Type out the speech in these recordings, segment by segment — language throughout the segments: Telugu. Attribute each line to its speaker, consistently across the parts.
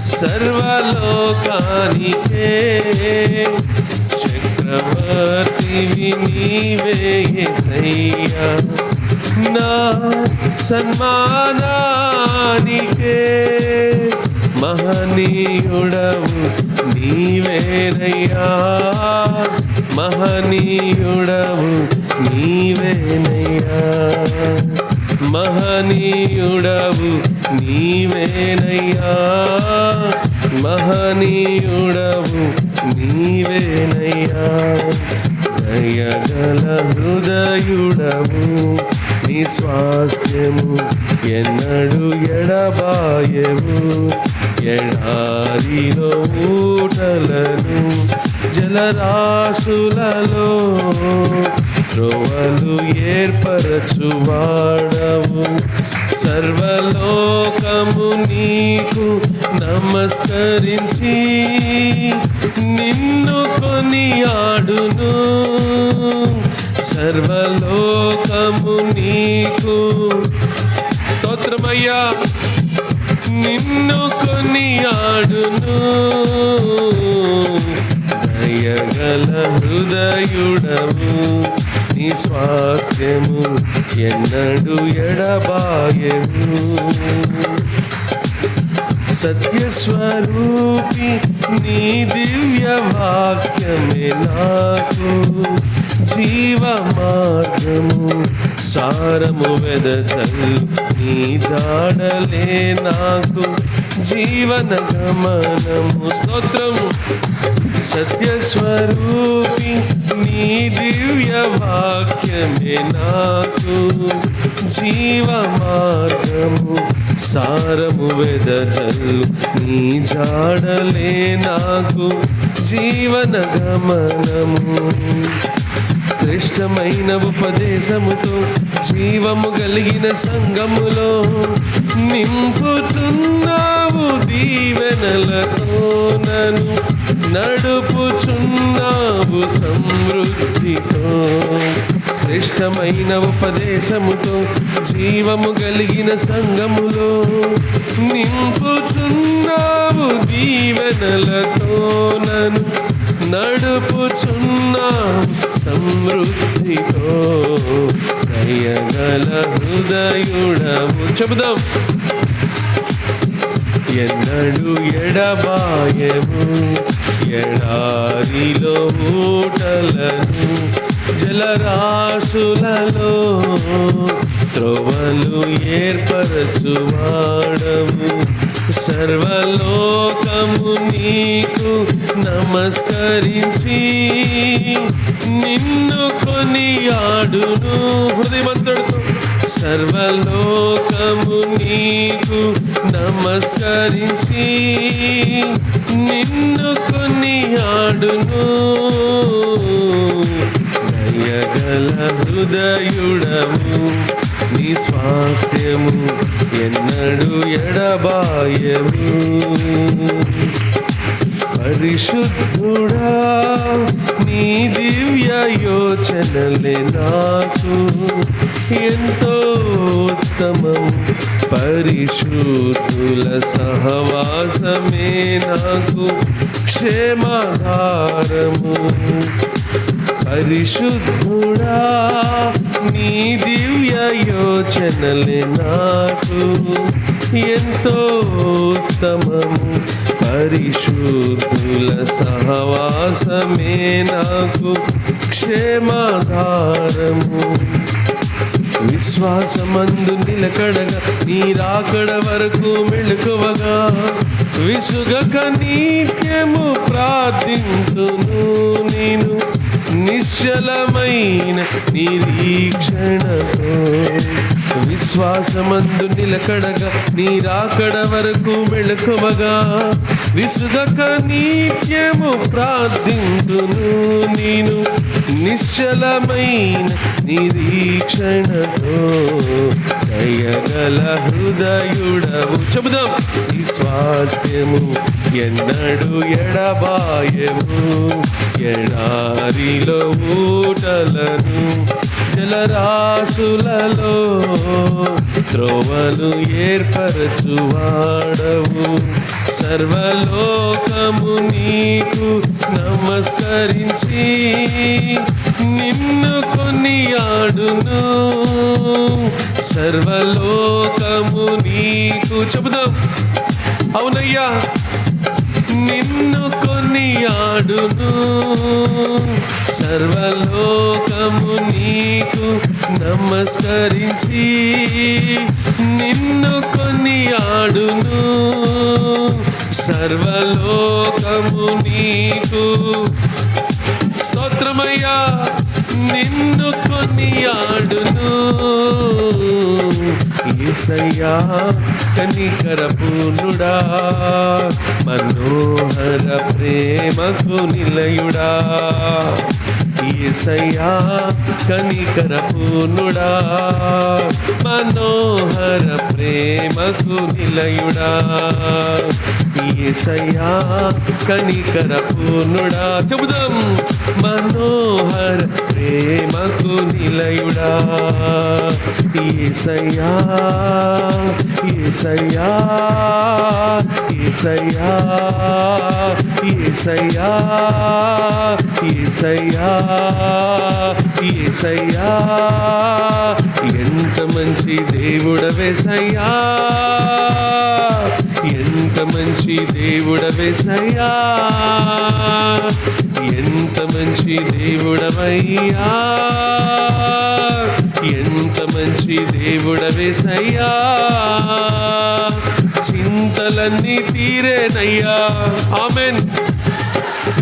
Speaker 1: సర్వలోకానికే చక్రవర్తివి నీవే యేసయ్యా. నా సన్మానానికే మహనీయుడవు నీవేనయ్యా, మహనీయుడవు నీవేనయ్యా, మహనీయుడవు నీవేనయ్యా, మహనీయుడవు నీవేనయ్యా. దయగల హృదయుడవు నీ స్వాస్థ్యము ఎన్నడు ఎడబాయవు. ఎడారిలో ఊటలను జలరాశులలో త్రోవలు ఏర్పరచువాడవు. సర్వలోకము నీకు నమస్కరించి నిన్ను కొనియాడును. సర్వలోకము నీకు స్తోత్రమయ్యా, నిన్ను కొనియాడును. దయగల హృదయుడవు నీ స్వాస్థ్యము ఎన్నడు ఎడబాయవు. సత్యస్వరూపి నీ దివ్య వాక్యమే నాకు జీవ మార్గము. సారము వెదజల్లు నీ జాడలే నాకు జీవన గమనము. స్తోత్రము. సత్యస్వరూపి నీ దివ్య వాక్యమే నాకు జీవ మార్గము. సారము వెదజల్లు నీ జాడలే నాకు జీవన గమనము. శ్రేష్టమైన ఉపదేశముతో జీవము కలిగిన సంగములో నింపుచున్నావు. దీవెనలతో నన్ను నడుపుచున్నావు సమృద్ధితో. శ్రేష్టమైన ఉపదేశముతో జీవము కలిగిన సంగములో నింపుచున్నావు. దీవెనలతో నన్ను నడుపుచున్నావు సమృద్ధితో. దయగల హృదయుడవు చెబుదాం. ఎన్నడు ఎడబాయవు. ఎడారిలో ఊటలను జలరాశులలో త్రోవలు ఏర్పరచువాడవు. సర్వలోకము నీకు నమస్కరించి నిన్ను కొనియాడును. హృదయమంతటితో సర్వలోకము నీకు నమస్కరించి నిన్ను కొనియాడును. దయగల హృదయుడవు నీ స్వాస్థ్యము ఎన్నడు ఎడబాయవు. పరిశుద్ధుడా నీ దివ్య యోచనలే నాకు ఎంతో ఉత్తమం. పరిశుద్ధుల సహవాసమే నాకు క్షేమాధారము. పరిశుద్ధుడా నీ దివ్య యోచనలే నాకు ఎంతో ఉత్తమము. పరిశుద్ధుల సహవాసమే నాకు క్షేమాధారము. విశ్వాసమందు నిలకడగా నీ రాకడ వరకు మెళుకువగా విసుగక నిత్యము ప్రార్థింతును. నేను నిశ్చలమైన నిరీక్షణతో విశ్వాసమందు నిలకడగా నీ రాకడ వరకు మెళుకువగా విసుగక నిత్యము ప్రార్థింతును. నేను నిశ్చలమైన నిరీక్షణతో దయగల హృదయుడవు చెబుదాం. ఈ స్వాస్థ్యము ఎన్నడు ఎడబాయము. ఎడారిలో ఊటలను జలరాశులలో త్రోవలు ఏర్పరచువాడవు. సర్వలోకము నీకు నమస్కరించి నిన్ను కొనియాడును. సర్వలోకము నీకు చెబుదాం. అవునయ్యా, నిన్ను కొనియాడును. సర్వలోకము నీకు నమస్కరించి నిన్ను కొనియాడును. సర్వలోకము నీకు స్తోత్రమయ్యా, నిన్ను కొనియాడును. యేసయ్యా కనికర పూర్ణుడా, మనోహర ప్రేమకు నిలయుడా. యేసయ్యా కనికర పూర్ణుడా, మనోహర ప్రేమకు నిలయుడా. యేసయ్యా కనికర పూర్ణుడా, చెబుదాం. మనోహర ప్రేమకు నిలయుడా. యేసయ్యా యేసయ్యా యేసయ్యా యేసయ్యా యేసయ్యా యేసయ్యా, ఎంత మంచి దేవుడవేసయ్యా, ఎంత మంచి దేవుడవేసయ్యా, ఎంత మంచి దేవుడవయ్యా, ఎంత మంచి దేవుడవేసయ్యా. చింతలన్నీ తీరేనయ్యా. ఆమెన్.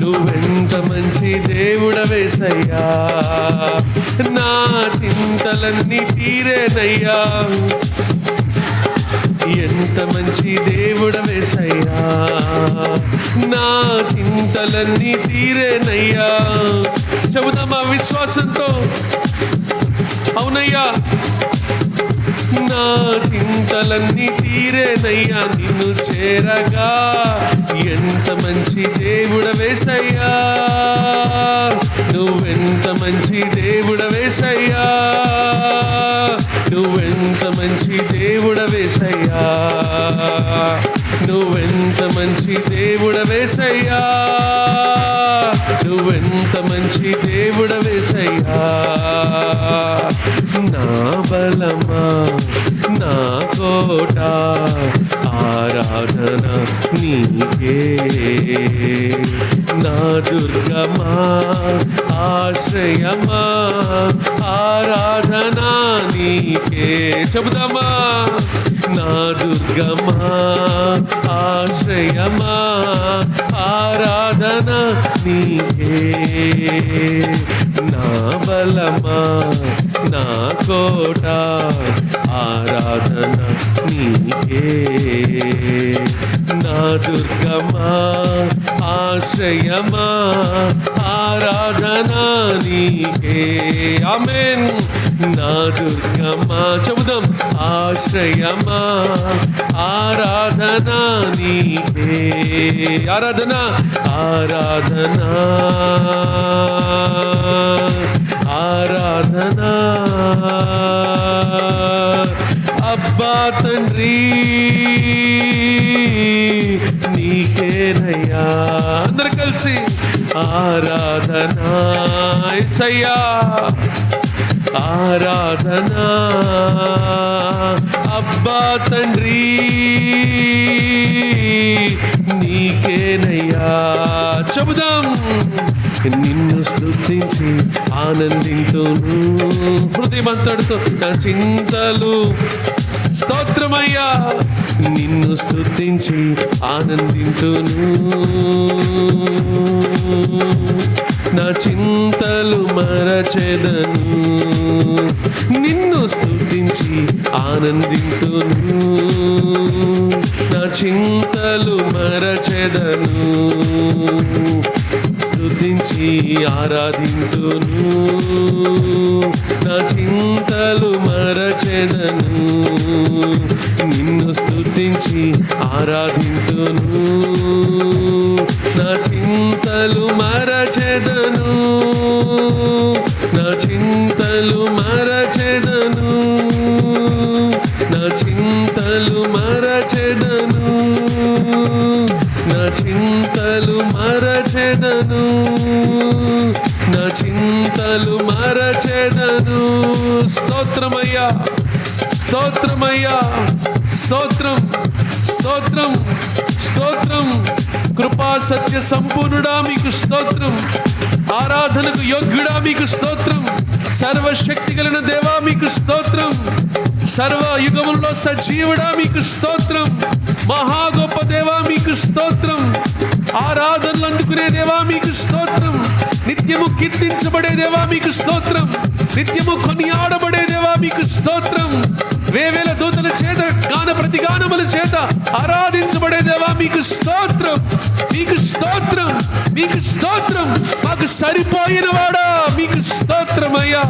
Speaker 1: నువ్వెంత మంచి దేవుడవేసయ్యా, నా చింతలన్నీ తీరేనయ్యా. ఎంత మంచి దేవుడవేసయ్యా, నా చింతలన్నీ తీరేనయ్యా. చెబుదామా విశ్వాసంతో. అవునయ్యా, నా చింతలన్నీ తీరేనయ్యా నిన్ను చేరగా. ఎంత మంచి దేవుడవేసయ్యా, నువ్వెంత మంచి దేవుడవేసయ్యా, నువ్వెంత మంచి దేవుడవేసయ్యా, నువ్వెంత మంచి దేవుడవేసయ్యా, నువ్వెంత మంచి దేవుడవేసయ్యా. నా బలమా, నా కోట, ఆరాధన నీకే. నా దుర్గమా, ఆశ్రయమా, ఆరాధన నీకే. చెబుదామా. నా దుర్గమా, ఆశ్రయమా, ఆరాధన నీకే. నా బలమా, నా కోట, ఆరాధన నీకే. నా దుర్గమా, ఆశ్రయమా, ఆరాధన నీకే. ఆమేన్. నా దుర్గమా, చెబుదాం. ఆశ్రయమా, ఆరాధన నీకే. ఆరాధన, ఆరాధన, ఆరాధన. అబ్బా తండ్రి నీకేనయ్యా. అందరు కలిసి ఆరాధన. యేసయ్యా ఆరాధన. అబ్బా తండ్రి నీకేనయ్యా. చెబుదాం. నిన్ను స్తుతించి ఆనందింతును హృదయమంతటితో నా చింతలు. స్తోత్రమయ్యా. నిన్ను స్తుతించి ఆనందింతును, నా చింతలు మరచెదను. నిన్ను స్తుతించి ఆనందింతును, నా చింతలు మరచెదను. స్తుతించి ఆరాధింతును, నా చింతలు మరచెదను. నిన్ను స్తుతించి ఆరాధింతును, నా చింతలు మరచెదను, నా చింతలు మరచెదను, నా చింతలు మరచెదను. చింతలు మరచెదను, నా చింతలు మరచెదను. స్తోత్రమయ్యా, స్తోత్రమయ్యా, స్తోత్రం, స్తోత్రం, స్తోత్రం. కృపా సత్య సంపూర్ణుడా మీకు స్తోత్రం. ఆరాధనకు యోగ్యుడా మీకు స్తోత్రం. సర్వశక్తి కలిగిన దేవా మీకు స్తోత్రం. సర్వ యుగములలో సజీవుడా మీకు స్తోత్రం. మహా గొప్ప దేవా మీకు స్తోత్రం. ఆరాధనలు అందుకునే దేవా మీకు స్తోత్రం. నిత్యము కీర్తించబడే దేవా మీకు స్తోత్రం. నిత్యము కొనియాడబడే దేవా మీకు స్తోత్రం. వేవేల దూతల చేత గాన ప్రతిగానముల చేత ఆరాధించబడే దేవా మీకు స్తోత్రం, మీకు స్తోత్రం, మీకు స్తోత్రం. మాకు సరిపోయిన వాడా మీకు స్తోత్రమయ్యా,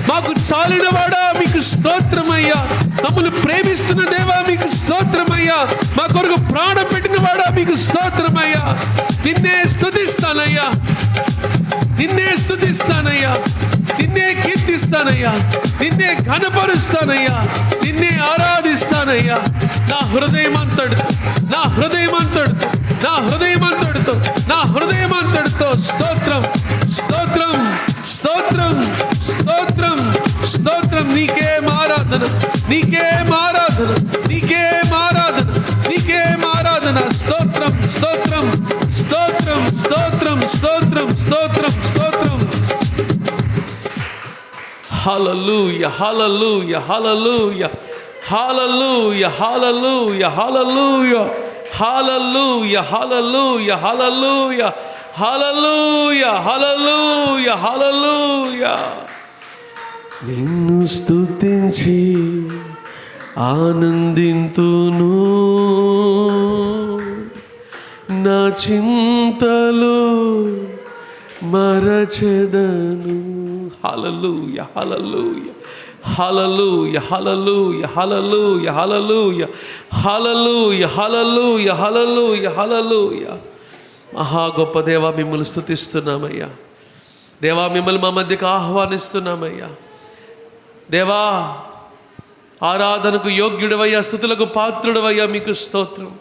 Speaker 1: మాకు చాలిన వాడా మీకు స్తోత్రమయ్యా. మమ్మల్ని ప్రేమిస్తున్న దేవా మీకు స్తోత్రమయ్యా. మా కొరకు ప్రాణం పెట్టిన వాడా మీకు స్తోత్రమయ్యా. నిన్నే స్తుతిస్తానయ్యా, నిన్నే స్తుతిస్తానయ్యా, నిన్నే కీర్తిస్తానయ్యా, నిన్నే ఘనపరుస్తానయ్యా, నిన్నే ఆరాధిస్తానయ్యా. నా హృదయమంతటితో, నా హృదయమంతటితో, నా హృదయమంతటితో, నా హృదయమంతటితో స్తోత్రం, స్తోత్రం, స్తోత్రం, స్తోత్రం, స్తోత్రం. నీకే ఆరాధన, నీకే ఆరాధన, నీకే ఆరాధన, నీకే ఆరాధన. స్తోత్రం, స్తోత్రం, స్తోత్రం, స్తోత్రం, స్తోత్రం, స్తోత్రం, స్తోత్రం. హల్లెలూయా, హల్లెలూయా, హల్లెలూయా, హల్లెలూయా, హల్లెలూయా, హల్లెలూయా, హల్లెలూయా, హల్లెలూయా, హల్లెలూయా, హల్లెలూయా, హల్లెలూయా, హల్లెలూయా. నిన్ను స్తుతించి ఆనందింతును, నా చింతలు మరచెదను. హల్లెలూయా, హల్లెలూయా, హల్లెలూయా, హల్లెలూయా, హల్లెలూయా, హల్లెలూయా, హల్లెలూయా, హల్లెలూయా, హల్లెలూయా, హల్లెలూయా. మహా గొప్ప దేవా మిమ్మల్ని స్తుతిస్తున్నామయ్యా. దేవా మిమ్మల్ని మా మధ్యకు ఆహ్వానిస్తున్నామయ్యా. దేవా ఆరాధనకు యోగ్యుడవయ్యా, స్తుతులకు పాత్రుడవయ్యా, మీకు స్తోత్రం.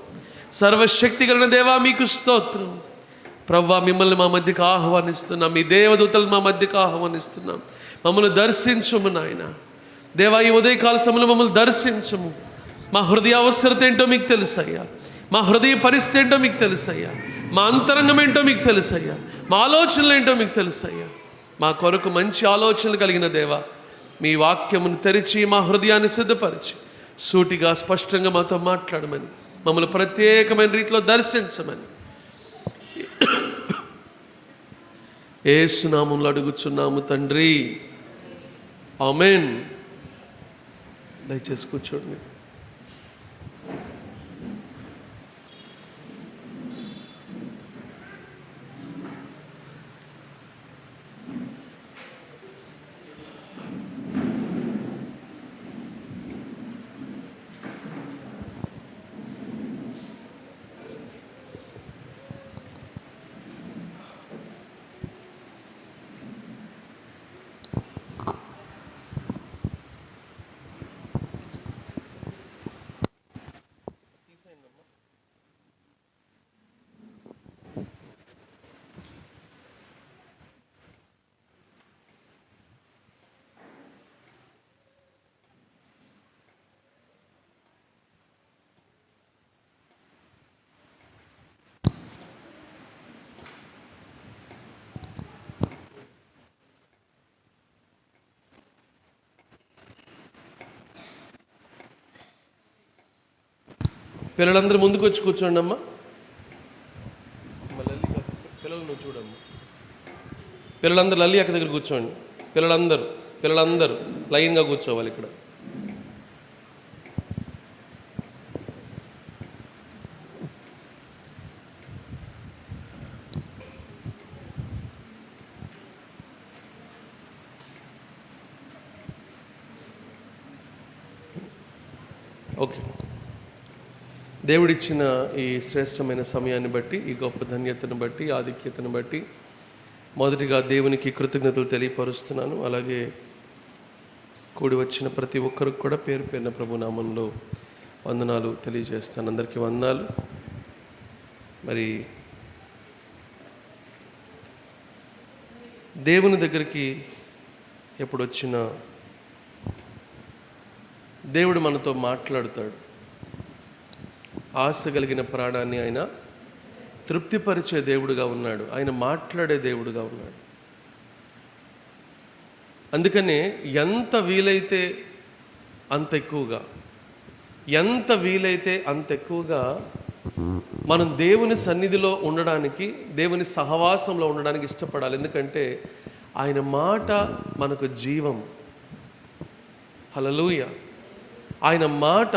Speaker 1: సర్వశక్తి కలిగిన దేవా మీకు స్తోత్రం. ప్రభువా మిమ్మల్ని మా మధ్యకు ఆహ్వానిస్తున్నాం, మీ దేవదూతలు మా మధ్యకు ఆహ్వానిస్తున్నాం. మమ్మల్ని దర్శించుము నాయన. దేవా ఈ ఉదయకాల సమయంలో మమ్మల్ని దర్శించుము. మా హృదయ అవసరత ఏంటో మీకు తెలుసయ్యా, మా హృదయ పరిస్థితి ఏంటో మీకు తెలుసయ్యా, మా అంతరంగం ఏంటో మీకు తెలుసయ్యా, మా ఆలోచనలు ఏంటో మీకు తెలుసయ్యా. మా కొరకు మంచి ఆలోచనలు కలిగిన దేవా, మీ వాక్యమును తెరిచి మా హృదయాన్ని సిద్ధపరిచి సూటిగా స్పష్టంగా మాతో మాట్లాడమని, మమ్మల్ని ప్రత్యేకమైన రీతిలో దర్శించమని యేసు నామములో అడుగుచున్నాము తండ్రి, ఆమేన్. దయచేసి కూర్చోండి. పిల్లలందరూ ముందుకు వచ్చి కూర్చోండి అమ్మా. పిల్లలు నువ్వు చూడమ్మా. పిల్లలందరూ లల్లి అక్క దగ్గర కూర్చోండి. పిల్లలందరూ లైన్గా కూర్చోవాలి ఇక్కడ. ఓకే. దేవుడిచ్చిన ఈ శ్రేష్టమైన సమయాన్ని బట్టి, ఈ గొప్ప ధన్యతను బట్టి, ఆధిక్యతను బట్టి మొదటిగా దేవునికి కృతజ్ఞతలు తెలియపరుస్తున్నాను. అలాగే కూడి వచ్చిన ప్రతి ఒక్కరికి కూడా పేరు పేరున ప్రభు నామంలో వందనాలు తెలియజేస్తాను. అందరికీ వందనాలు. మరి దేవుని దగ్గరికి ఎప్పుడు వచ్చినా దేవుడు మనతో మాట్లాడతాడు. ఆశ కలిగిన ప్రాణాన్ని ఆయన తృప్తిపరిచే దేవుడుగా ఉన్నాడు. ఆయన మాట్లాడే దేవుడుగా ఉన్నాడు. అందుకనే ఎంత వీలైతే అంత ఎక్కువగా మనం దేవుని సన్నిధిలో ఉండడానికి, దేవుని సహవాసంలో ఉండడానికి ఇష్టపడాలి. ఎందుకంటే ఆయన మాట మనకు జీవం. హల్లెలూయా. ఆయన మాట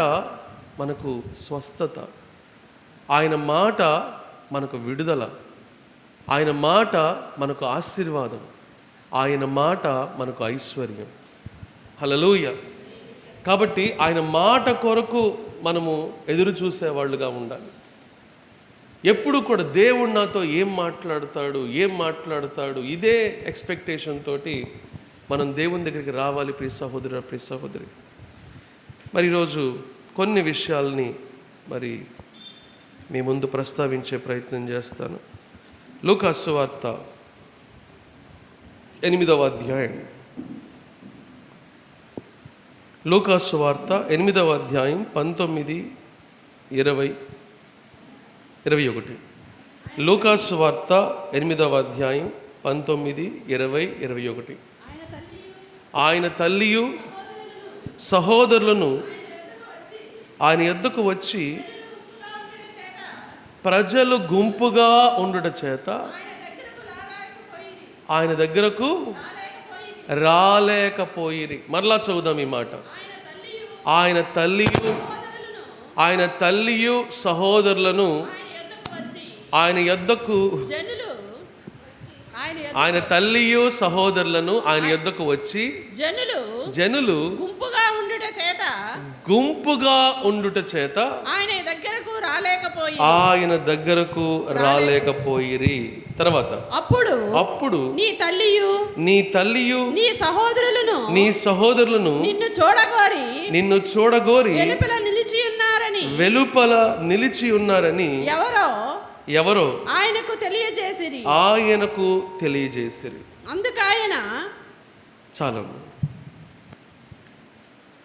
Speaker 1: మనకు స్వస్థత, ఆయన మాట మనకు విడుదల, ఆయన మాట మనకు ఆశీర్వాదం, ఆయన మాట మనకు ఐశ్వర్యం. హల్లెలూయా. కాబట్టి ఆయన మాట కొరకు మనము ఎదురు చూసేవాళ్ళుగా ఉండాలి. ఎప్పుడు కూడా దేవుడు నాతో ఏం మాట్లాడతాడు ఇదే ఎక్స్పెక్టేషన్ తోటి మనం దేవుని దగ్గరికి రావాలి. ప్రియ సహోదరుడా, ప్రియ సహోదరి, మరి ఈరోజు కొన్ని విషయాల్ని మరి మీ ముందు ప్రస్తావించే ప్రయత్నం చేస్తాను. లూకాసు సువార్త 8వ అధ్యాయం. లూకాసు సువార్త 8వ అధ్యాయం 19, 20, 21. లూకాసు సువార్త 8వ అధ్యాయం 19, 20, 21. ఆయన తల్లియు సహోదరులను ఆయన యొద్దకు వచ్చి ప్రజలు గుంపుగా ఉండుట చేత ఆయన దగ్గరకు రాలేకపోయిరి. మరలా చదువుదాం ఈ మాట. ఆయన తల్లియు సహోదరులను ఆయన యొద్దకు వచ్చి జనులు గుంపుగా ఉండుట చేత ఆయన దగ్గరకు రాలేకపోయిరి. తర్వాత అప్పుడు నీ తల్లియు నీ సహోదరులను నిన్ను చూడగోరి వెలుపల నిలిచి ఉన్నారని ఎవరో ఆయనకు తెలియజేసిరి. అందుకాయన చాలు.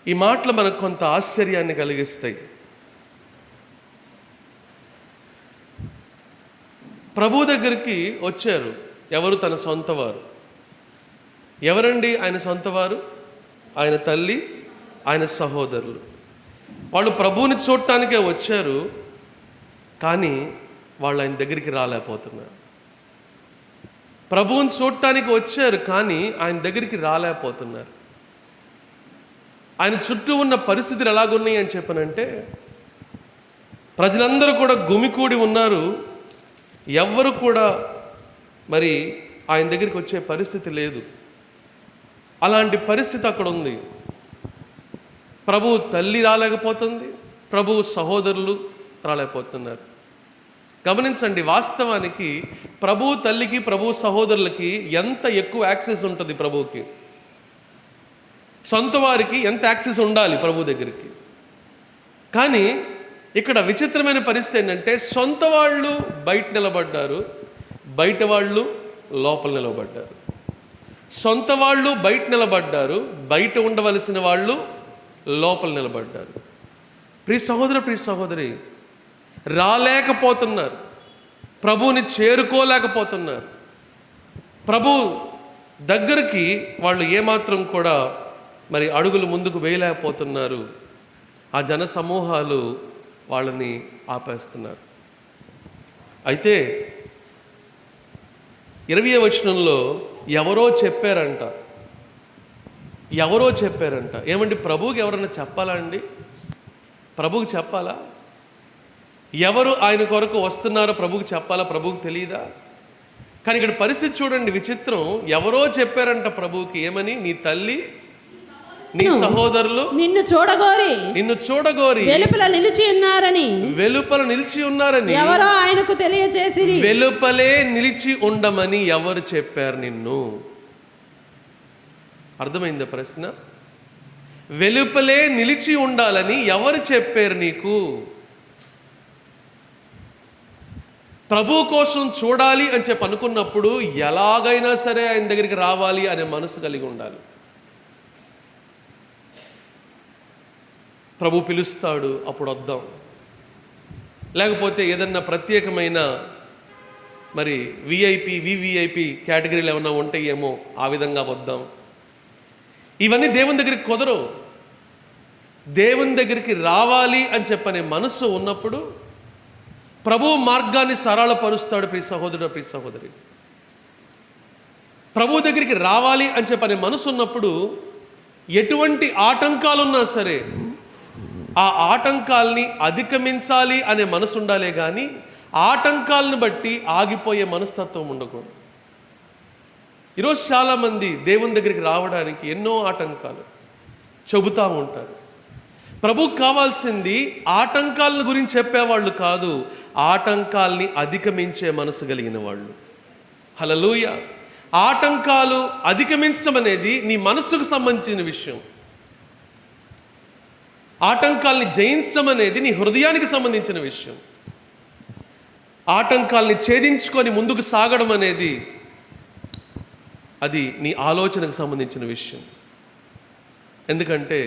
Speaker 1: ఈ మాటలు మనకు కొంత ఆశ్చర్యాన్ని కలిగిస్తాయి. ప్రభు దగ్గరికి వచ్చారు. ఎవరు? తన సొంత వారు. ఎవరండి ఆయన సొంత వారు? ఆయన తల్లి, ఆయన సహోదరులు. వాళ్ళు ప్రభువుని చూడటానికే వచ్చారు, కానీ వాళ్ళు ఆయన దగ్గరికి రాలేకపోతున్నారు. ప్రభువుని చూడటానికి వచ్చారు, కానీ ఆయన దగ్గరికి రాలేకపోతున్నారు. ఆయన చుట్టూ ఉన్న పరిస్థితులు ఎలాగున్నాయి అని చెప్పనంటే, ప్రజలందరూ కూడా గుమికూడి ఉన్నారు. ఎవ్వరు కూడా మరి ఆయన దగ్గరికి వచ్చే పరిస్థితి లేదు. అలాంటి పరిస్థితి అక్కడ ఉంది. ప్రభు తల్లి రాలేకపోతుంది, ప్రభు సహోదరులు రాలేకపోతున్నారు. గమనించండి, వాస్తవానికి ప్రభు తల్లికి, ప్రభు సహోదరులకి ఎంత ఎక్కువ యాక్సెస్ ఉంటుంది ప్రభువుకి, సొంత వారికి ఎంత యాక్సెస్ ఉండాలి ప్రభు దగ్గరికి. కానీ ఇక్కడ విచిత్రమైన పరిస్థితి ఏంటంటే, సొంత వాళ్ళు బయట నిలబడ్డారు, బయట వాళ్ళు లోపల నిలబడ్డారు. సొంత వాళ్ళు బయట నిలబడ్డారు, బయట ఉండవలసిన వాళ్ళు లోపల నిలబడ్డారు. ప్రియ సహోదర, ప్రియ సహోదరి, రాలేకపోతున్నారు, ప్రభువుని చేరుకోలేకపోతున్నారు. ప్రభు దగ్గరికి వాళ్ళు ఏమాత్రం కూడా మరి అడుగులు ముందుకు వేయలేకపోతున్నారు. ఆ జన సమూహాలు వాళ్ళని ఆపేస్తున్నారు. అయితే 20వ వచనంలో ఎవరో చెప్పారంట. ఏమండి, ప్రభువుకి ఎవరన్నా చెప్పాలా అండి? ప్రభువుకి చెప్పాలా? ఎవరు ఆయన కొరకు వస్తున్నారో ప్రభువుకి చెప్పాలా? ప్రభువుకి తెలియదా? కానీ ఇక్కడ పరిస్థితి చూడండి, విచిత్రం. ఎవరో చెప్పారంట ప్రభువుకి, ఏమని? నీ తల్లి, నీ సహోదరులు నిన్ను చూడగోరి వెలుపల నిలిచి ఉన్నారని ఎవరో ఆయనకు తెలియజేసిరి. వెలుపలే నిలిచి ఉండమని ఎవరు చెప్పారు నిన్ను? అర్థమైందా ప్రశ్న? వెలుపలే నిలిచి ఉండాలని ఎవరు చెప్పారు నీకు? ప్రభు కోసం చూడాలి అని చెప్పి అనుకున్నప్పుడు ఎలాగైనా సరే ఆయన దగ్గరికి రావాలి అనే మనసు కలిగి ఉండాలి. ప్రభు పిలుస్తాడు, అప్పుడు వద్దాం. లేకపోతే ఏదన్నా ప్రత్యేకమైన మరి వివిఐపి కేటగిరీలు ఏమన్నా ఉంటాయేమో, ఆ విధంగా వద్దాం. ఇవన్నీ దేవుని దగ్గరికి కుదరవు. దేవుని దగ్గరికి రావాలి అని చెప్పనే మనసు ఉన్నప్పుడు ప్రభు మార్గాన్ని సరళపరుస్తాడు. ప్రియ సహోదరుడు, ప్రియ సహోదరి, ప్రభు దగ్గరికి రావాలి అని చెప్పనే మనసు ఉన్నప్పుడు ఎటువంటి ఆటంకాలున్నా సరే ఆ ఆటంకాల్ని అధిగమించాలి అనే మనసు ఉండాలే కానీ ఆటంకాలను బట్టి ఆగిపోయే మనస్తత్వం ఉండకూడదు. ఈరోజు చాలామంది దేవుని దగ్గరికి రావడానికి ఎన్నో ఆటంకాలు చెబుతూ ఉంటారు. ప్రభుకు కావాల్సింది ఆటంకాలను గురించి చెప్పేవాళ్ళు కాదు, ఆటంకాల్ని అధిగమించే మనసు కలిగిన వాళ్ళు. హల్లెలూయా. ఆటంకాలు అధిగమించడం అనేది నీ మనస్సుకు సంబంధించిన విషయం. ఆటంకాల్ని జయించడం అనేది నీ హృదయానికి సంబంధించిన విషయం. ఆటంకాల్ని ఛేదించుకొని ముందుకు సాగడం అనేది అది నీ ఆలోచనకు సంబంధించిన విషయం. ఎందుకంటే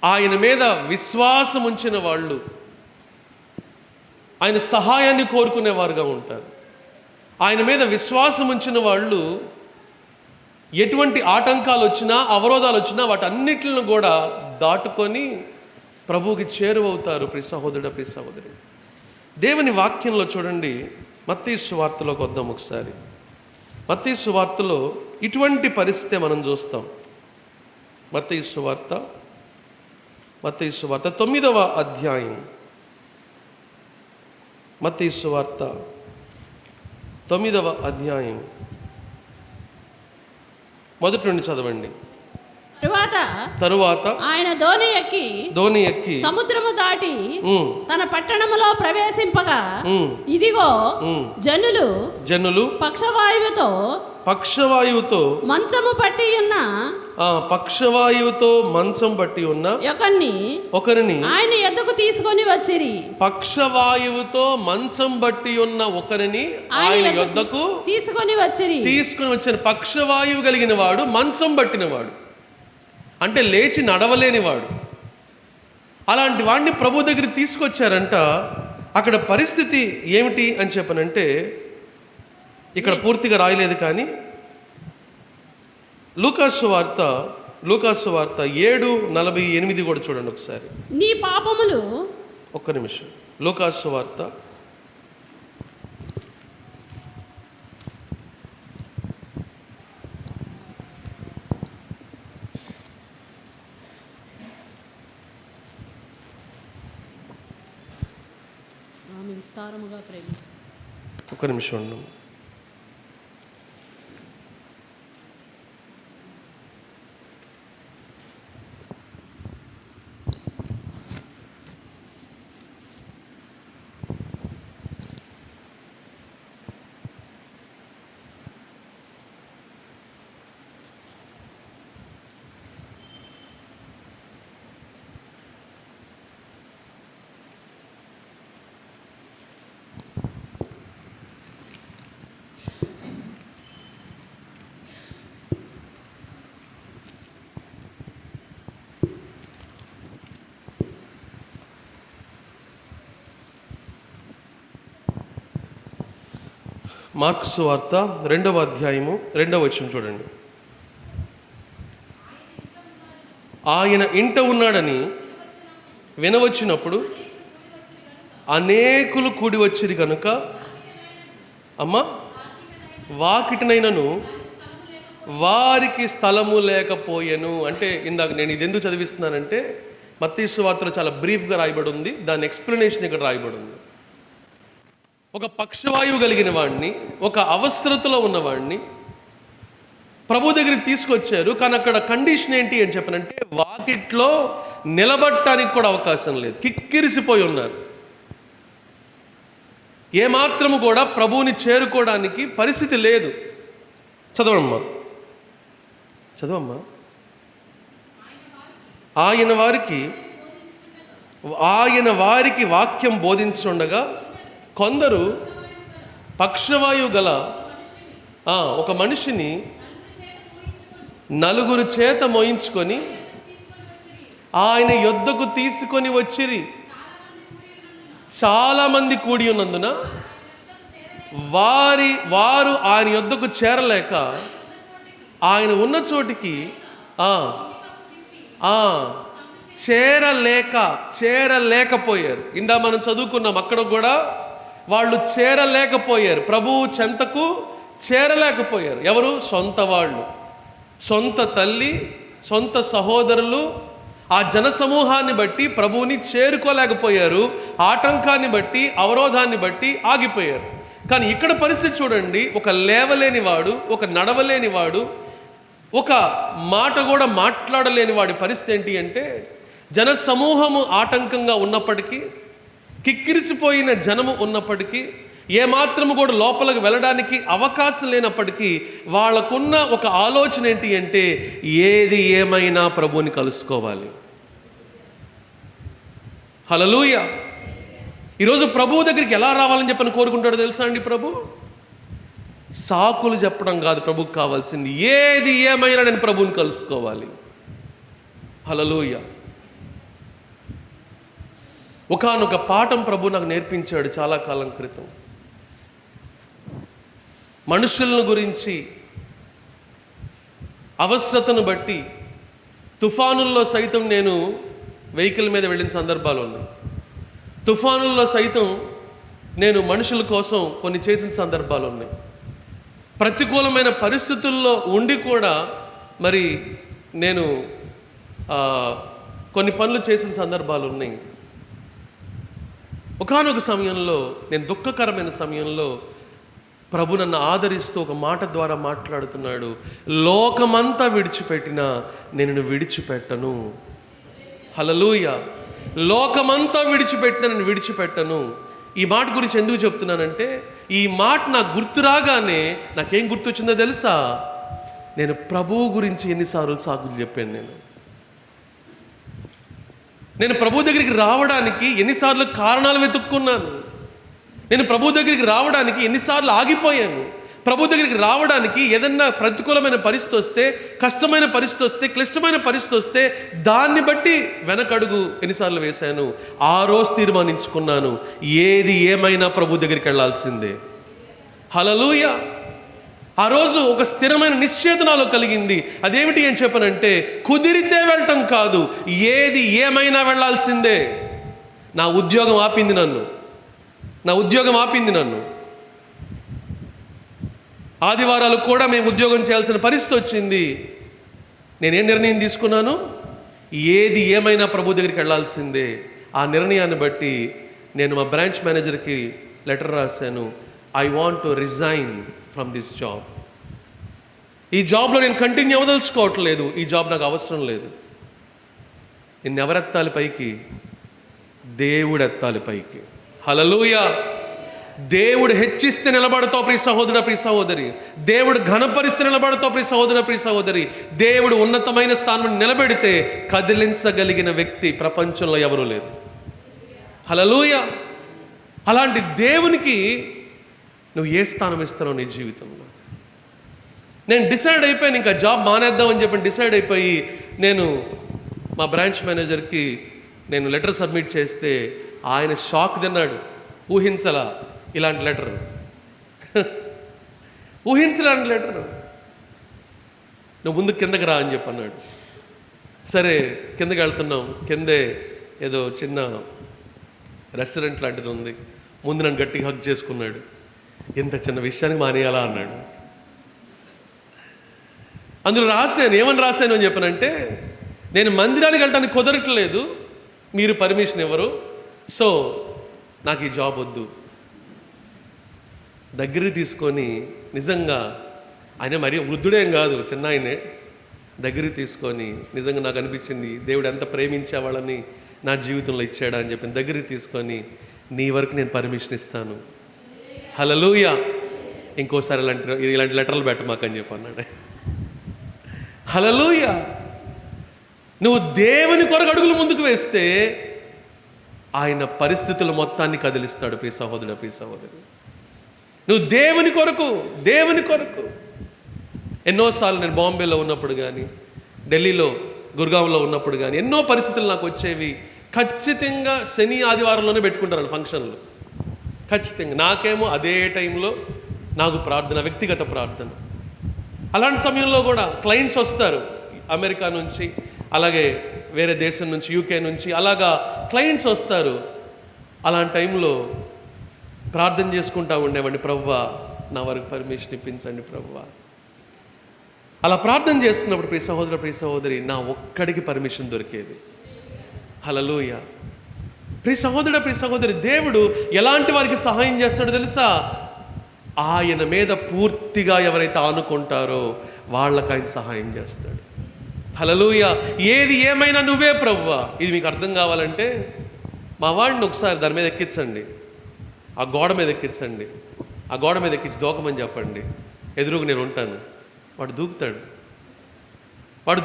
Speaker 1: ఆయన మీద విశ్వాసం ఉంచిన వాళ్ళు ఆయన సహాయాన్ని కోరుకునేవారుగా ఉంటారు. ఆయన మీద విశ్వాసం ఉంచిన వాళ్ళు ఎటువంటి ఆటంకాలు వచ్చినా అవరోధాలు వచ్చినా వాటన్నిటిని కూడా దాటుకొని ప్రభువుకి చేరువవుతారు. ప్రియ సహోదరుడు, ప్రియ సహోదరి, దేవుని వాక్యంలో చూడండి, మత్తయి సువార్తలోకి వద్దాం ఒకసారి. మత్తయి సువార్తలో ఇటువంటి పరిస్థితి మనం చూస్తాం. మత్తయి సువార్త 9వ అధ్యాయం. మత్తయి సువార్త 9వ అధ్యాయం మొదటి నుండి చదవండి. తరువాత ఆయన దోణి ఎక్కి
Speaker 2: సముద్రము దాటి తన పట్టణములో ప్రవేశింపగా ఇదిగో జనులు
Speaker 1: పక్షవాయువుతో
Speaker 2: మంచము పట్టి ఉన్న
Speaker 1: మంచం పట్టి ఉన్న ఒకరిని ఆయన
Speaker 2: ఎద్దకు తీసుకొని వచ్చిరి.
Speaker 1: పక్షవాయువుతో మంచం బట్టి ఉన్న ఒకరిని ఆయన యొద్దకు తీసుకొని వచ్చిన పక్షవాయువు కలిగిన వాడు, మంచం పట్టినవాడు అంటే లేచి నడవలేనివాడు. అలాంటి వాడిని ప్రభు దగ్గరికి తీసుకొచ్చారంట. అక్కడ పరిస్థితి ఏమిటి అని చెప్పనంటే, ఇక్కడ పూర్తిగా రాయలేదు కానీ లూకాసు వార్త 7:48 కూడా చూడండి ఒకసారి.
Speaker 2: నీ పాపములు,
Speaker 1: ఒక్క నిమిషం, లూకాసు వార్త
Speaker 2: 7:48.
Speaker 1: ఒక్క నిమిషం ఉండు. మార్క్సు వార్త 2వ అధ్యాయము 2వ వచనం చూడండి. ఆయన ఇంట ఉన్నాడని వినవచ్చినప్పుడు అనేకులు కూడి వచ్చిరి కనుక వాకిటినైనను వారికి స్థలము లేకపోయెను. అంటే ఇందాక నేను ఇది ఎందుకు చదివిస్తున్నానంటే, మత్తయి సువార్తలో చాలా బ్రీఫ్గా రాయబడి ఉంది, దాని ఎక్స్ప్లెనేషన్ ఇక్కడ రాయబడి ఉంది. ఒక పక్షవాయువు కలిగిన వాడిని, ఒక అవసరతలో ఉన్నవాడిని ప్రభు దగ్గరికి తీసుకొచ్చారు. కానీ అక్కడ కండిషన్ ఏంటి అని చెప్పనంటే, వాకిట్లో నిలబడటానికి కూడా అవకాశం లేదు. కిక్కిరిసిపోయి ఉన్నారు. ఏమాత్రము కూడా ప్రభువుని చేరుకోవడానికి పరిస్థితి లేదు. చదవమ్మా. ఆయన వారికి వాక్యం బోధించుండగా కొందరు పక్షవాయువు గల ఒక మనిషిని నలుగురు చేత మోయించుకొని ఆయన యొద్దకు తీసుకొని వచ్చిరి. చాలామంది కూడి ఉన్నందున వారు ఆయన యొద్దకు చేరలేక ఆయన ఉన్న చోటికి చేరలేకపోయారు. ఇందా మనం చదువుకున్నాం, అక్కడ కూడా వాళ్ళు చేరలేకపోయారు, ప్రభువు చెంతకు చేరలేకపోయారు. ఎవరు? సొంత వాళ్ళు, సొంత తల్లి, సొంత సహోదరులు ఆ జనసమూహాన్ని బట్టి ప్రభువుని చేరుకోలేకపోయారు. ఆటంకాన్ని బట్టి, అవరోధాన్ని బట్టి ఆగిపోయారు. కానీ ఇక్కడ పరిస్థితి చూడండి, ఒక లేవలేనివాడు, ఒక నడవలేనివాడు, ఒక మాట కూడా మాట్లాడలేని వాడి పరిస్థితి ఏంటి అంటే, జనసమూహము ఆటంకంగా ఉన్నప్పటికీ, కిక్కిరిసిపోయిన జనము ఉన్నప్పటికీ, ఏమాత్రము కూడా లోపలికి వెళ్ళడానికి అవకాశం లేనప్పటికీ వాళ్ళకున్న ఒక ఆలోచన ఏంటి అంటే, ఏది ఏమైనా ప్రభువుని కలుసుకోవాలి. హల్లెలూయా. ఈరోజు ప్రభువు దగ్గరికి ఎలా రావాలని చెప్పని కోరుకుంటాడో తెలుసా అండి? ప్రభు సాకులు చెప్పడం కాదు ప్రభువుకి కావాల్సింది, ఏది ఏమైనా నేను ప్రభువుని కలుసుకోవాలి. హల్లెలూయా. ఒకానొక పాఠం ప్రభు నాకు నేర్పించాడు చాలా కాలం క్రితం. మనుషులను గురించి, అవసరతను బట్టి తుఫానుల్లో సైతం నేను వెహికల్ మీద వెళ్ళిన సందర్భాలు ఉన్నాయి. తుఫానుల్లో సైతం నేను మనుషుల కోసం కొన్ని చేసిన సందర్భాలు ఉన్నాయి. ప్రతికూలమైన పరిస్థితుల్లో ఉండి కూడా మరి నేను కొన్ని పనులు చేసిన సందర్భాలు ఉన్నాయి. ఒకానొక సమయంలో, నేను దుఃఖకరమైన సమయంలో ప్రభు నన్ను ఆదరిస్తూ ఒక మాట ద్వారా మాట్లాడుతున్నాడు. లోకమంతా విడిచిపెట్టినా నేను విడిచిపెట్టను. హల్లెలూయా. లోకమంతా విడిచిపెట్టినా నేను విడిచిపెట్టను. ఈ మాట గురించి ఎందుకు చెప్తున్నానంటే, ఈ మాట నాకు గుర్తు రాగానే నాకేం గుర్తొచ్చిందో తెలుసా? నేను ప్రభువు గురించి ఎన్నిసార్లు సాకులు చెప్పాను. నేను ప్రభు దగ్గరికి రావడానికి ఎన్నిసార్లు కారణాలు వెతుక్కున్నాను. నేను ప్రభు దగ్గరికి రావడానికి ఎన్నిసార్లు ఆగిపోయాను. ప్రభు దగ్గరికి రావడానికి ఏదన్నా ప్రతికూలమైన పరిస్థితి వస్తే, కష్టమైన పరిస్థితి వస్తే, క్లిష్టమైన పరిస్థితి వస్తే దాన్ని బట్టి వెనకడుగు ఎన్నిసార్లు వేశాను. ఆ రోజు తీర్మానించుకున్నాను, ఏది ఏమైనా ప్రభు దగ్గరికి వెళ్ళాల్సిందే. హల్లెలూయా. ఆ రోజు ఒక స్థిరమైన నిశ్చయిత నాలో కలిగింది. అదేమిటి అని చెప్పనంటే, కుదిరితే వెళ్ళటం కాదు, ఏది ఏమైనా వెళ్ళాల్సిందే. నా ఉద్యోగం ఆపింది నన్ను. ఆదివారాలు కూడా మేము ఉద్యోగం చేయాల్సిన పరిస్థితి వచ్చింది. నేనేం నిర్ణయం తీసుకున్నాను? ఏది ఏమైనా ప్రభు దగ్గరికి వెళ్ళాల్సిందే. ఆ నిర్ణయాన్ని బట్టి నేను మా బ్రాంచ్ మేనేజర్కి లెటర్ రాశాను. I want to resign from this job. ఈ జాబ్లో నేను కంటిన్యూ అవ్వదలుచుకోవట్లేదు. ఈ జాబ్ నాకు అవసరం లేదు. నిన్ను ఎవరెత్తాలి పైకి? దేవుడు ఎత్తాలి పైకి. హల్లెలూయా. దేవుడు హెచ్చిస్తే నిలబడతావు ప్రియ సహోదరుడా, ప్రియ సహోదరి. దేవుడు ఘనపరిస్తే నిలబడతావు ప్రియ సహోదరుడా, ప్రియ సహోదరి. దేవుడు ఉన్నతమైన స్థానం నిలబెడితే కదిలించగలిగిన వ్యక్తి ప్రపంచంలో ఎవరూ లేరు. హల్లెలూయా. అలాంటి దేవునికి నువ్వు ఏ స్థానం ఇస్తావు నీ జీవితంలో? నేను డిసైడ్ అయిపోయాను, ఇంకా జాబ్ మానేద్దామని చెప్పి డిసైడ్ అయిపోయి నేను మా బ్రాంచ్ మేనేజర్కి నేను లెటర్ సబ్మిట్ చేస్తే ఆయన షాక్ తిన్నాడు. ఊహించలా ఇలాంటి లెటర్, ఊహించలాంటి లెటర్. నువ్వు ముందు కిందకి రా అని చెప్పి అన్నాడు. సరే కిందకి వెళ్తున్నాం. కిందే ఏదో చిన్న రెస్టారెంట్ లాంటిది ఉంది. ముందు నన్ను గట్టిగా హగ్ చేసుకున్నాడు. ఇంత చిన్న విషయానికి మానేయాలా అన్నాడు. అందులో రాశాను, ఏమని రాశాను అని చెప్పానంటే, నేను మందిరానికి వెళ్ళడానికి కుదరట్లేదు, మీరు పర్మిషన్ ఇవ్వరు, సో నాకు ఈ జాబ్ వద్దు. దగ్గరికి తీసుకొని నిజంగా ఆయన మరీ వృద్ధుడేం కాదు, చిన్న ఆయనే. దగ్గరికి తీసుకొని నిజంగా నాకు అనిపించింది, దేవుడు ఎంత ప్రేమించేవాళ్ళని నా జీవితంలో ఇచ్చాడా అని చెప్పి దగ్గరికి తీసుకొని, నీ వరకు నేను పర్మిషన్ ఇస్తాను. హల్లెలూయా. ఇంకోసారి ఇలాంటి లెటర్లు పెట్టమాకని చెప్పి అన్నాడు. హల్లెలూయా. నువ్వు దేవుని కొరకు అడుగులు ముందుకు వేస్తే ఆయన పరిస్థితుల మొత్తాన్ని కదిలిస్తాడు. ప్రియ సహోదరుడు, ప్రియ సహోదరు, నువ్వు దేవుని కొరకు. ఎన్నోసార్లు నేను బాంబేలో ఉన్నప్పుడు కానీ, ఢిల్లీలో గుర్గావ్లో ఉన్నప్పుడు కానీ ఎన్నో పరిస్థితులు నాకు వచ్చేవి. ఖచ్చితంగా శని ఆదివారంలోనే పెట్టుకుంటారు ఫంక్షన్లు, ఖచ్చితంగా. నాకేమో అదే టైంలో నాకు ప్రార్థన, వ్యక్తిగత ప్రార్థన. అలాంటి సమయంలో కూడా క్లయింట్స్ వస్తారు అమెరికా నుంచి, అలాగే వేరే దేశం నుంచి, యూకే నుంచి, అలాగా క్లయింట్స్ వస్తారు. అలాంటి టైంలో ప్రార్థన చేసుకుంటా ఉండేవాడిని, ప్రభువా నా వరకు పర్మిషన్ ఇప్పించండి ప్రభువా. అలా ప్రార్థన చేస్తున్నప్పుడు ప్రియ సహోదరు, ప్రియ సహోదరి, నా ఒక్కడికి పర్మిషన్ దొరికేది. హల్లెలూయా. ప్రియ సహోదరుడు, ప్రియ సహోదరి, దేవుడు ఎలాంటి వారికి సహాయం చేస్తాడో తెలుసా? ఆయన మీద పూర్తిగా ఎవరైతే ఆనుకుంటారో వాళ్ళకి ఆయన సహాయం చేస్తాడు. హల్లెలూయా. ఏది ఏమైనా నువ్వే ప్రభువా. ఇది మీకు అర్థం కావాలంటే మా వాడిని ఒకసారి దాని మీద ఎక్కించండి, ఆ గోడ మీద ఎక్కించండి, ఆ గోడ మీద ఎక్కించి దూకమని చెప్పండి, ఎదురుగా నేను ఉంటాను. వాడు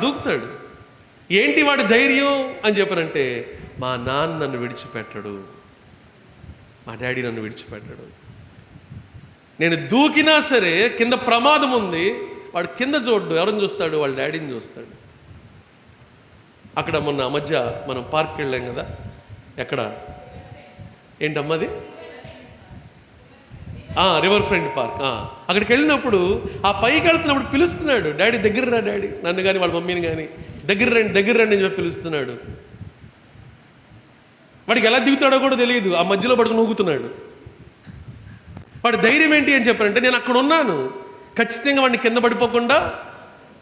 Speaker 1: దూకుతాడు. ఏంటి వాడి ధైర్యం అని చెప్పారంటే, మా నాన్న నన్ను విడిచిపెట్టడు, మా డాడీ నన్ను విడిచిపెట్టడు. నేను దూకినా సరే కింద ప్రమాదం ఉంది, వాడు కింద చూడ్డు, ఎవరిని చూస్తాడు? వాళ్ళ డాడీని చూస్తాడు. అక్కడ మొన్న మధ్య మనం పార్క్కి వెళ్ళాం కదా, ఎక్కడ ఏంటమ్మది? River front park. అక్కడికి వెళ్ళినప్పుడు ఆ పైకి వెళ్తున్నప్పుడు పిలుస్తున్నాడు, డాడీ దగ్గర రా డాడీ, నన్ను కానీ వాళ్ళ మమ్మీని కానీ దగ్గర రండి అని చెప్పి పిలుస్తున్నాడు. వాడికి ఎలా దిగుతాడో కూడా తెలియదు, ఆ మధ్యలో పడుకుని ఊగుతున్నాడు. వాడి ధైర్యం ఏంటి అని చెప్పారంటే, నేను అక్కడ ఉన్నాను, ఖచ్చితంగా వాడిని కింద పడిపోకుండా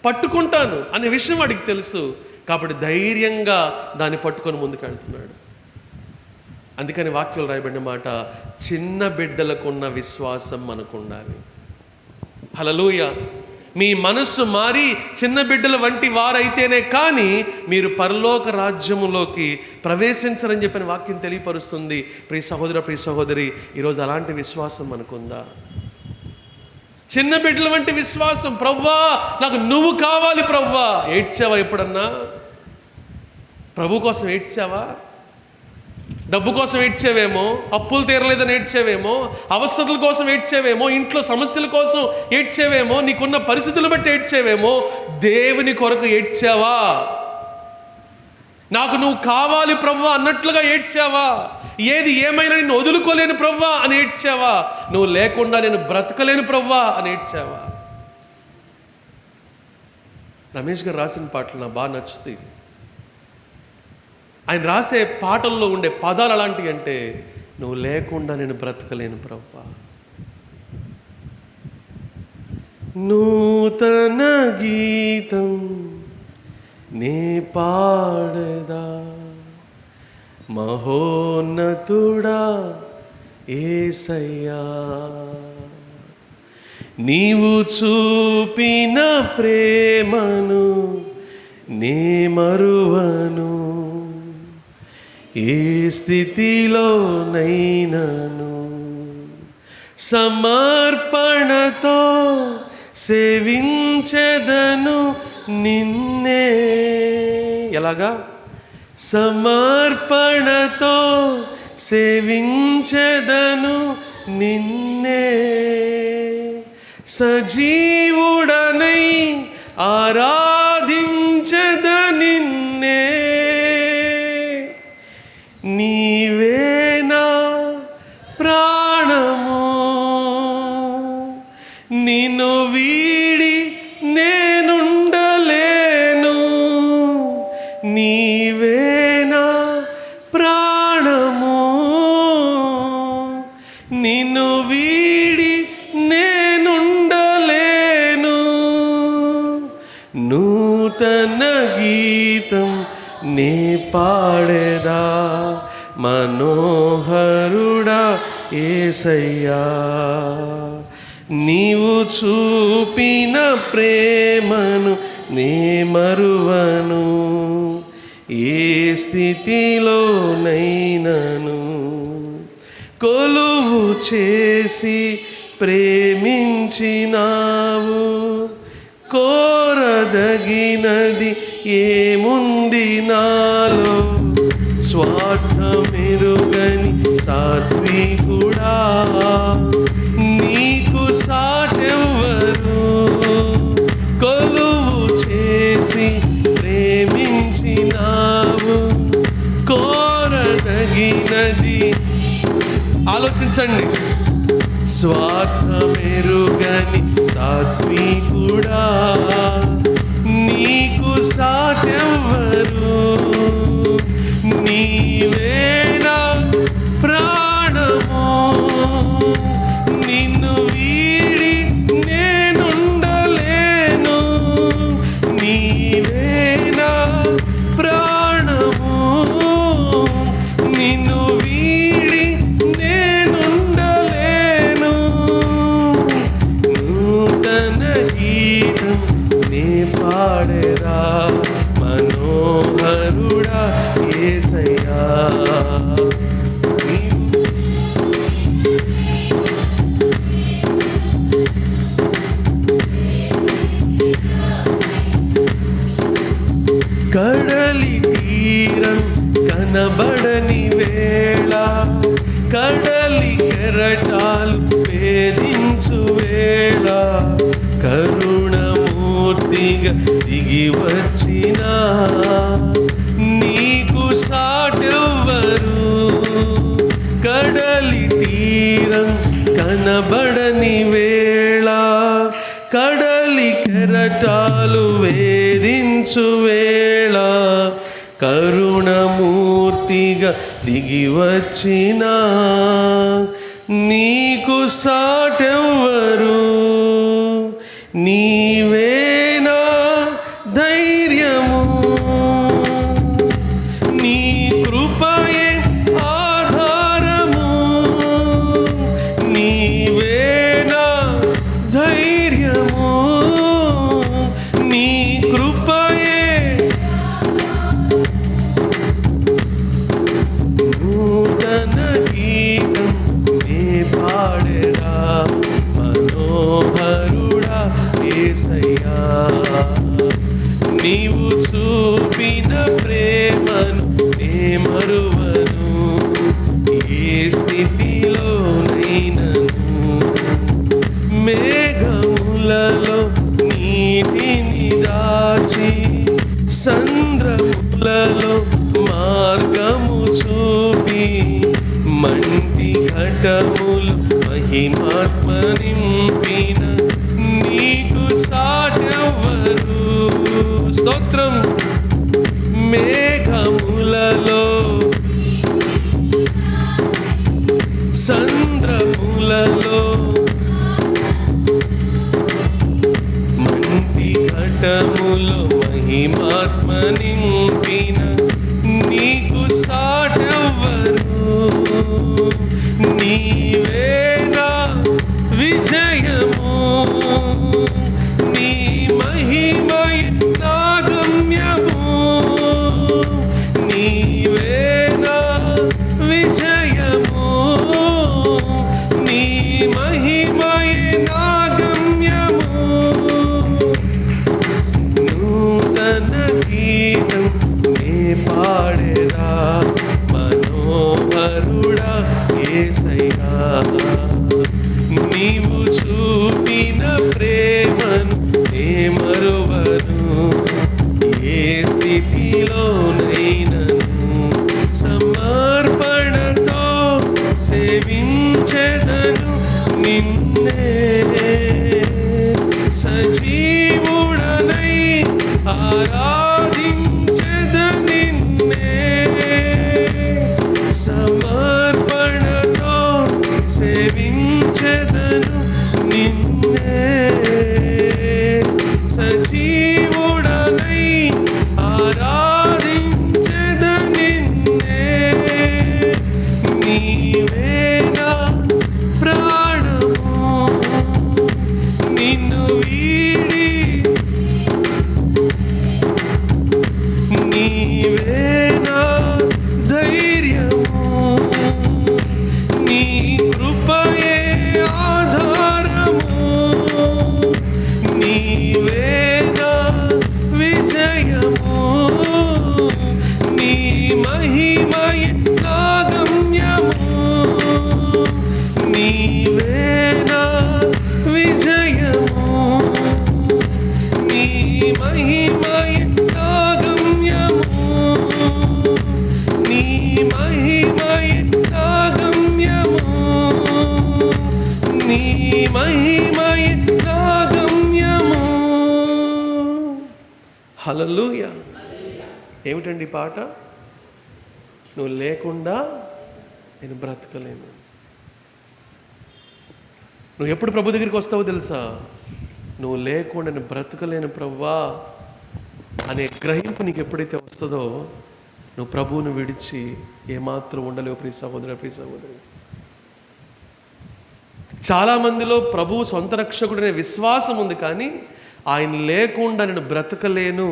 Speaker 1: పట్టుకుంటాను అనే విషయం వాడికి తెలుసు. కాబట్టి ధైర్యంగా దాన్ని పట్టుకొని ముందుకు వెళ్తున్నాడు. అందుకని వాక్యంలో రాయబడిన మాట, చిన్న బిడ్డలకున్న విశ్వాసం మనకు ఉండాలి. హల్లెలూయా. మీ మనస్సు మారి చిన్న బిడ్డల వంటి వారైతేనే కానీ మీరు పరలోక రాజ్యములోకి ప్రవేశించరని చెప్పిన వాక్యం తెలియపరుస్తుంది. ప్రియ సహోదర, ప్రియ సహోదరి, ఈరోజు అలాంటి విశ్వాసం మనకుందా? చిన్న బిడ్డల వంటి విశ్వాసం. ప్రభువా నాకు నువ్వు కావాలి ప్రభువా. ఏడ్చావా ఎప్పుడన్నా? ప్రభు కోసం ఏడ్చావా? డబ్బు కోసం ఏడ్చేవేమో, అప్పులు తీరలేదని ఏడ్చేవేమో, అవసరాల కోసం ఏడ్చేవేమో, ఇంట్లో సమస్యల కోసం ఏడ్చేవేమో, నీకున్న పరిస్థితులు బట్టి ఏడ్చేవేమో. దేవుని కొరకు ఏడ్చావా? నాకు నువ్వు కావాలి ప్రభువా అన్నట్లుగా ఏడ్చావా? ఏది ఏమైనా నిన్ను వదులుకోలేను ప్రభువా అని ఏడ్చావా? నువ్వు లేకుండా నేను బ్రతకలేను ప్రభువా అని ఏడ్చావా? రమేష్ గారు రాసిన పాటలు నాకు బాగా నచ్చుతాయి. ఆయన రాసే పాటల్లో ఉండే పదాలు అలాంటివి అంటే, నువ్వు లేకుండా నేను బ్రతకలేను ప్రభువా. నూతన గీతం నే పాడదా, మహోన్నతుడా యేసయ్యా, నీవు చూపిన ప్రేమను నే మరువను, ఏ స్థితిలోనైనను సమర్పణతో సేవించెదను నిన్నే. ఎలాగా? సమర్పణతో సేవించెదను నిన్నే, సజీవుడనై ఆరాధించెద నిన్నే, నీవే నా ప్రాణము, నిన్ను వీడి నేనుండలేను, నీవే నా ప్రాణము, నిన్ను వీడి నేనుండలేను. నూతన గీతం నే పాడేదా, మనోహరుడా యేసయ్యా, నీవు చూపిన ప్రేమను నే మరువను, ఏ స్థితిలోనైనను. కొలువు చేసి ప్రేమించినావు, కోరదగినది ఏముంది నాలో, స్వార్థమెరుగని సాత్వికుడా నీకు సాటెవ్వరు, కొలువు చేసి ప్రేమించినావు, కోరదగినది. ఆలోచించండి. స్వార్థమెరుగని సాత్వికుడా నీకు సాటెవ్వరు, నీవేనా ప్రాణము, నిన్ను వీడి నేనుండలేను, నీవేనా ప్రాణము, నిన్ను వీడి నేనుండలేను. నూతన గీతం నే పాడెరా మనోహరుడా యేసయ్యా. కడలి తీరం కనబడని వేళ, కడలి కెరటాలు భేదించు వేళ, కరుణమూర్తిగా దిగి వచ్చిన నీకు సాటెవ్వరు. కడలి తీరం కనబడని వేళ, కడలి కెరటాలు వేధించు వేళ, కరుణమూర్తిగా దిగి వచ్చిన నీకు సాటెవ్వరు. నీవేనా ధైర్యము, నీ కృపయే ఆధారము, నీవేనా ధైర్యము, నీ కృపయే. నూతన గీతం నే పాడెరా మనోహరుడా యేసయ్యా. నీవు చూపిన ప్రేమను నే మరువను, ఏ స్థితిలోనైనను. మేఘములలో నీటిని దాచి, సంద్రములలో మార్గము చూపి, మంటి ఘటములు మహిమాత్మ నింపిన నీకు సాటెవ్వరు. స్తోత్రం. మేఘములలో సంద్రములలో మంటి ఘటములో మహిమాత్మ నింపిన నీకు సాటెవ్వరు. నీవేనా విజయము, నీ మహిమయ నా గమ్యము, నీవేనా విజయము, నీ మహిమయ నా గమ్యము. నూతన గీతం నే పాడెరా మనోహరుడా యేసయ్యా. నీవు చూపిన ప్రేమను నే మరువను, ఏ స్థితిలోనైనను. సమర్పణతో సేవించెదను నిన్నే, సజీవుడనై ఆరాధించెద నిన్నే. సమర్పణతో సేవించెదను నిన్నే, సజీవుడనై ఆరాధించెద నిన్నే. నీవేనా ప్రాణము, నిన్ను వీడి నీవేనా ధైర్యము, నీ కృపయే ఆధారము, నీవేనా విజయము, నీ మహిమయ నా గమ్యము. హల్లెలూయా. ఏమిటండి పాట? నువ్వు లేకుండా నేను బ్రతకలేను. నువ్వు ఎప్పుడు ప్రభు దగ్గరికి వస్తావో తెలుసా? నువ్వు లేకుండా నేను బ్రతకలేను ప్రభువా అనే గ్రహింపు నీకు ఎప్పుడైతే వస్తుందో నువ్వు ప్రభువును విడిచి ఏమాత్రం ఉండలేవు ప్రియ సహోదర, ప్రియ సహోదరి. చాలామందిలో ప్రభువు సొంత రక్షకుడనే విశ్వాసం ఉంది, కానీ ఆయన లేకుండా నేను బ్రతకలేను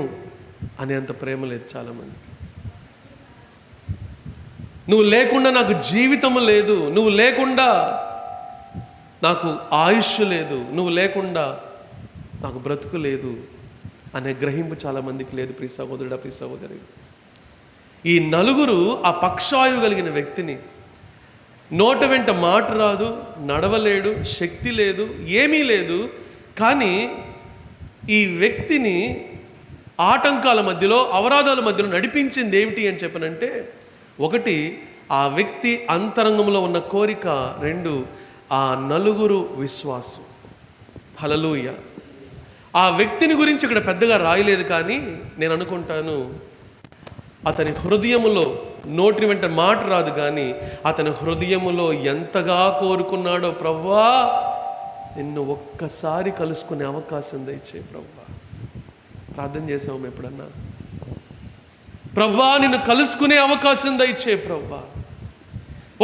Speaker 1: అనేంత ప్రేమ లేదు చాలామంది. నువ్వు లేకుండా నాకు జీవితం లేదు, నువ్వు లేకుండా నాకు ఆయుష్ లేదు, నువ్వు లేకుండా నాకు బ్రతుకు లేదు అనే గ్రహింపు చాలామందికి లేదు ప్రియ సహోదరుడా, ప్రియ సహోదరి. ఈ నలుగురు ఆ పక్షాయువు కలిగిన వ్యక్తిని, నోట వెంట మాట రాదు, నడవలేడు, శక్తి లేదు, ఏమీ లేదు, కానీ ఈ వ్యక్తిని ఆటంకాల మధ్యలో, అవరాధాల మధ్యలో నడిపించింది ఏమిటి అని చెప్పనంటే, ఒకటి ఆ వ్యక్తి అంతరంగంలో ఉన్న కోరిక, రెండు ఆ నలుగురు విశ్వాసం. హల్లెలూయా. ఆ వ్యక్తిని గురించి ఇక్కడ పెద్దగా రాయలేదు, కానీ నేను అనుకుంటాను అతని హృదయములో, నోటి వెంట మాట రాదు కానీ అతని హృదయములో ఎంతగా కోరుకున్నాడో, ప్రభువా నిన్ను ఒక్కసారి కలుసుకునే అవకాశం దయచేయి ప్రభువా. ప్రార్థన చేసాము ఎప్పుడన్నా? ప్రభువా నిన్ను కలుసుకునే అవకాశం దయచేయి ప్రభువా,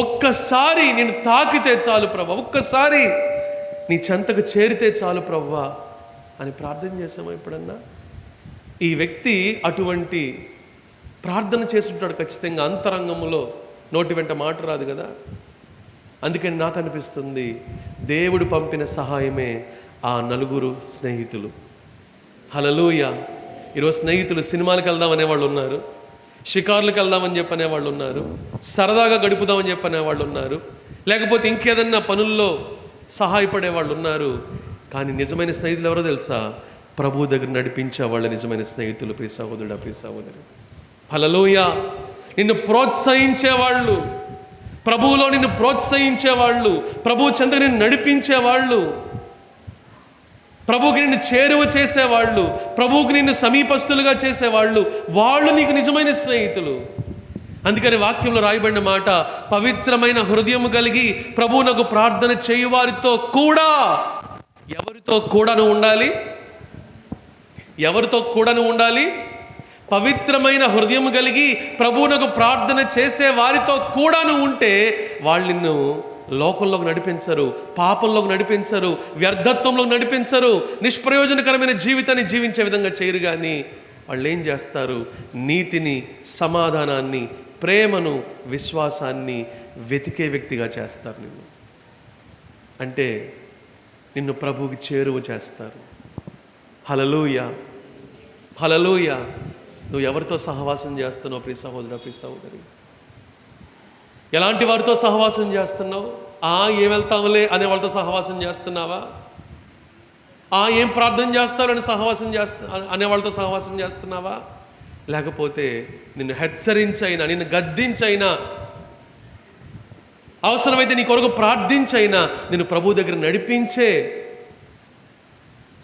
Speaker 1: ఒక్కసారి నిన్ను తాకితే చాలు ప్రభువా, ఒక్కసారి నీ చెంతకు చేరితే చాలు ప్రభువా అని ప్రార్థన చేసామా ఎప్పుడన్నా? ఈ వ్యక్తి అటువంటి ప్రార్థన చేస్తుంటాడు ఖచ్చితంగా అంతరంగంలో, నోటి వెంట మాట రాదు కదా. అందుకని నాకు అనిపిస్తుంది దేవుడు పంపిన సహాయమే ఆ నలుగురు స్నేహితులు. హల్లెలూయా. ఈరోజు స్నేహితులు సినిమాలకు వెళ్దాం అనేవాళ్ళు ఉన్నారు, షికార్లకు వెళ్దామని చెప్పనే వాళ్ళు ఉన్నారు, సరదాగా గడుపుదామని చెప్పనే వాళ్ళు ఉన్నారు, లేకపోతే ఇంకేదన్నా పనుల్లో సహాయపడే వాళ్ళు ఉన్నారు. కానీ నిజమైన స్నేహితులు ఎవరో తెలుసా? ప్రభు దగ్గర నడిపించే వాళ్ళ నిజమైన స్నేహితులు ప్రియ సహోదరుడా, ప్రియ సహోదరి. హల్లెలూయా. నిన్ను ప్రోత్సహించేవాళ్ళు, ప్రభువులో నిన్ను ప్రోత్సహించేవాళ్ళు, ప్రభు చెంత నిన్ను నడిపించేవాళ్ళు, ప్రభువుకి నిన్ను చేరువ చేసేవాళ్ళు, ప్రభువుకి నిన్ను సమీపస్తులుగా చేసేవాళ్ళు, వాళ్ళు నీకు నిజమైన స్నేహితులు. అందుకని వాక్యంలో రాయబడిన మాట, పవిత్రమైన హృదయము కలిగి ప్రభువునకు ప్రార్థన చేయువారితో కూడా. ఎవరితో కూడాను ఉండాలి? ఎవరితో కూడాను ఉండాలి? పవిత్రమైన హృదయం కలిగి ప్రభువునకు ప్రార్థన చేసే వారితో కూడాను ఉంటే వాళ్ళు నిన్ను లోకంలోకి నడిపించరు, పాపంలోకి నడిపించరు, వ్యర్థత్వంలోకి నడిపించరు, నిష్ప్రయోజనకరమైన జీవితాన్ని జీవించే విధంగా చేయరు. కానీ వాళ్ళు ఏం చేస్తారు? నీతిని, సమాధానాన్ని, ప్రేమను, విశ్వాసాన్ని వెతికే వ్యక్తిగా చేస్తారు నిన్ను. అంటే నిన్ను ప్రభువుకి చేరువ చేస్తారు. హల్లెలూయా, హల్లెలూయా. నువ్వు ఎవరితో సహవాసం చేస్తున్నావు ప్రియ సహోదరా, ప్రియ సహోదరి? ఎలాంటి వారితో సహవాసం చేస్తున్నావు? ఏం వెళ్తాంలే అనే వాళ్ళతో సహవాసం చేస్తున్నావా? ఏం ప్రార్థన చేస్తారని సహవాసం అనే వాళ్ళతో సహవాసం చేస్తున్నావా? లేకపోతే నిన్ను హెచ్చరించైనా, నిన్ను గద్దించైనా, అవసరమైతే నీ కొరకు ప్రార్థించైనా నిన్ను ప్రభు దగ్గర నడిపించే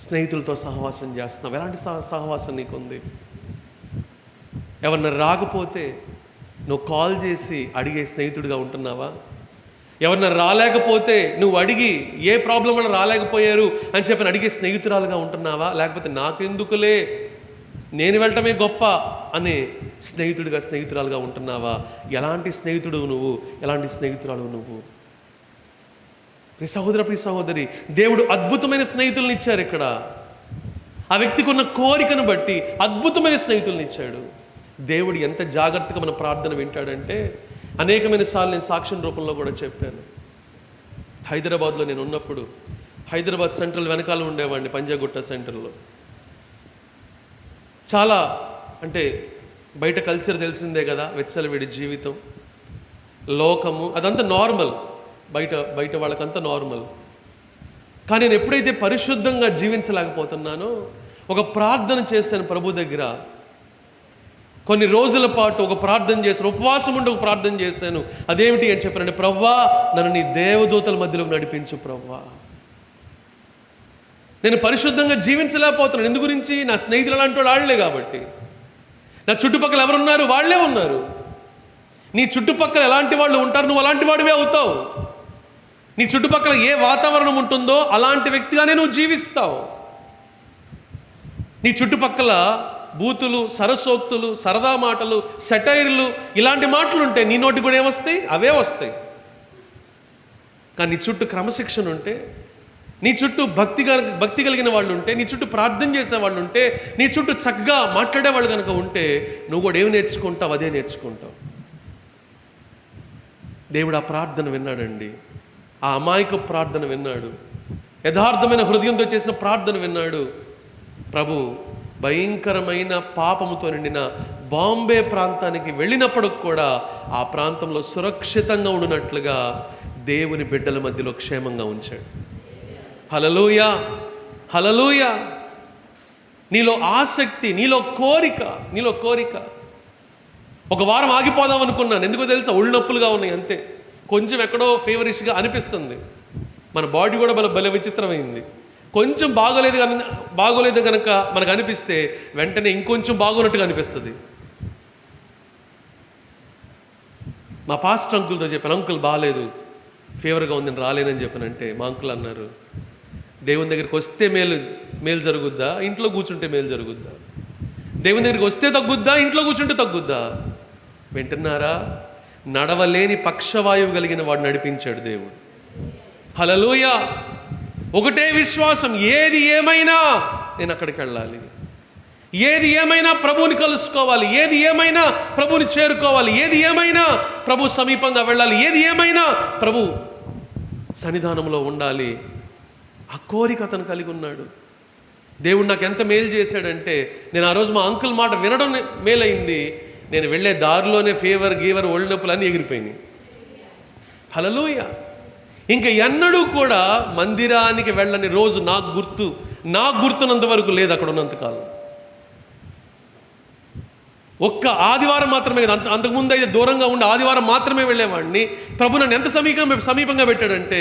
Speaker 1: స్నేహితులతో సహవాసం చేస్తున్నావు? ఎలాంటి సహవాసం నీకుంది? ఎవరన్నా రాకపోతే నువ్వు కాల్ చేసి అడిగే స్నేహితుడిగా ఉంటున్నావా? ఎవరన్నా రాలేకపోతే నువ్వు అడిగి ఏ ప్రాబ్లం వల్ల రాలేకపోయారు అని చెప్పని అడిగే స్నేహితురాలుగా ఉంటున్నావా? లేకపోతే నాకెందుకులే, నేను వెళ్ళటమే గొప్ప అనే స్నేహితురాలుగా ఉంటున్నావా? ఎలాంటి స్నేహితుడు నువ్వు? ఎలాంటి స్నేహితురాలు నువ్వు? ప్రియ సహోదర, ప్రియ సహోదరి, దేవుడు అద్భుతమైన స్నేహితులను ఇచ్చారు ఇక్కడ. ఆ వ్యక్తికి ఉన్న కోరికను బట్టి అద్భుతమైన స్నేహితులను ఇచ్చాడు. దేవుడు ఎంత జాగ్రత్తగా మన ప్రార్థన వింటాడంటే, అనేకమైన సార్లు నేను సాక్ష్యం రూపంలో కూడా చెప్పాను. హైదరాబాద్లో నేను ఉన్నప్పుడు, హైదరాబాద్ సెంట్రల్ వెనకాల ఉండేవాడిని, పంజాగుట్ట సెంటర్లో. చాలా అంటే బయట కల్చర్ తెలిసిందే కదా, వెచ్చలవిడి జీవితం, లోకము, అదంతా నార్మల్, బయట వాళ్ళకంతా నార్మల్. కానీ నేను ఎప్పుడైతే పరిశుద్ధంగా జీవించలేకపోతున్నానో, ఒక ప్రార్థన చేశాను ప్రభు దగ్గర. కొన్ని రోజుల పాటు ఒక ప్రార్థన చేశాను, ఉపవాసం ఉండి ఒక ప్రార్థన చేశాను. అదేమిటి అని చెప్పానంటే, ప్రవ్వా నన్ను నీ దేవదూతల మధ్యలోకి నడిపించు ప్రవ్వా. నేను పరిశుద్ధంగా జీవించలేకపోతున్నాను. ఎందు గురించి? నా స్నేహితులు అలాంటి వాడు వాళ్ళే కాబట్టి. నా చుట్టుపక్కల ఎవరున్నారు? వాళ్ళే ఉన్నారు. నీ చుట్టుపక్కల ఎలాంటి వాళ్ళు ఉంటారు, నువ్వు అలాంటి వాడివే అవుతావు. నీ చుట్టుపక్కల ఏ వాతావరణం ఉంటుందో అలాంటి వ్యక్తిగానే నువ్వు జీవిస్తావు. నీ చుట్టుపక్కల బూతులు, సరసోక్తులు, సరదా మాటలు, సెటైర్లు, ఇలాంటి మాటలు ఉంటాయి. నీ నోటి కూడా ఏమొస్తాయి? అవే వస్తాయి. కానీ నీ చుట్టూ క్రమశిక్షణ ఉంటే, నీ చుట్టూ భక్తి కలిగిన వాళ్ళు ఉంటే, నీ చుట్టూ ప్రార్థన చేసేవాళ్ళు ఉంటే, నీ చుట్టూ చక్కగా మాట్లాడేవాళ్ళు కనుక ఉంటే, నువ్వు కూడా ఏమి నేర్చుకుంటావు? అదే నేర్చుకుంటావు. దేవుడు ఆ ప్రార్థన విన్నాడండి. ఆ అమాయక ప్రార్థన విన్నాడు. యథార్థమైన హృదయంతో చేసిన ప్రార్థన విన్నాడు. ప్రభు భయంకరమైన పాపముతో నిండిన బాంబే ప్రాంతానికి వెళ్ళినప్పటికి కూడా ఆ ప్రాంతంలో సురక్షితంగా ఉండినట్లుగా దేవుని బిడ్డల మధ్యలో క్షేమంగా ఉంచాడు. హల్లెలూయా, హల్లెలూయా. నీలో ఆసక్తి, నీలో కోరిక. ఒక వారం ఆగిపోదాం అనుకున్నాను. ఎందుకో తెలుసా? ఒళ్ళు నొప్పులుగా ఉన్నాయి అంతే. కొంచెం ఎక్కడో ఫేవరిష్గా అనిపిస్తుంది. మన బాడీ కూడా భలే విచిత్రమైంది. కొంచెం బాగోలేదు కనుక మనకు అనిపిస్తే వెంటనే ఇంకొంచెం బాగోనట్టుగా అనిపిస్తుంది. మా పాస్టర్ అంకుల్తో చెప్పాను, అంకుల్ బాగాలేదు, ఫీవర్గా ఉందని రాలేనని చెప్పానంటే మా అంకుల్ అన్నారు, దేవుని దగ్గరికి వస్తే మేలు జరుగుద్దా, ఇంట్లో కూర్చుంటే మేలు జరుగుద్దా? దేవుని దగ్గరికి వస్తే తగ్గుద్దా, ఇంట్లో కూర్చుంటే తగ్గుద్దా? వింటున్నారా? నడవలేని పక్షవాయువు కలిగిన వాడు నడిపించాడు దేవుడు. హల్లెలూయా. ఒకటే విశ్వాసం, ఏది ఏమైనా నేను అక్కడికి వెళ్ళాలి, ఏది ఏమైనా ప్రభువుని కలుసుకోవాలి, ఏది ఏమైనా ప్రభువుని చేరుకోవాలి, ఏది ఏమైనా ప్రభు సమీపంగా వెళ్ళాలి, ఏది ఏమైనా ప్రభు సన్నిధానంలో ఉండాలి. ఆ కోరిక అతను కలిగి ఉన్నాడు. దేవుడు నాకు ఎంత మేలు చేశాడంటే, నేను ఆ రోజు మా అంకుల్ మాట వినడం మేలైంది. నేను వెళ్ళే దారిలోనే ఫీవర్ ఒళ్ళు నొప్పులు అన్నీ ఎగిరిపోయినాయి. హల్లెలూయా. ఇంకా ఎన్నడూ కూడా మందిరానికి వెళ్ళని రోజు నాకు గుర్తున్నంత వరకు లేదు అక్కడ ఉన్నంతకాలం. ఒక్క ఆదివారం మాత్రమే కదా, అంతకుముందు అయితే దూరంగా ఉండి ఆదివారం మాత్రమే వెళ్ళేవాడిని. ప్రభు నన్ను ఎంత సమీపంగా పెట్టాడంటే,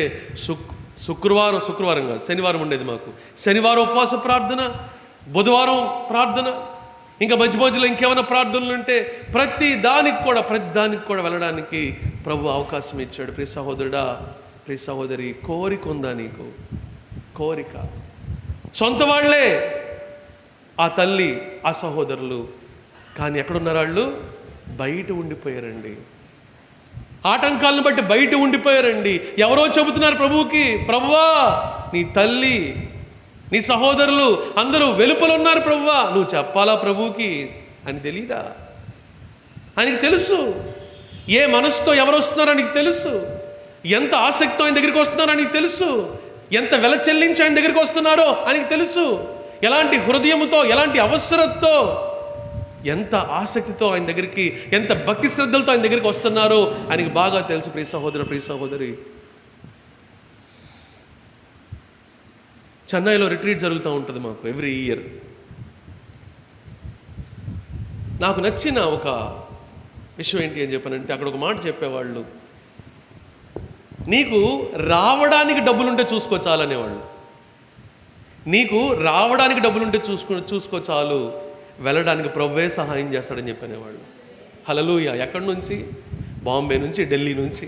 Speaker 1: శుక్రవారం కాదు, శనివారం ఉండేది మాకు. శనివారం ఉపవాస ప్రార్థన, బుధవారం ప్రార్థన, ఇంకా మధ్యలో ఇంకేమైనా ప్రార్థనలు ఉంటే ప్రతి దానికి కూడా వెళ్ళడానికి ప్రభు అవకాశం ఇచ్చాడు. ప్రియ సహోదరుడా, ప్రియ సహోదరి, కోరిక ఉందా నీకు? కోరిక. సొంత వాళ్ళే ఆ తల్లి, ఆ సహోదరులు, కానీ ఎక్కడున్నారు వాళ్ళు? బయట ఉండిపోయారండి. ఆటంకాలను బట్టి బయట ఉండిపోయారండి. ఎవరో చెబుతున్నారు ప్రభువుకి, ప్రభువా నీ తల్లి, నీ సహోదరులు అందరూ వెలుపల ఉన్నారు ప్రభువా, నువ్వు చెప్పాలా ప్రభువుకి అని తెలీదా? ఆయనకి తెలుసు. ఏ మనసుతో ఎవరు వస్తున్నారో ఆయనకి తెలుసు. ఎంత ఆసక్తితో ఆయన దగ్గరికి వస్తున్నారో ఆయనకి తెలుసు. ఎంత వెల చెల్లించి ఆయన దగ్గరికి వస్తున్నారో ఆయనకి తెలుసు. ఎలాంటి హృదయముతో, ఎలాంటి అవసరంతో, ఎంత ఆసక్తితో ఆయన దగ్గరికి, ఎంత భక్తి శ్రద్ధలతో ఆయన దగ్గరికి వస్తున్నారో ఆయనకి బాగా తెలుసు. ప్రియ సహోదరు, ప్రియ సహోదరి, చెన్నైలో రిట్రీట్ జరుగుతూ ఉంటుంది మాకు ఎవ్రీ ఇయర్. నాకు నచ్చిన ఒక విషయం ఏంటి అని చెప్పానంటే, అక్కడ ఒక మాట చెప్పేవాళ్ళు, నీకు రావడానికి డబ్బులుంటే చూసుకో చాలనేవాళ్ళు. నీకు రావడానికి డబ్బులుంటే చూసుకో చాలు, వెళ్ళడానికి ప్రభువే సహాయం చేస్తాడని చెప్పనేవాళ్ళు. హల్లెలూయా. ఎక్కడి నుంచి? బాంబే నుంచి, ఢిల్లీ నుంచి.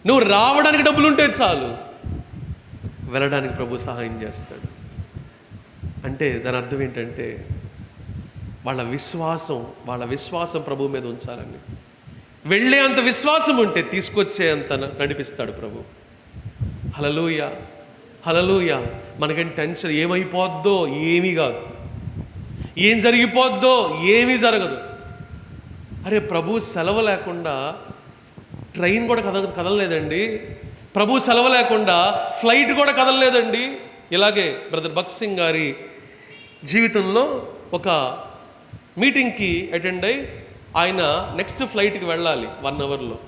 Speaker 1: నువ్వు రావడానికి డబ్బులుంటే చాలు, వెళ్ళడానికి ప్రభు సహాయం చేస్తాడు. అంటే దాని అర్థం ఏంటంటే, వాళ్ళ విశ్వాసం ప్రభు మీద ఉంచాలని. వెళ్ళే అంత విశ్వాసం ఉంటే తీసుకొచ్చే అంత నడిపిస్తాడు ప్రభు. హల్లెలూయా, హల్లెలూయా. మనకేం టెన్షన్, ఏమైపోద్దో ఏమీ కాదు, ఏం జరిగిపోద్దో ఏమీ జరగదు. అరే ప్రభు సెలవు లేకుండా ట్రైన్ కూడా కదలలేదండి, ప్రభు సెలవు లేకుండా ఫ్లైట్ కూడా కదలలేదండి. ఇలాగే బ్రదర్ భగత్ సింగ్ గారి జీవితంలో ఒక మీటింగ్కి అటెండ్ అయ్యి ఆయన నెక్స్ట్ ఫ్లైట్కి వెళ్ళాలి 1 అవర్లో.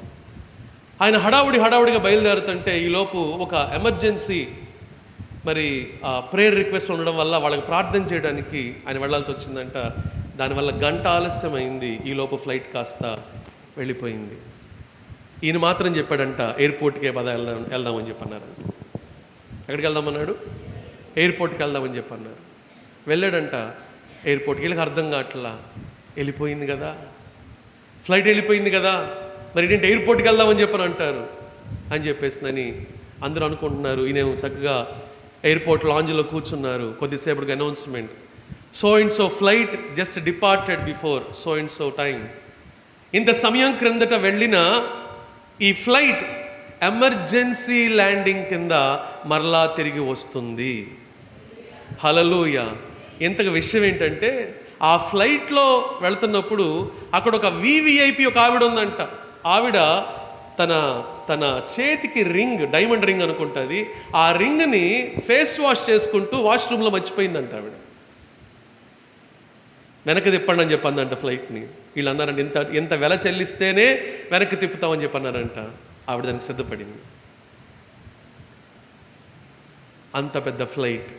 Speaker 1: ఆయన హడావుడిగా బయలుదేరుతుంటే ఈలోపు ఒక ఎమర్జెన్సీ ప్రేయర్ రిక్వెస్ట్ ఉండడం వల్ల వాళ్ళకి ప్రార్థన చేయడానికి ఆయన వెళ్ళాల్సి వచ్చిందంట. దానివల్ల గంట ఆలస్యమైంది. ఈలోపు ఫ్లైట్ కాస్త వెళ్ళిపోయింది. ఈయన మాత్రం చెప్పాడంట, ఎయిర్పోర్ట్కే వెళ్దామని చెప్పన్నారంట. ఎక్కడికి వెళ్దామన్నాడు? ఎయిర్పోర్ట్కి వెళ్దామని చెప్పి అన్నారు. వెళ్ళాడంట ఎయిర్పోర్ట్కి. వీళ్ళకి అర్థం కావట్లా, వెళ్ళిపోయింది కదా, ఫ్లైట్ వెళ్ళిపోయింది కదా, మరి ఏంటంటే ఎయిర్పోర్ట్కి వెళ్దామని చెప్పని అంటారు అని చెప్పేసిందని అందరూ అనుకుంటున్నారు. ఈయన చక్కగా ఎయిర్పోర్ట్ లాంజ్లో కూర్చున్నారు. కొద్దిసేపటికి announcement, so and so flight just departed before so and so time. ఇంత సమయం క్రిందట వెళ్ళిన ఈ ఫ్లైట్ ఎమర్జెన్సీ ల్యాండింగ్ కింద మరలా తిరిగి వస్తుంది. హల్లెలూయా. ఇంతకు విషయం ఏంటంటే, ఆ ఫ్లైట్లో వెళ్తున్నప్పుడు అక్కడ ఒక వివిఐపి ఒక ఆవిడ ఉందంట. ఆవిడ తన చేతికి రింగ్, డైమండ్ రింగ్ అనుకుంటుంది, ఆ రింగ్ని ఫేస్ వాష్ చేసుకుంటూ వాష్రూమ్లో మర్చిపోయిందంట ఆవిడ. వెనక్కి తిప్పండి అని చెప్పందంట ఫ్లైట్ని. వీళ్ళు అన్నారంట, ఇంత వెల చెల్లిస్తేనే వెనక్కి తిప్పుతామని చెప్పన్నారంట. ఆవిడ దానికి సిద్ధపడింది. అంత పెద్ద ఫ్లైట్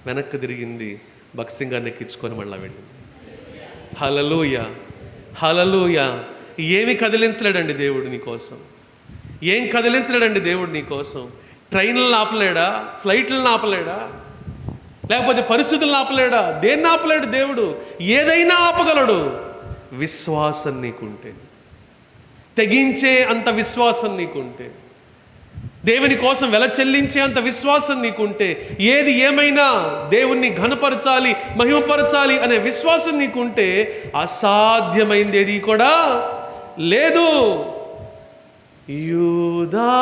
Speaker 1: వెనక్కి తిరిగింది, భక్సింగ్ గారిని ఎక్కించుకొని మళ్ళీ వెళ్ళింది. హల్లెలూయా, హల్లెలూయా. ఏమి కదిలించలేడండి దేవుడు నీ కోసం, ఏం కదిలించలేడండి దేవుడు నీ కోసం. ట్రైన్లను ఆపలేడా, ఫ్లైట్లను ఆపలేడా, లేకపోతే పరిస్థితులను ఆపలేడా, దేన్ని ఆపలేడు దేవుడు. ఏదైనా ఆపగలడు, విశ్వాసం నీకుంటే, తెగించే అంత విశ్వాసం నీకుంటే, దేవుని కోసం వెల చెల్లించే అంత విశ్వాసం నీకుంటే, ఏది ఏమైనా దేవుణ్ణి ఘనపరచాలి, మహిమపరచాలి అనే విశ్వాసం నీకుంటే, అసాధ్యమైంది ఏది కూడా లేదు. యూదా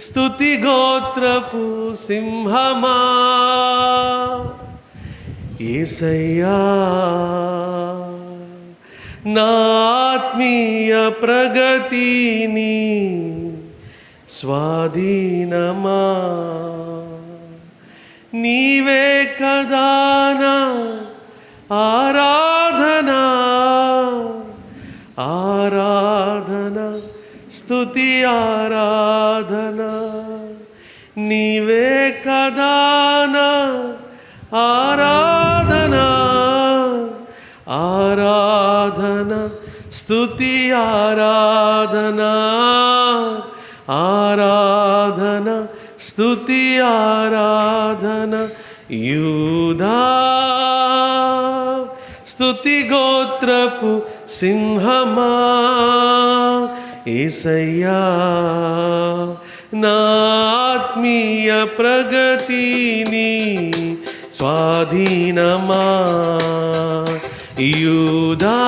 Speaker 1: స్తుతి గోత్రపు సింహమా, యేసయ్యా నా ఆత్మీయ ప్రగతిని స్వాధీనమా, నీవే కదా నా ఆరాధనా, ఆరాధనా స్తుతి ఆరాధనా, నీవే కదా నా ఆరాధనా, ఆరాధనా స్తుతి ఆరాధనా, ఆరాధనా స్తుతి ఆరాధనా. యూదా స్తుతి గోత్రపు సింహమా, యేసయ్యా నా ఆత్మీయ ప్రగతిని స్వాధీనమా. యూదా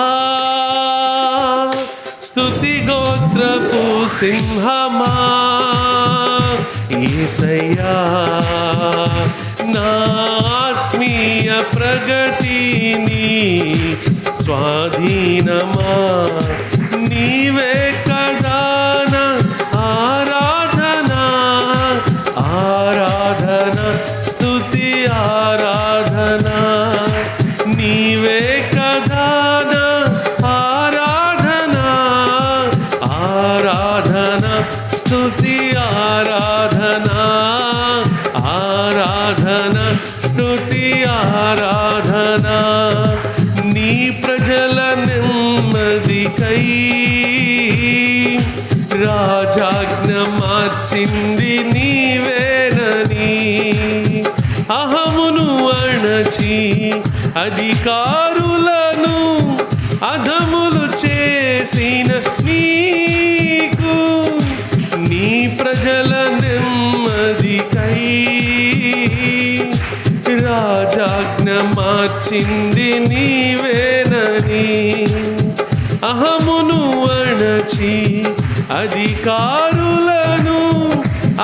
Speaker 1: స్తుతి గోత్రపు సింహమా, యేసయ్యా నా ఆత్మీయ ప్రగతిని స్వాధీనమా, నీవే కదా నా ఆరాధనా, ఆరాధనా స్తుతి ఆరాధనా, నీవే కదా నా ఆరాధనా, ఆరాధనా స్తుతి ఆరాధనా, ఆరాధనా స్తుతి ఆరాధనా. నీ ప్రజల నెమ్మదికై రాజాజ్ఞ మార్చింది నీవేనని, అహమును అణచి అధికారులను అధములు చేసిన నీకు, నీ ప్రజల నెమ్మదికై రాజాజ్ఞ మార్చింది నీవేనని, అహమును అణచి అధికారులను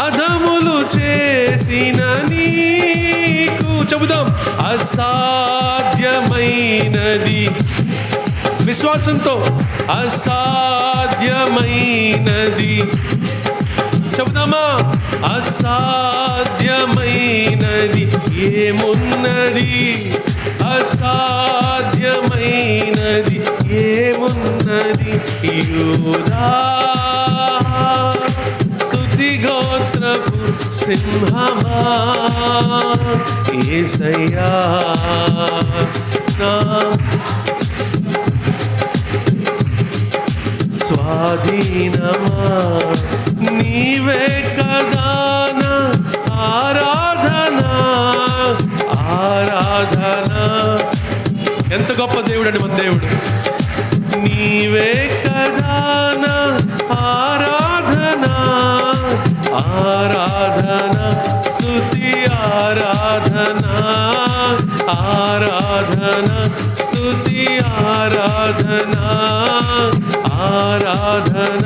Speaker 1: అధములు చేసిన నీకు. చెబుదాం, అసాధ్యమైనది విశ్వాసంతో, అసాధ్యమైనది చెబుదామా, అసాధ్యమైనది ఏమున్నది, అసాధ్యమైనది ఏమున్నది. యూదా స్తుతి గోత్రపు సింహమా, యేసయ్యా నా స్వాధీనమా, నీవే కదా నా గొప్ప దేవుడు అండి మన దేవుడు. నీవే కదా నా ఆరాధన, ఆరాధన స్తుతి ఆరాధన, ఆరాధన స్తుతి ఆరాధన, ఆరాధన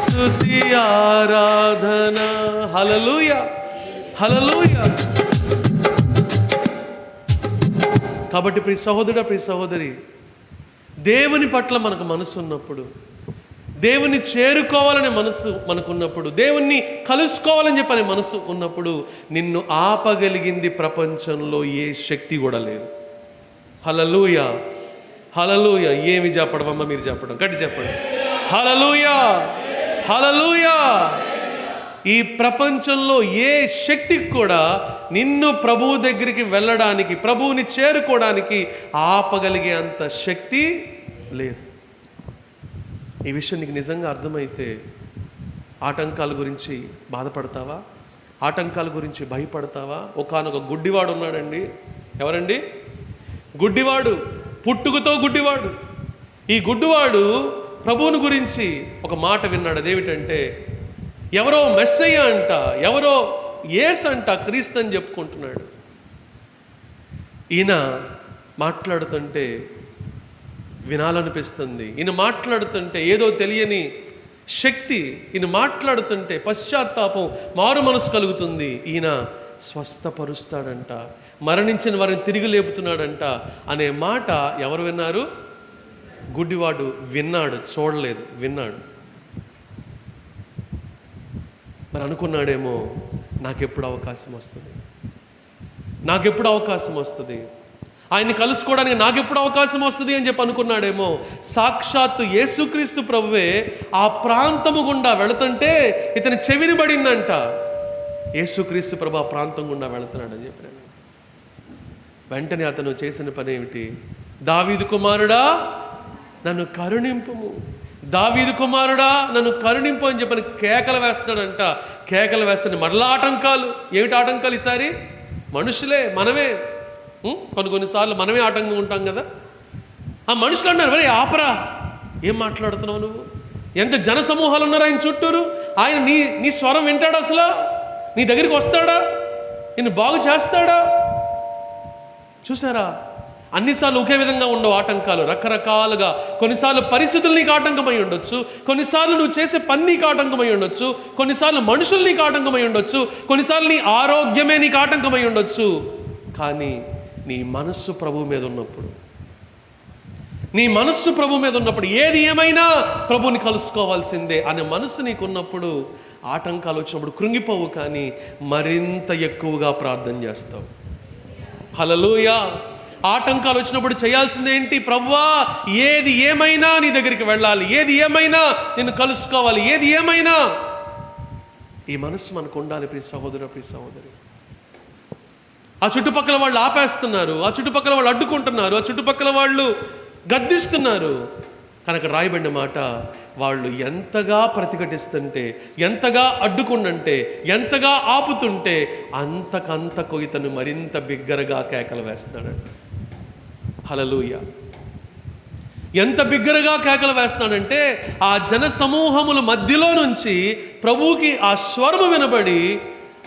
Speaker 1: స్తుతి ఆరాధన. హల్లెలూయా, హల్లెలూయా. కాబట్టి ప్రియ సహోదరుడా, ప్రియ సహోదరి, దేవుని పట్ల మనకు మనసు ఉన్నప్పుడు, దేవుని చేరుకోవాలనే మనసు మనకున్నప్పుడు, దేవుణ్ణి కలుసుకోవాలని చెప్పనే మనసు ఉన్నప్పుడు, నిన్ను ఆపగలిగింది ప్రపంచంలో ఏ శక్తి కూడా లేదు. హల్లెలూయా, హల్లెలూయా. ఏమి చెప్పడమమ్మా మీరు చెప్పడం, గట్టి చెప్పండి. హల్లెలూయా, హల్లెలూయా. ఈ ప్రపంచంలో ఏ శక్తికి కూడా నిన్ను ప్రభువు దగ్గరికి వెళ్ళడానికి, ప్రభువుని చేరుకోవడానికి ఆపగలిగే అంత శక్తి లేదు. ఈ విషయం నీకు నిజంగా అర్థమైతే ఆటంకాల గురించి బాధపడతావా? ఆటంకాల గురించి భయపడతావా? ఒకానొక గుడ్డివాడు ఉన్నాడండి. ఎవరండి? గుడ్డివాడు, పుట్టుకతో గుడ్డివాడు. ఈ గుడ్డివాడు ప్రభువుని గురించి ఒక మాట విన్నాడు. అదేమిటంటే, ఎవరో మెస్సయ్య అంట, ఎవరో యేసు అంట, క్రీస్తు అని చెప్పుకుంటున్నాడు. ఈయన మాట్లాడుతుంటే వినాలనిపిస్తుంది. ఈయన మాట్లాడుతుంటే ఏదో తెలియని శక్తి, ఈయన మాట్లాడుతుంటే పశ్చాత్తాపం, మారు మనసు కలుగుతుంది. ఈయన స్వస్థపరుస్తాడంట, మరణించిన వారిని తిరిగి లేపుతున్నాడంట అనే మాట ఎవరు విన్నారు? గుడ్డివాడు విన్నాడు, చూడలేదు, విన్నాడు. మరి అనుకున్నాడేమో, నాకెప్పుడు అవకాశం వస్తుంది, నాకెప్పుడు అవకాశం వస్తుంది, ఆయన్ని కలుసుకోవడానికి నాకెప్పుడు అవకాశం వస్తుంది అని చెప్పి అనుకున్నాడేమో. సాక్షాత్తు యేసుక్రీస్తు ప్రభువే ఆ ప్రాంతము గుండా వెళుతుంటే ఇతని చెవిని పడిందంట. యేసుక్రీస్తు ప్రభు ఆ ప్రాంతం గుండా వెళుతున్నాడని చెప్పాను. వెంటనే అతను చేసిన పని ఏమిటి? దావీదు కుమారుడా నన్ను కరుణింపుము, దావీదు కుమారుడా నన్ను కరుణింపు అని చెప్పని కేకలు వేస్తాడంట. కేకలు వేస్తాడు. మరలా ఆటంకాలు. ఏమిటి ఆటంకాలు? ఈసారి మనుషులే, మనమే. కొన్నిసార్లు మనమే ఆటంకం ఉంటాం కదా. ఆ మనుషులు అన్నారు, మరి ఆపరా, ఏం మాట్లాడుతున్నావు నువ్వు? ఎంత జన సమూహాలు ఉన్నారు ఆయన చుట్టూరు. ఆయన నీ స్వరం వింటాడా? అసలు నీ దగ్గరికి వస్తాడా? నిన్ను బాగు చేస్తాడా? చూసారా, అన్నిసార్లు ఒకే విధంగా ఉండవు ఆటంకాలు, రకరకాలుగా. కొన్నిసార్లు పరిస్థితులు నీకు ఆటంకమై ఉండొచ్చు, కొన్నిసార్లు నువ్వు చేసే పని నీకు ఆటంకమై ఉండొచ్చు, కొన్నిసార్లు మనుషులు నీకు ఆటంకమై ఉండొచ్చు, కొన్నిసార్లు నీ ఆరోగ్యమే నీకు ఆటంకమై ఉండొచ్చు. కానీ నీ మనస్సు ప్రభువు మీద ఉన్నప్పుడు, నీ మనస్సు ప్రభు మీద ఉన్నప్పుడు, ఏది ఏమైనా ప్రభువుని కలుసుకోవాల్సిందే అనే మనస్సు నీకున్నప్పుడు, ఆటంకాలు వచ్చినప్పుడు కృంగిపోవు, కానీ మరింత ఎక్కువగా ప్రార్థన చేస్తావు. హల్లెలూయా. ఆటంకాలు వచ్చినప్పుడు చేయాల్సింది ఏంటి? ప్రభువా, ఏది ఏమైనా నీ దగ్గరికి వెళ్ళాలి, ఏది ఏమైనా నిన్ను కలుసుకోవాలి, ఏది ఏమైనా. ఈ మనస్సు మనకు ఉండాలి ప్రియ సహోదరు, ప్రియ సహోదరి. ఆ చుట్టుపక్కల వాళ్ళు ఆపేస్తున్నారు, ఆ చుట్టుపక్కల వాళ్ళు అడ్డుకుంటున్నారు, ఆ చుట్టుపక్కల వాళ్ళు గద్దిస్తున్నారు. కనుక రాయబడిన మాట, వాళ్ళు ఎంతగా ప్రతిఘటిస్తుంటే, ఎంతగా అడ్డుకుండంటే, ఎంతగా ఆపుతుంటే అంతకంతకు ఇతను మరింత బిగ్గరగా కేకలు వేస్తున్నాడంట. హల్లెలూయా. ఎంత బిగ్గరగా కేకలు వేస్తున్నాడంటే, ఆ జన సమూహముల మధ్యలో నుంచి ప్రభువుకి ఆ స్వరము వినబడి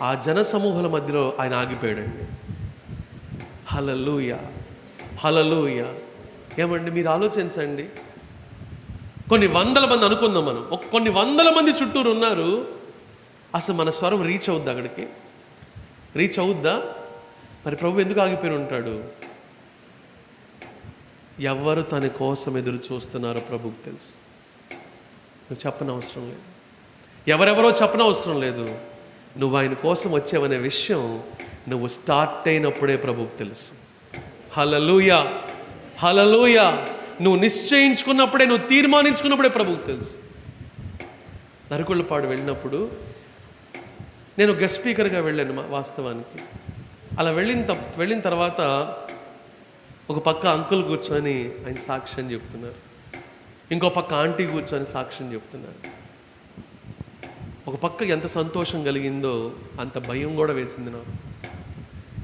Speaker 1: ఆ జన సమూహాల మధ్యలో ఆయన ఆగిపోయాడండి. హల్లెలూయా, హల్లెలూయా. ఏమండి మీరు ఆలోచించండి, కొన్ని వందల మంది అనుకుందాం మనం, కొన్ని వందల మంది చుట్టూరు ఉన్నారు. అసలు మన స్వరం రీచ్ అవుద్దా? అక్కడికి రీచ్ అవుద్దా? మరి ప్రభు ఎందుకు ఆగిపోయి ఉంటాడు? ఎవరు తన కోసం ఎదురు చూస్తున్నారో ప్రభువుకి తెలుసు. నువ్వు చెప్పనవసరం లేదు, ఎవరెవరో చెప్పనవసరం లేదు. నువ్వు ఆయన కోసం వచ్చావనే విషయం నువ్వు స్టార్ట్ అయినప్పుడే ప్రభువుకి తెలుసు. హల్లెలూయా, హల్లెలూయా. నువ్వు నిశ్చయించుకున్నప్పుడే, నువ్వు తీర్మానించుకున్నప్పుడే ప్రభువుకి తెలుసు. నరుకుళ్ళపాడు వెళ్ళినప్పుడు నేను గెస్ట్ స్పీకర్గా వెళ్ళాను వాస్తవానికి. అలా వెళ్ళిన తర్వాత ఒక పక్క అంకుల్ కూర్చొని ఆయన సాక్ష్యం చెప్తున్నారు, ఇంకో పక్క ఆంటీ కూర్చొని సాక్ష్యం చెప్తున్నారు. ఒక పక్క ఎంత సంతోషం కలిగిందో అంత భయం కూడా వేసింది నాకు.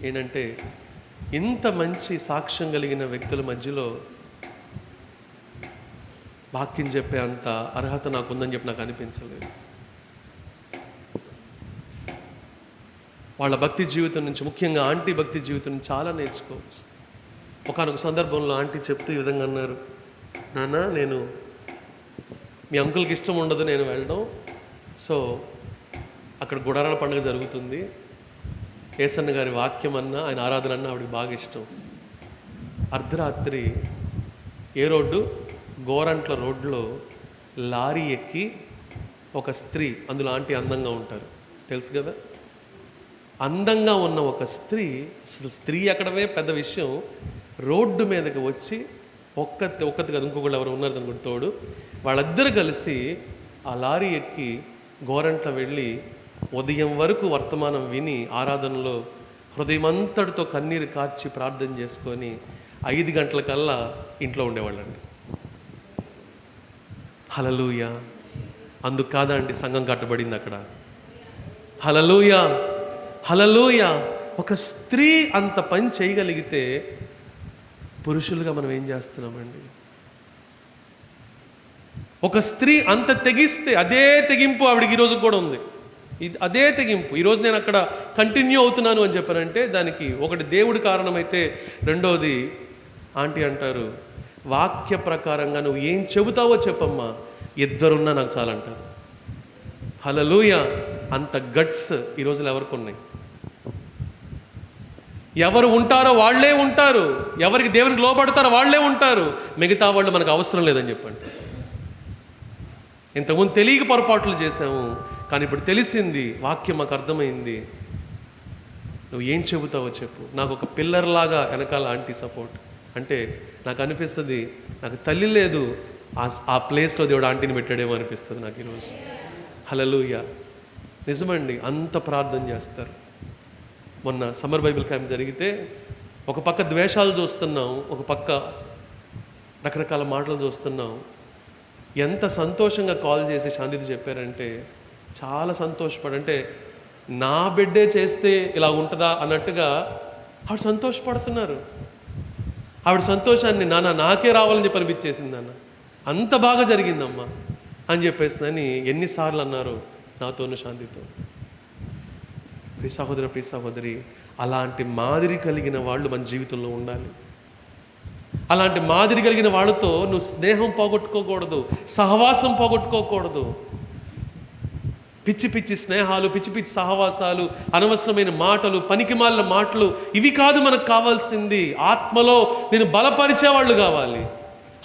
Speaker 1: ఏంటంటే, ఇంత మంచి సాక్ష్యం కలిగిన వ్యక్తుల మధ్యలో వాక్యం చెప్పే అంత అర్హత నాకుందని చెప్పి నాకు అనిపించలేదు. వాళ్ళ భక్తి జీవితం నుంచి, ముఖ్యంగా ఆంటీ భక్తి జీవితం నుంచి చాలా నేర్చుకోవచ్చు. ఒకానొక సందర్భంలో ఆంటీ చెప్తూ ఈ విధంగా అన్నారు, నాన్న నేను మీ అంకుల్కి ఇష్టం ఉండదు నేను వెళ్ళడం, సో అక్కడ గుడారాల పండుగ జరుగుతుంది, ఏసన్న గారి వాక్యం అన్నా ఆయన ఆరాధన అన్నా ఆవిడకి బాగా ఇష్టం. అర్ధరాత్రి ఏ రోడ్డు, గోరంట్ల రోడ్లో లారీ ఎక్కి ఒక స్త్రీ, అందులో ఆంటీ అందంగా ఉంటారు తెలుసు కదా, అందంగా ఉన్న ఒక స్త్రీ, అసలు స్త్రీ ఎక్కడమే పెద్ద విషయం, రోడ్డు మీదకి వచ్చి ఒక్కతి కదా ఇంకొకళ్ళు ఎవరు ఉన్నారు అనుకుంటే తోడు, వాళ్ళిద్దరు కలిసి ఆ లారీ ఎక్కి గోరంట్ల వెళ్ళి ఉదయం వరకు వర్తమానం విని ఆరాధనలో హృదయమంతటితో కన్నీరు కార్చి ప్రార్థన చేసుకొని 5 గంటలకల్లా ఇంట్లో ఉండేవాళ్ళండి. హల్లెలూయా. అందుకు కాదా అండి సంఘం కట్టబడింది అక్కడ. హల్లెలూయా, హల్లెలూయా. ఒక స్త్రీ అంత పని చేయగలిగితే పురుషులుగా మనం ఏం చేస్తున్నామండి? ఒక స్త్రీ అంత తెగిస్తే అదే తెగింపు ఆవిడికి ఈరోజు కూడా ఉంది. ఇది అదే తెగింపు. ఈరోజు నేను అక్కడ కంటిన్యూ అవుతున్నాను అని చెప్పానంటే దానికి ఒకటి దేవుడి కారణమైతే, రెండోది ఆంటీ అంటారు, వాక్య ప్రకారంగా నువ్వు ఏం చెబుతావో చెప్పమ్మా, ఇద్దరున్నా నాకు చాలంటారు. హల్లెలూయా. అంత గట్స్ ఈ రోజులు ఎవరికి ఉన్నాయి? ఎవరు ఉంటారో వాళ్ళే ఉంటారు, ఎవరికి దేవునికి లోబడతారో వాళ్ళే ఉంటారు, మిగతా వాళ్ళు మనకు అవసరం లేదని చెప్పండి. ఇంతకుముందు తెలియక పొరపాట్లు చేశాము, కానీ ఇప్పుడు తెలిసింది, వాక్యం మాకు అర్థమైంది. నువ్వు ఏం చెబుతావో చెప్పు. నాకు ఒక పిల్లర్ లాగా వెనకాల ఆంటీ సపోర్ట్. అంటే నాకు అనిపిస్తుంది, నాకు తల్లి లేదు, ఆ ప్లేస్లో దేవుడు ఆంటీని పెట్టాడేమో అనిపిస్తుంది నాకు ఈరోజు. హల్లెలూయా. నిజమండి, అంత ప్రార్థన చేస్తారు. మొన్న సమ్మర్ బైబిల్ క్యాంప్ జరిగితే ఒక పక్క ద్వేషాలు చూస్తున్నాం, ఒక పక్క రకరకాల మాటలు చూస్తున్నాం. ఎంత సంతోషంగా కాల్ చేసి శాంతిది చెప్పారంటే, చాలా సంతోషపడంటే నా బిడ్డే చేస్తే ఇలా ఉంటుందా అన్నట్టుగా ఆవిడ సంతోషపడుతున్నారు. ఆవిడ సంతోషాన్ని నాన్న నాకే రావాలని చెప్పి అనిపించేసింది, నాన్న అంత బాగా జరిగిందమ్మా అని చెప్పేసిందని ఎన్నిసార్లు అన్నారు నాతోనూ శాంతితో. ప్రియ సహోదర, ప్రియ సహోదరి, అలాంటి మాదిరి కలిగిన వాళ్ళు మన జీవితంలో ఉండాలి. అలాంటి మాదిరి కలిగిన వాళ్ళతో నువ్వు స్నేహం పోగొట్టుకోకూడదు, సహవాసం పోగొట్టుకోకూడదు. పిచ్చి పిచ్చి స్నేహాలు, పిచ్చి పిచ్చి సహవాసాలు, అనవసరమైన మాటలు, పనికిమాలిన మాటలు, ఇవి కాదు మనకు కావాల్సింది. ఆత్మలో నేను బలపరిచేవాళ్ళు కావాలి,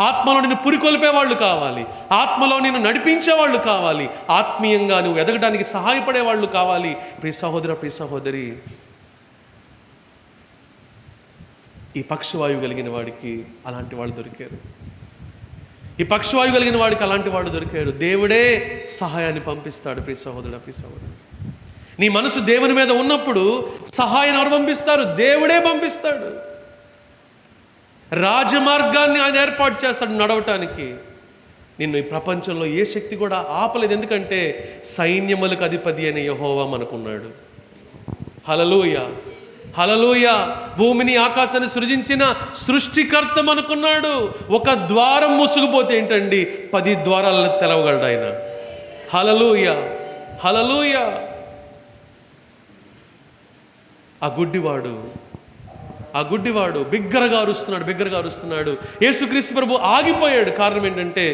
Speaker 1: ఆత్మలో నేను పురికొల్పేవాళ్ళు కావాలి, ఆత్మలో నేను నడిపించేవాళ్ళు కావాలి, ఆత్మీయంగా నువ్వు ఎదగడానికి సహాయపడేవాళ్ళు కావాలి. ప్రియ సహోదర, ప్రియ సహోదరి, ఈ పక్షవాయువు కలిగిన వాడికి అలాంటి వాళ్ళు దొరికారు. ఈ పక్షవాయువు కలిగిన వాడికి అలాంటి వాడు దొరికాడు. దేవుడే సహాయాన్ని పంపిస్తాడు. ప్రియ సహోదరుడా, ప్రియ సహోదరి, నీ మనసు దేవుని మీద ఉన్నప్పుడు సహాయాన్ని ఎవరు పంపిస్తారు? దేవుడే పంపిస్తాడు. రాజమార్గాన్ని ఆయన ఏర్పాటు చేస్తాడు నడవటానికి. నిన్ను ఈ ప్రపంచంలో ఏ శక్తి కూడా ఆపలేదు. ఎందుకంటే సైన్యములకు అధిపతి అయిన యెహోవా మనకున్నాడు. హల్లెలూయా, హల్లెలూయా. భూమిని ఆకాశాన్ని సృజించిన సృష్టికర్త మనకున్నాడు. ఒక ద్వారం మూసుకుపోతే ఏంటండి 10 ద్వారాలను తెరవగలడు ఆయన. హల్లెలూయా, హల్లెలూయా. ఆ గుడ్డివాడు బిగ్గరగా అరుస్తున్నాడు. యేసుక్రీస్తు ప్రభు ఆగిపోయాడు. కారణం ఏంటంటే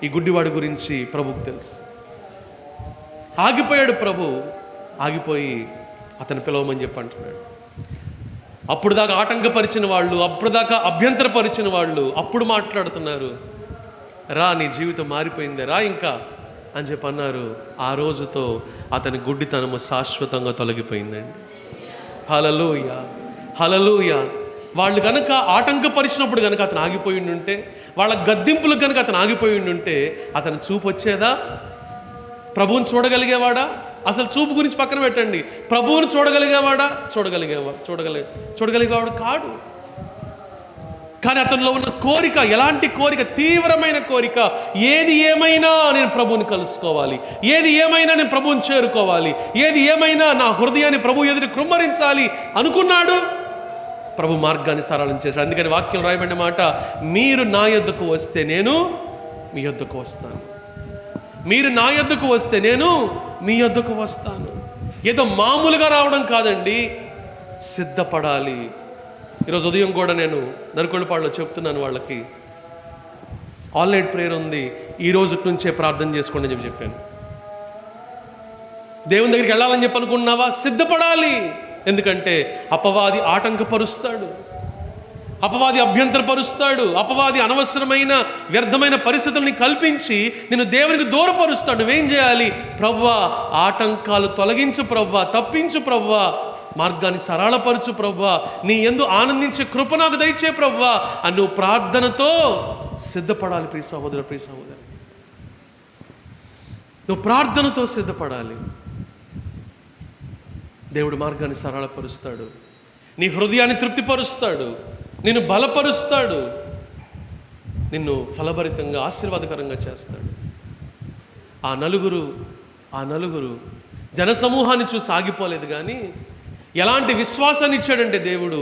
Speaker 1: ఈ గుడ్డివాడి గురించి ప్రభుకు తెలుసు. ఆగిపోయాడు ప్రభు. ఆగిపోయి అతను పిలవమని చెప్పి అంటున్నాడు. అప్పుడు దాకా ఆటంకపరిచిన వాళ్ళు, అప్పుడు దాకా అభ్యంతరపరిచిన వాళ్ళు అప్పుడు మాట్లాడుతున్నారు, రా నీ జీవితం మారిపోయిందే, రా ఇంకా అని చెప్పి అన్నారు. ఆ రోజుతో అతని గుడ్డితనము శాశ్వతంగా తొలగిపోయిందండి. హల్లెలూయా, హల్లెలూయా. వాళ్ళు కనుక ఆటంకపరిచినప్పుడు కనుక అతను ఆగిపోయి ఉంటే, వాళ్ళ గద్దింపులకు కనుక అతను ఆగిపోయి ఉంటే అతను చూపు వచ్చేదా? ప్రభువుని చూడగలిగేవాడా? అసలు చూపు గురించి పక్కన పెట్టండి. ప్రభువుని చూడగలిగేవాడా? చూడగలిగేవాడు కాడు. కానీ అతనిలో ఉన్న కోరిక, ఎలాంటి కోరిక? తీవ్రమైన కోరిక. ఏది ఏమైనా నేను ప్రభువుని కలుసుకోవాలి, ఏది ఏమైనా నేను ప్రభువుని చేరుకోవాలి, ఏది ఏమైనా నా హృదయాన్ని ప్రభు ఎదురు కృమ్మరించాలి అనుకున్నాడు. ప్రభు మార్గాన్ని సరళం చేశాడు. అందుకని వాక్యం రాయబడిన మాట, మీరు నా యొద్దకు వస్తే నేను మీ యొద్దకు వస్తాను. మీరు నా యొద్దకు వస్తే నేను మీ యొద్దకు వస్తాను. ఏదో మామూలుగా రావడం కాదండి, సిద్ధపడాలి. ఈరోజు ఉదయం కూడా నేను నరుకొండపాడులో చెప్తున్నాను వాళ్ళకి, ఆల్ నైట్ ప్రేయర్ ఉంది, ఈ రోజు నుంచే ప్రార్థన చేసుకోండి అని చెప్పాను. దేవుని దగ్గరికి వెళ్ళాలని చెప్పి అనుకున్నావా? సిద్ధపడాలి. ఎందుకంటే అపవాది ఆటంకపరుస్తాడు, అపవాది అభ్యంతరపరుస్తాడు, అపవాది అనవసరమైన వ్యర్థమైన పరిస్థితుల్ని కల్పించి నిన్ను దేవునికి దూరపరుస్తాడు. నువ్వేం చేయాలి? ప్రభువా, ఆటంకాలు తొలగించు ప్రభువా, తప్పించు ప్రభువా, మార్గాన్ని సరళపరచు ప్రభువా, నీ యందు ఆనందించే కృప నాకు దయచే ప్రభువా అని నువ్వు ప్రార్థనతో సిద్ధపడాలి. ప్రియ సహోదర, ప్రియ సహోదరి, నువ్వు ప్రార్థనతో సిద్ధపడాలి. దేవుడు మార్గాన్ని సరళపరుస్తాడు, నీ హృదయాన్ని తృప్తిపరుస్తాడు, నిన్ను బలపరుస్తాడు, నిన్ను ఫలభరితంగా ఆశీర్వాదకరంగా చేస్తాడు. ఆ నలుగురు జనసమూహాన్ని చూసి ఆగిపోలేదు, కానీ ఎలాంటి విశ్వాసాన్ని ఇచ్చాడంటే దేవుడు,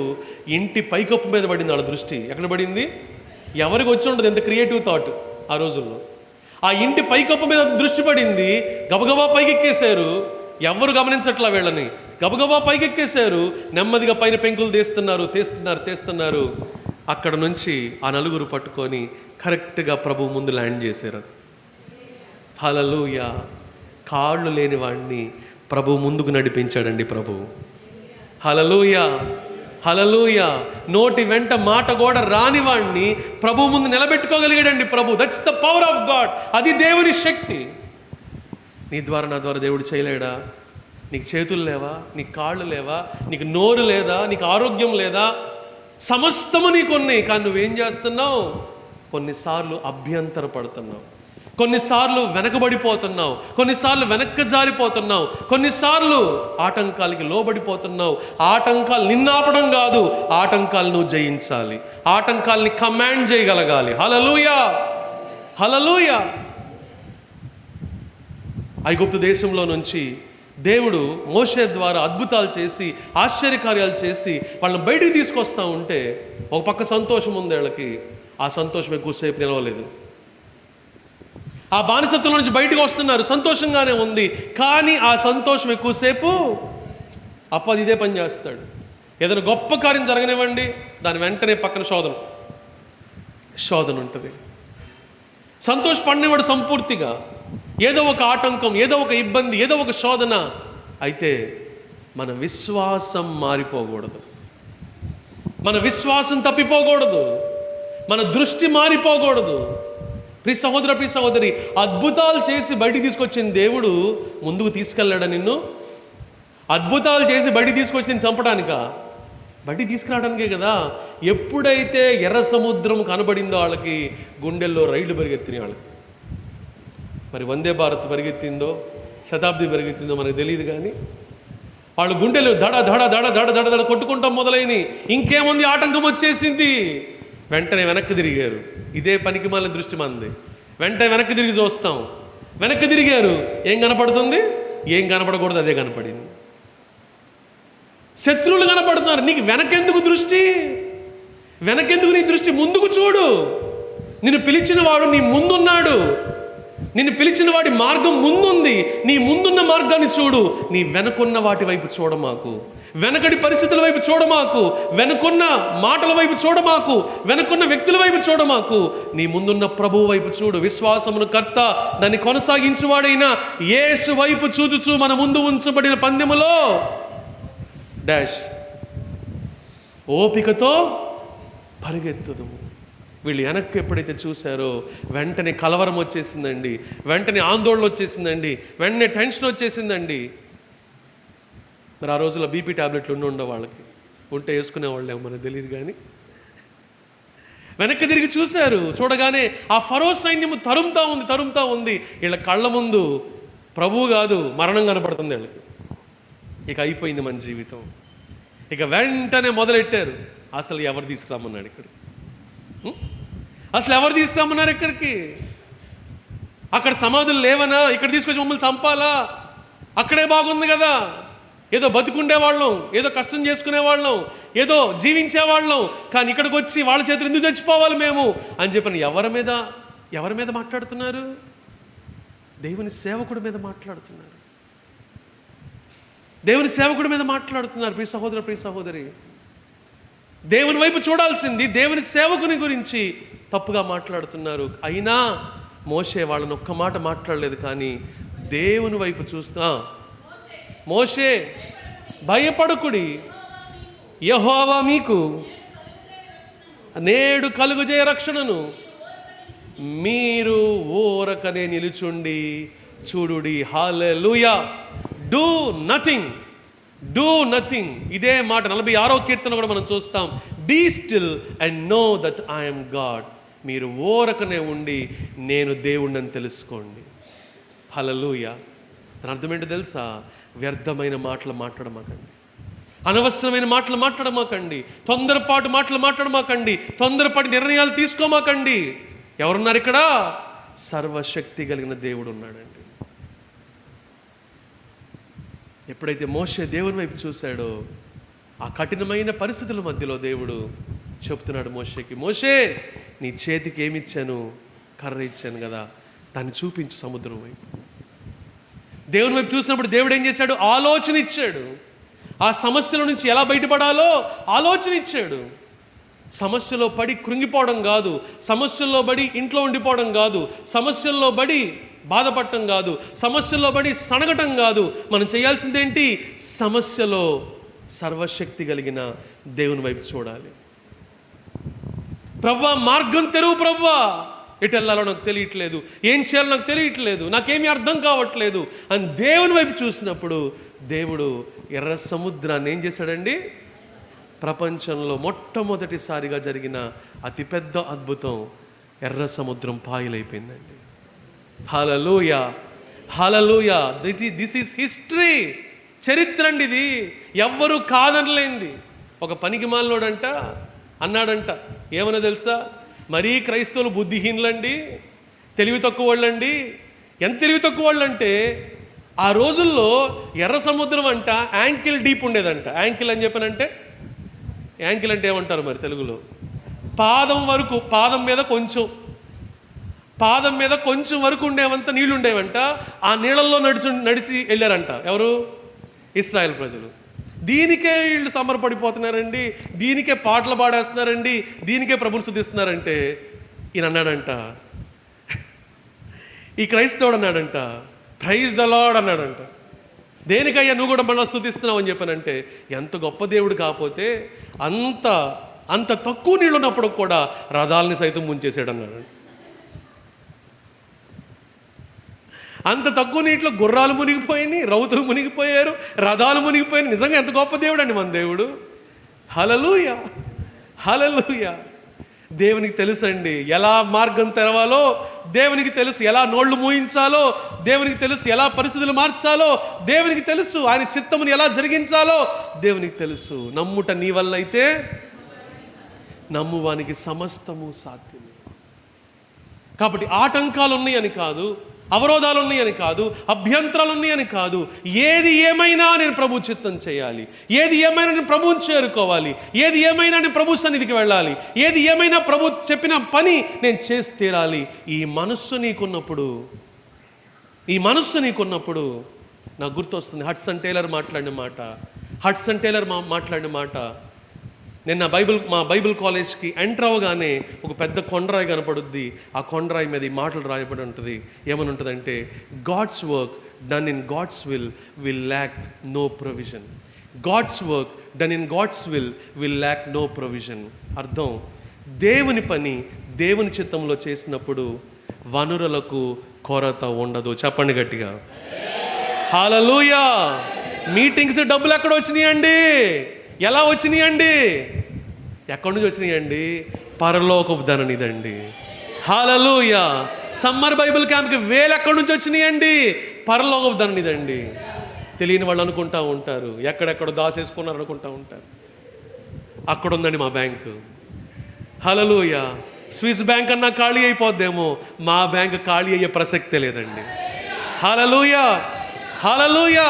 Speaker 1: ఇంటి పైకప్పు మీద పడింది వాళ్ళ దృష్టి. ఎక్కడ పడింది? ఎవరికి వచ్చి ఉండదు ఎంత క్రియేటివ్ థాట్ ఆ రోజుల్లో. ఆ ఇంటి పైకప్పు మీద దృష్టి పడింది, గబగబా పైకెక్కేశారు. ఎవరు గమనించట్లా వీళ్ళని, గబగబా పైకెక్కేశారు. నెమ్మదిగా పైన పెంకులు తీస్తున్నారు. అక్కడ నుంచి ఆ నలుగురు పట్టుకొని కరెక్ట్గా ప్రభు ముందు ల్యాండ్ చేశారు. హల్లెలూయా. కాళ్ళు లేని వాడిని ప్రభు ముందుకు నడిపించాడండి ప్రభు. హల్లెలూయా, హల్లెలూయా. నోటి వెంట మాట కూడా రాని వాడిని ప్రభు ముందు నిలబెట్టుకోగలిగాడండి ప్రభు. That's the power of God. అది దేవుని శక్తి. నీ ద్వారా నా ద్వారా దేవుడు చేయలేడా? నీకు చేతులు లేవా? నీకు కాళ్ళు లేవా? నీకు నోరు లేదా? నీకు ఆరోగ్యం లేదా? సమస్తము నీకున్నాయి, కానీ నువ్వేం చేస్తున్నావు? కొన్నిసార్లు అభ్యంతర పడుతున్నావు, కొన్నిసార్లు వెనకబడిపోతున్నావు, కొన్నిసార్లు వెనక్కి జారిపోతున్నావు, కొన్నిసార్లు ఆటంకాలకి లోబడిపోతున్నావు. ఆటంకాలు నిన్నాపడం కాదు, ఆటంకాలు నువ్వు జయించాలి, ఆటంకాలని కమాండ్ చేయగలగాలి. హల్లెలూయా, హల్లెలూయా. ఐగుప్తు దేశంలో నుంచి దేవుడు మోషే ద్వారా అద్భుతాలు చేసి ఆశ్చర్యకార్యాలు చేసి వాళ్ళని బయటికి తీసుకొస్తూ ఉంటే ఒక పక్క సంతోషం ఉంది వీళ్ళకి. ఆ సంతోషం ఎక్కువసేపు నిలవలేదు. ఆ బానిసత్వం నుంచి బయటకు వస్తున్నారు, సంతోషంగానే ఉంది, కానీ ఆ సంతోషం ఎక్కువసేపు అప్పది ఇదే పని చేస్తాడు. ఏదైనా గొప్ప కార్యం జరగనివ్వండి, దాని వెంటనే పక్కన శోధన ఉంటుంది. సంతోషపడినవాడు సంపూర్తిగా ఏదో ఒక ఆటంకం, ఏదో ఒక ఇబ్బంది, ఏదో ఒక శోధన. అయితే మన విశ్వాసం మారిపోకూడదు, మన విశ్వాసం తప్పిపోకూడదు, మన దృష్టి మారిపోకూడదు. ప్రియ సహోదర, ప్రియ సహోదరి, అద్భుతాలు చేసి బయటికి తీసుకొచ్చిన దేవుడు ముందుకు తీసుకెళ్ళాడా నిన్ను? అద్భుతాలు చేసి బయటికి తీసుకొచ్చి నేను చంపడానికా? బయటికి తీసుకురావడానికే కదా. ఎప్పుడైతే ఎర్ర సముద్రం కనబడిందో వాళ్ళకి గుండెల్లో రైళ్లు పరిగెత్తినాయి వాళ్ళకి. మరి వందే భారత్ పరిగెత్తిందో శతాబ్ది పరిగెత్తిందో మనకు తెలియదు, కానీ వాళ్ళు గుండెలు దడ దడ దడ దడ దడ దడ కొట్టుకుంటాం మొదలైన. ఇంకేముంది, ఆటంకం వచ్చేసింది. వెంటనే వెనక్కి తిరిగారు. ఇదే పనికి మళ్ళీ దృష్టి మంది. వెంటనే వెనక్కి తిరిగి చూస్తాం. వెనక్కి తిరిగారు, ఏం కనపడుతుంది? ఏం కనపడకూడదు అదే కనపడింది. శత్రువులు కనపడుతున్నారు. నీకు వెనకెందుకు దృష్టి? వెనకెందుకు నీ దృష్టి? ముందుకు చూడు. నిన్ను పిలిచిన వాడు నీ ముందున్నాడు. నిన్ను పిలిచిన వాడి మార్గం ముందుంది. నీ ముందున్న మార్గాన్ని చూడు. నీ వెనకున్న వాటి వైపు చూడమాకు, వెనకడి పరిస్థితుల వైపు చూడమాకు, వెనుకున్న మాటల వైపు చూడమాకు, వెనుకున్న వ్యక్తుల వైపు చూడమాకు. నీ ముందున్న ప్రభువు వైపు చూడు. విశ్వాసమును కర్త, దాన్ని కొనసాగించువాడైన యేసు వైపు చూచుచూ మన ముందు ఉంచబడిన పందెములో డాష్ ఓపికతో పరిగెత్తుదుము. వీళ్ళు వెనక్కి ఎప్పుడైతే చూశారో వెంటనే కలవరం వచ్చేసిందండి, వెంటనే ఆందోళన వచ్చేసిందండి, వెంటనే టెన్షన్ వచ్చేసిందండి. మరి ఆ రోజుల్లో బీపీ ట్యాబ్లెట్లు ఉండవు వాళ్ళకి, ఉంటే వేసుకునేవాళ్ళేమో మనకు తెలియదు. కానీ వెనక్కి తిరిగి చూశారు. చూడగానే ఆ ఫరో సైన్యము తరుముతా ఉంది. వీళ్ళ కళ్ళ ముందు ప్రభువు కాదు, మరణం కనపడుతుంది వీళ్ళకి. ఇక అయిపోయింది మన జీవితం. ఇక వెంటనే మొదలెట్టారు, అసలు ఎవరు తీసుకురామన్నాడు ఇక్కడికి? అసలు ఎవరు తీసుకురామన్నారు ఇక్కడికి? అక్కడ సమాధులు లేవనా? ఇక్కడ తీసుకొచ్చి మమ్మల్ని చంపాలా? అక్కడే బాగుంది కదా, ఏదో బతుకుండేవాళ్ళం, ఏదో కష్టం చేసుకునేవాళ్ళం, ఏదో జీవించేవాళ్ళం, కానీ ఇక్కడికి వచ్చి వాళ్ళ చేతులు ఎందుకు చచ్చిపోవాలి మేము అని చెప్పని ఎవరి మీద ఎవరి మీద మాట్లాడుతున్నారు? దేవుని సేవకుడి మీద మాట్లాడుతున్నారు. దేవుని సేవకుడి మీద మాట్లాడుతున్నారు. ప్రియ సహోదర, ప్రియ సహోదరి, దేవుని వైపు చూడాల్సింది దేవుని సేవకుని గురించి తప్పుగా మాట్లాడుతున్నారు. అయినా మోషే వాళ్ళని ఒక్క మాట మాట్లాడలేదు, కానీ దేవుని వైపు చూస్తా, మోషే భయపడకుడి, యెహోవా మీకు నేడు కలుగుజేయ రక్షణను, మీరు ఊరకనే నిలుచుండి చూడుడి. హల్లెలూయా. Do nothing. ఇదే మాట 46వ కీర్తన కూడా మనం చూస్తాం. Be still and know that I'm God. మీరు ఊరకనే ఉండి నేను దేవుణ్ణని తెలుసుకోండి. హల్లెలూయా. దాని అర్థం ఏంటో తెలుసా? వ్యర్థమైన మాటలు మాట్లాడమాకండి, అనవసరమైన మాటలు మాట్లాడమాకండి, తొందరపాటు మాటలు మాట్లాడమాకండి, తొందరపాటు నిర్ణయాలు తీసుకోమాకండి. ఎవరున్నారు ఇక్కడ? సర్వశక్తి కలిగిన దేవుడు ఉన్నాడండి. ఎప్పుడైతే మోషే దేవుని వైపు చూశాడో, ఆ కఠినమైన పరిస్థితుల మధ్యలో దేవుడు చెప్తున్నాడు మోషేకి, మోషే నీ చేతికి ఏమిచ్చాను? కర్ర ఇచ్చాను కదా, దాన్ని చూపించు సముద్రం వైపు. దేవుని వైపు చూసినప్పుడు దేవుడు ఏం చేశాడు? ఆలోచన ఇచ్చాడు. ఆ సమస్యల నుంచి ఎలా బయటపడాలో ఆలోచన ఇచ్చాడు. సమస్యలో పడి కృంగిపోవడం కాదు, సమస్యల్లో పడి ఇంట్లో ఉండిపోవడం కాదు, సమస్యల్లో పడి బాధపడటం కాదు, సమస్యల్లో పడి సనగటం కాదు. మనం చేయాల్సిందేంటి? సమస్యలో సర్వశక్తి కలిగిన దేవుని వైపు చూడాలి. ప్రభువా మార్గం తెరువు, ప్రభువా ఎటు వెళ్ళాలో నాకు తెలియట్లేదు, ఏం చేయాలో నాకు తెలియట్లేదు, నాకేమీ అర్థం కావట్లేదు అని దేవుని వైపు చూసినప్పుడు దేవుడు ఎర్ర సముద్రాన్ని ఏం చేశాడండి? ప్రపంచంలో మొట్టమొదటిసారిగా జరిగిన అతిపెద్ద అద్భుతం, ఎర్ర సముద్రం పాయలైపోయిందండి. Hallelujah, hallelujah. This is history. చరిత్ర అండి ఇది, ఎవ్వరూ కాదనలేంది. ఒక పనికిమాలినోడంట అన్నాడంట, ఏమన్నా తెలుసా? మరీ క్రైస్తవులు బుద్ధిహీనులండి, తెలివి తక్కువ వాళ్ళండి. ఎంత తెలివి తక్కువ వాళ్ళంటే, ఆ రోజుల్లో ఎర్ర సముద్రం అంట యాంకిల్ డీప్ ఉండేదంట. యాంకిల్ అని చెప్పానంటే, యాంకిల్ అంటే ఏమంటారు మరి తెలుగులో? పాదం వరకు, పాదం మీద కొంచెం వరకు ఉండేవంత నీళ్లు ఉండేవంట. ఆ నీళ్ళల్లో నడిచి వెళ్ళారంట. ఎవరు? ఇశ్రాయేల్ ప్రజలు. దీనికే వీళ్ళు సమరపడిపోతున్నారండి, దీనికే పాటలు పాడేస్తున్నారండి, దీనికే ప్రభుని స్తుతిస్తున్నారంటే ఈయన అన్నాడంట, ఈ క్రైస్తవుడు అన్నాడంట, ప్రైజ్ ద లార్డ్ అన్నాడంట. దేనికయ్యా నువ్వు కూడా మన స్తుతిస్తున్నావు అని చెప్పానంటే, ఎంత గొప్ప దేవుడు కాకపోతే అంత తక్కువ నీళ్ళు ఉన్నప్పుడు కూడా రథాలని సైతం ముంచేసాడు అన్నాడు. అంత తక్కువ నీటిలో గుర్రాలు మునిగిపోయినాయి, రౌతులు మునిగిపోయారు, రథాలు మునిగిపోయినాయి. నిజంగా ఎంత గొప్ప దేవుడు అండి మన దేవుడు. హల్లెలూయా, హల్లెలూయా. దేవునికి తెలుసండి ఎలా మార్గం తెరవాలో, దేవునికి తెలుసు ఎలా నోళ్లు మూయించాలో, దేవునికి తెలుసు ఎలా పరిస్థితులు మార్చాలో, దేవునికి తెలుసు ఆయన చిత్తముని ఎలా జరిగించాలో దేవునికి తెలుసు. నమ్ముట నీ వల్ల అయితే నమ్మువానికి సమస్తము సాధ్యమే. కాబట్టి ఆటంకాలు ఉన్నాయని కాదు, అవరోధాలు ఉన్నాయని కాదు, అభ్యంతరాలు ఉన్నాయని కాదు, ఏది ఏమైనా నేను ప్రభు చిత్తం చేయాలి, ఏది ఏమైనా నేను ప్రభువుని చేరుకోవాలి, ఏది ఏమైనా నేను ప్రభు సన్నిధికి వెళ్ళాలి, ఏది ఏమైనా ప్రభు చెప్పిన పని నేను చేసి తీరాలి. ఈ మనస్సు నీకున్నప్పుడు నాకు గుర్తొస్తుంది హడ్సన్ టైలర్ మాట్లాడిన మాట. నేను మా బైబిల్ కాలేజ్కి ఎంటర్ అవ్వగానే ఒక పెద్ద కొండరాయి కనపడుద్ది. ఆ కొండరాయి మీద ఈ మాటలు రాయబడి ఉంటుంది. ఏమని ఉంటుందంటే, God's work done in God's will lack no provision. God's work done in God's will lack no provision. అర్థం, దేవుని పని దేవుని చిత్తంలో చేసినప్పుడు వనరులకు కొరత ఉండదు. చెప్పండి గట్టిగా, హల్లెలూయా. మీటింగ్స్ డబ్బులు ఎక్కడ వచ్చినాయండి? ఎలా వచ్చినాయండి? ఎక్కడి నుంచి వచ్చినాయండి? పరలోకపు ధననిదండి. హల్లెలూయా. సమ్మర్ బైబిల్ క్యాంప్కి వేలు ఎక్కడి నుంచి వచ్చినాయండి? పరలోకపు ధననిదండి. తెలియని వాళ్ళు అనుకుంటా ఉంటారు, ఎక్కడెక్కడో దాసేసుకున్నారు అనుకుంటా ఉంటారు. అక్కడ ఉందండి మా బ్యాంకు. హల్లెలూయా. స్విస్ బ్యాంక్ అన్నా ఖాళీ అయిపోద్దేమో, మా బ్యాంక్ ఖాళీ అయ్యే ప్రసక్తే లేదండి. హల్లెలూయా, హల్లెలూయా.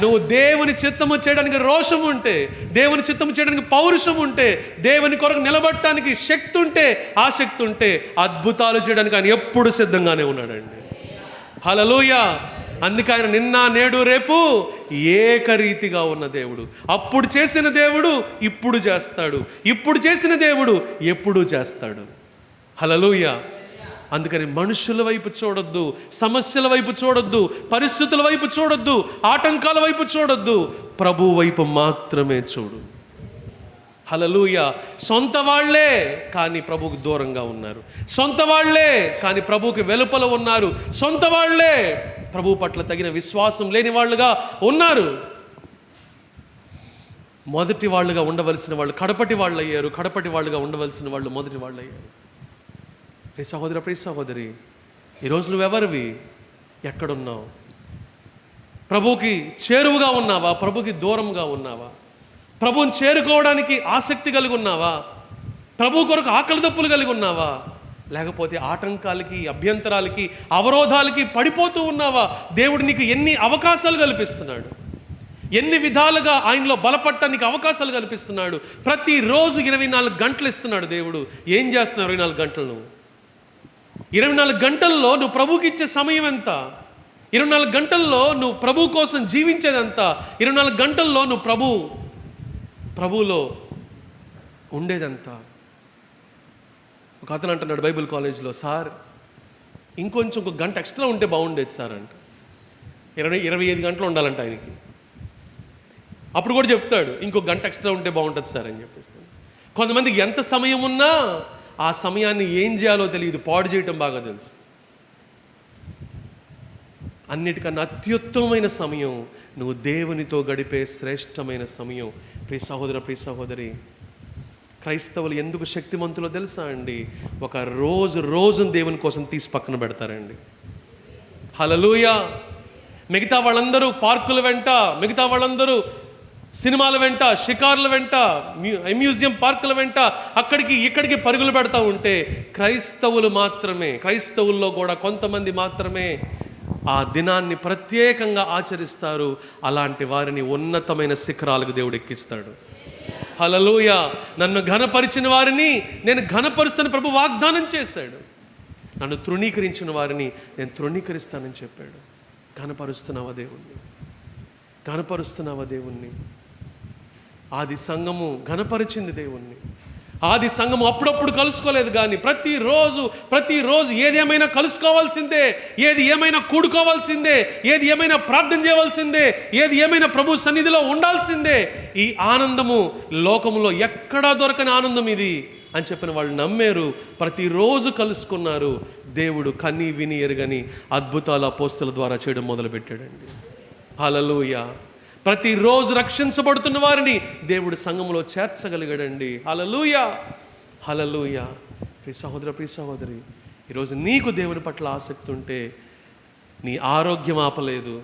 Speaker 1: నువ్వు దేవుని చిత్తము చేయడానికి రోషం ఉంటే, దేవుని చిత్తము చేయడానికి పౌరుషం ఉంటే, దేవుని కొరకు నిలబడటానికి శక్తి ఉంటే, ఆసక్తి ఉంటే, అద్భుతాలు చేయడానికి ఆయన ఎప్పుడు సిద్ధంగానే ఉన్నాడండి. హల్లెలూయా. అందుకే ఆయన నిన్న నేడు రేపు ఏకరీతిగా ఉన్న దేవుడు. అప్పుడు చేసిన దేవుడు ఇప్పుడు చేస్తాడు, ఇప్పుడు చేసిన దేవుడు ఎప్పుడు చేస్తాడు. హల్లెలూయా. అందుకని మనుషుల వైపు చూడొద్దు, సమస్యల వైపు చూడొద్దు, పరిస్థితుల వైపు చూడొద్దు, ఆటంకాల వైపు చూడొద్దు, ప్రభు వైపు మాత్రమే చూడు. హల్లెలూయా. సొంత వాళ్ళే కానీ ప్రభువుకు దూరంగా ఉన్నారు, సొంత వాళ్ళే కానీ ప్రభువుకి వెలుపల ఉన్నారు, సొంత వాళ్ళే ప్రభు పట్ల తగిన విశ్వాసం లేని వాళ్ళుగా ఉన్నారు. మొదటి వాళ్ళుగా ఉండవలసిన వాళ్ళు కడపటి వాళ్ళు అయ్యారు, కడపటి వాళ్ళుగా ఉండవలసిన వాళ్ళు మొదటి వాళ్ళు అయ్యారు. ప్రియ సహోదర, ప్రియ సహోదరి, ఈరోజు నువ్వెవరివి? ఎక్కడున్నావు? ప్రభువుకి చేరువుగా ఉన్నావా? ప్రభుకి దూరంగా ఉన్నావా? ప్రభువుని చేరుకోవడానికి ఆసక్తి కలిగి ఉన్నావా? ప్రభు కొరకు ఆకలి దప్పులు కలిగి ఉన్నావా? లేకపోతే ఆటంకాలకి, అభ్యంతరాలకి, అవరోధాలకి పడిపోతూ ఉన్నావా? దేవుడు నీకు ఎన్ని అవకాశాలు కల్పిస్తున్నాడు, ఎన్ని విధాలుగా ఆయనలో బలపడటానికి అవకాశాలు కల్పిస్తున్నాడు. ప్రతిరోజు 24 గంటలు ఇస్తున్నాడు దేవుడు. ఏం చేస్తున్నావు 24 గంటలు? నువ్వు 24 గంటల్లో నువ్వు ప్రభువుకి ఇచ్చే సమయం ఎంత? 24 గంటల్లో నువ్వు ప్రభు కోసం జీవించేదంత? 24 గంటల్లో నువ్వు ప్రభువులో ఉండేదంతా? ఒక అతను అంటున్నాడు బైబిల్ కాలేజీలో, సార్ ఇంకొంచెం ఒక గంట ఎక్స్ట్రా ఉంటే బాగుండేది సార్ అంట. 25 గంటలు ఉండాలంట ఆయనకి. అప్పుడు కూడా చెప్తాడు ఇంకొక గంట ఎక్స్ట్రా ఉంటే బాగుంటుంది సార్ అని చెప్పేస్తాను. కొంతమందికి ఎంత సమయం ఉన్నా ఆ సమయాన్ని ఏం చేయాలో తెలియదు, పాడు చేయటం బాగా తెలుసు. అన్నిటికన్నా అత్యుత్తమమైన సమయం నువ్వు దేవునితో గడిపే శ్రేష్టమైన సమయం. ప్రియ సహోదర, ప్రియ సహోదరి, క్రైస్తవులు ఎందుకు శక్తిమంతులో తెలుసా అండి? ఒక రోజును దేవుని కోసం తీసి పక్కన పెడతారండి. హల్లెలూయా. మిగతా వాళ్ళందరూ పార్కుల వెంట, మిగతా వాళ్ళందరూ సినిమాల వెంట, షికార్ల వెంట, మ్యూజియం పార్కుల వెంట అక్కడికి ఇక్కడికి పరుగులు పెడతా ఉంటే, క్రైస్తవుల్లో కూడా కొంతమంది మాత్రమే ఆ దినాన్ని ప్రత్యేకంగా ఆచరిస్తారు. అలాంటి వారిని ఉన్నతమైన శిఖరాలకు దేవుడు ఎక్కిస్తాడు. హల్లెలూయా. నన్ను ఘనపరిచిన వారిని నేను ఘనపరుస్తాను ప్రభు వాగ్దానం చేశాడు. నన్ను తృణీకరించిన వారిని నేను తృణీకరిస్తానని చెప్పాడు. ఘనపరుస్తున్నావా దేవుణ్ణి? ఘనపరుస్తున్నావా దేవుణ్ణి? ఆది సంఘము ఘనపరిచింది దేవుణ్ణి. ఆది సంఘము అప్పుడప్పుడు కలుసుకోలేదు, కానీ ప్రతిరోజు ఏది ఏమైనా కలుసుకోవాల్సిందే, ఏది ఏమైనా కూడుకోవాల్సిందే, ఏది ఏమైనా ప్రార్థన చేయవలసిందే, ఏది ఏమైనా ప్రభు సన్నిధిలో ఉండాల్సిందే. ఈ ఆనందము లోకములో ఎక్కడా దొరకని ఆనందం ఇది అని చెప్పిన వాళ్ళు నమ్మారు. ప్రతిరోజు కలుసుకున్నారు. దేవుడు కని విని ఎరుగని అద్భుతాలు అపోస్తల ద్వారా చేయడం మొదలుపెట్టాడండి. హల్లెలూయా. ప్రతిరోజు రక్షించబడుతున్న వారిని దేవుడు సంఘంలో చేర్చగలిగాడండి. హల్లెలూయా, హల్లెలూయా. ప్రియ సహోదర, ప్రియ సహోదరి, ఈరోజు నీకు దేవుని పట్ల ఆసక్తి ఉంటే నీ ఆరోగ్యం ఆపలేదు,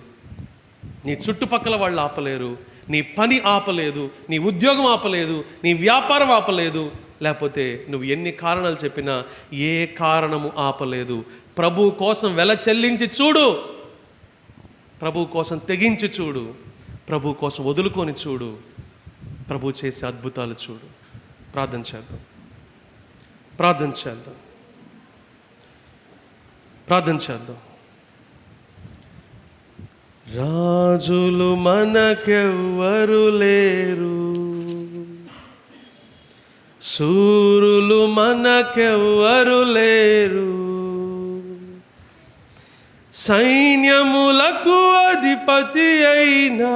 Speaker 1: నీ చుట్టుపక్కల వాళ్ళు ఆపలేరు, నీ పని ఆపలేదు, నీ ఉద్యోగం ఆపలేదు, నీ వ్యాపారం ఆపలేదు, లేకపోతే నువ్వు ఎన్ని కారణాలు చెప్పినా ఏ కారణము ఆపలేదు. ప్రభు కోసం వెల చెల్లించి చూడు, ప్రభు కోసం తెగించి చూడు, ప్రభు కోసం వదులుకొని చూడు, ప్రభు చేసే అద్భుతాలు చూడు. ప్రార్థన చేద్దాం, ప్రార్థన చేద్దాం, ప్రార్థన చేద్దాం. రాజులు మనకెవ్వరు లేరు, శూరులు మనకెవ్వరు లేరు, సైన్యములకు అధిపతి అయినా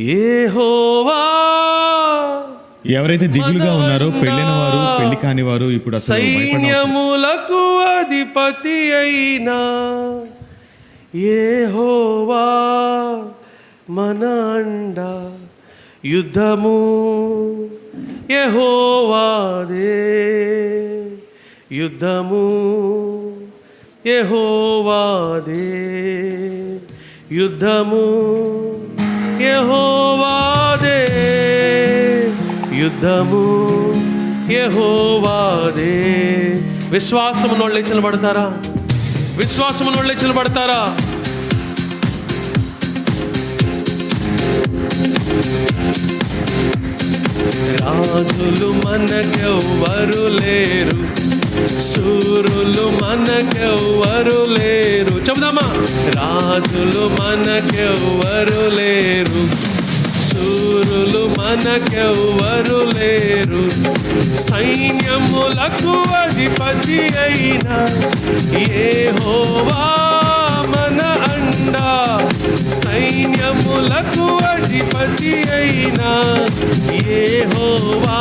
Speaker 1: యెహోవా.
Speaker 3: ఎవరైతే దిగులుగా ఉన్నారో, పెళ్ళైన వారు, పెళ్లి కాని వారు ఇప్పుడు
Speaker 1: సైన్యములకు అధిపతి అయినా యెహోవా మన అండ. యుద్ధము యెహోవాదే, యుద్ధము యెహోవాదే, యుద్ధము యెహోవాదే, యుద్ధము యెహోవాదే. విశ్వాసమునోళ్ళు నిలబడతారా? విశ్వాసమునోళ్ళు నిలబడతారా? రాజులు మనకెవ్వరు లేరు, శూరులు మనకెవ్వరు లేరు. చెబుదామా? రాజులు మనకెవ్వరు లేరు, శూరులు మనకెవ్వరు లేరు. సైన్యములకు అధిపతి అయిన యెహోవా మన అండా, సైన్యములకు అధిపతి అయిన యెహోవా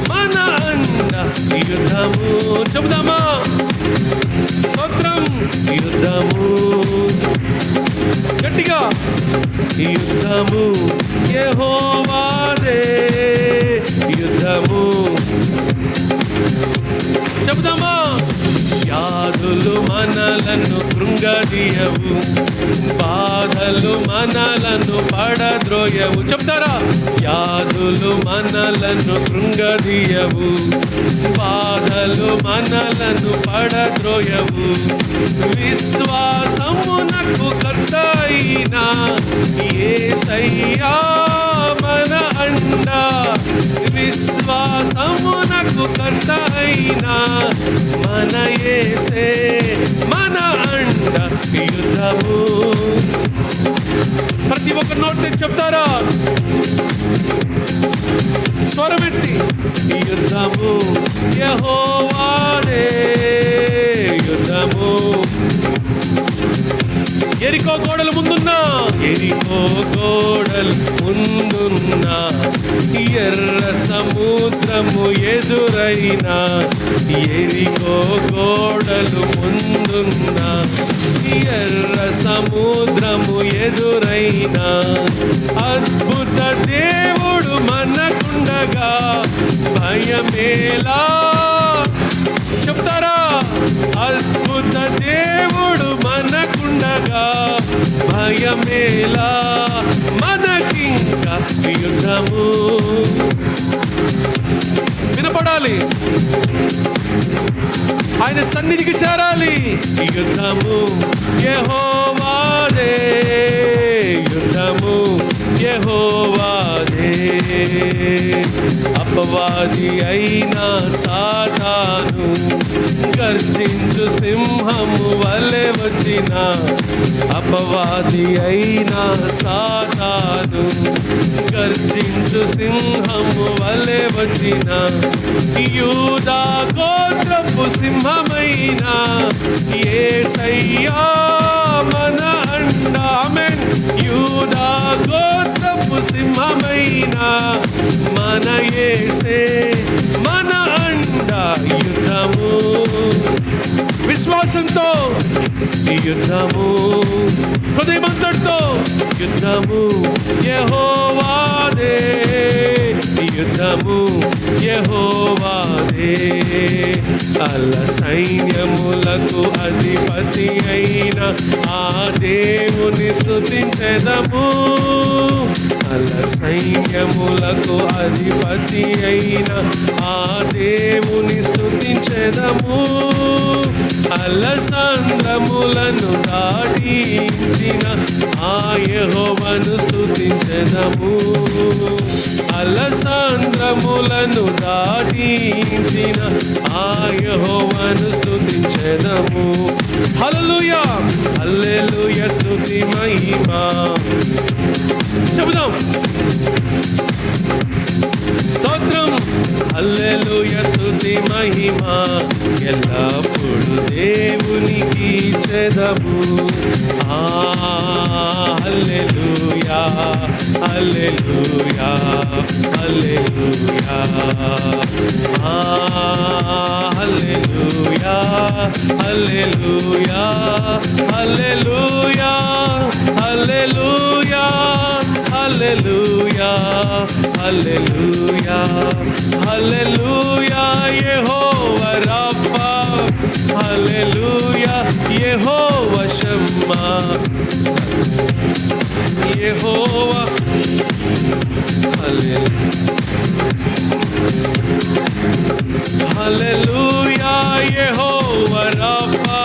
Speaker 1: మన అండా. యుద్ధము చెబుదామా? స్తోత్రం. యుద్ధము గట్టిగా, యుద్ధము యెహోవాదే, యుద్ధము. చెబుదామా? వ్యాధులు మనలను కృంగదీయవు, బాధలు మనలను పడద్రోయవు. చెప్తారా? వ్యాధులు మనలను కృంగదీయవు, బాధలు మనలను పడద్రోయవు. విశ్వాసమునకు కర్త అయిన యేసయ్యా మన అండా, విశ్వాసమునకు కర్త అయిన మన యేసే మన అండా. యుద్ధము ప్రతి ఒక్క నోటి చెప్తారా? స్వరమెత్తి. యుద్ధము యెహోవాదే, యుద్ధము. ఎరికో గోడలు ముందున్నా, ఎరికో గోడలు ముందున్నా, ఎర్ర సముద్రము ఎదురైనా, ఎరికో గోడలు ముందున్నా, ఎర్ర సముద్రము ఎదురైనా, అద్భుత దేవుడు మనకుండగా భయమేలా. చెప్తారా? అద్భుత దేవుడు మనకుండగా భయమేలా, మనకింకా యుద్ధము. వినపడాలి, ఆయన సన్నిధికి చేరాలి. యుద్ధము యెహోవాదే, యుద్ధము యెహోవాదే. అపవాది అయిన సాతాను గర్జించు సింహము వలె వచ్చిన, అపవాది అయిన సాతాను గర్జించు సింహము వలె వచ్చిన, యూదా గోత్రపు సింహమైన యేసయ్యా మన అండా. ఆమేన్. యూదా గోత్రపు సింహమైన మన యేసే మన అండా. యుద్ధము విశ్వాసంతో, యుద్ధము హృదయమంతటితో, యుద్ధము యెహోవాదే, యుద్ధము యెహోవాదే. అల్ల సైన్యములకు అధిపతి అయిన ఆ దేవుని స్తుతించెదము, అల్ల సైన్యములకు అధిపతి అయిన ఆ దేవుని స్తుతించెదము. అలసంద్రములను దాటించిన ఆ యెహోవాను స్తుతించెదము, అలసంద్రములను దాటించిన ఆ యెహోవాను స్తుతించెదము. హల్లెలూయా, హల్లెలూయా, స్తుతి మహిమ. చెబుదాం. స్తోత్రం. హల్లెలూయా, స్తుతి మహిమ ఎల్లప్పుడు దేవునికి చెదము. హల్లెలూయా, హల్లెలూయా, హల్లెలూయా, హల్లెలూయా, హల్లెలూయా, హల్లెలూయా, హల్లెలూయా, హల్లెలూయా, హల్లెలూయా, హల్లెలూయా. యెహోవా రబ్బా, హల్లెలూయా, యెహోవా షమ్మా, యెహోవా. హల్లెలూయా, యెహోవా రబ్బా.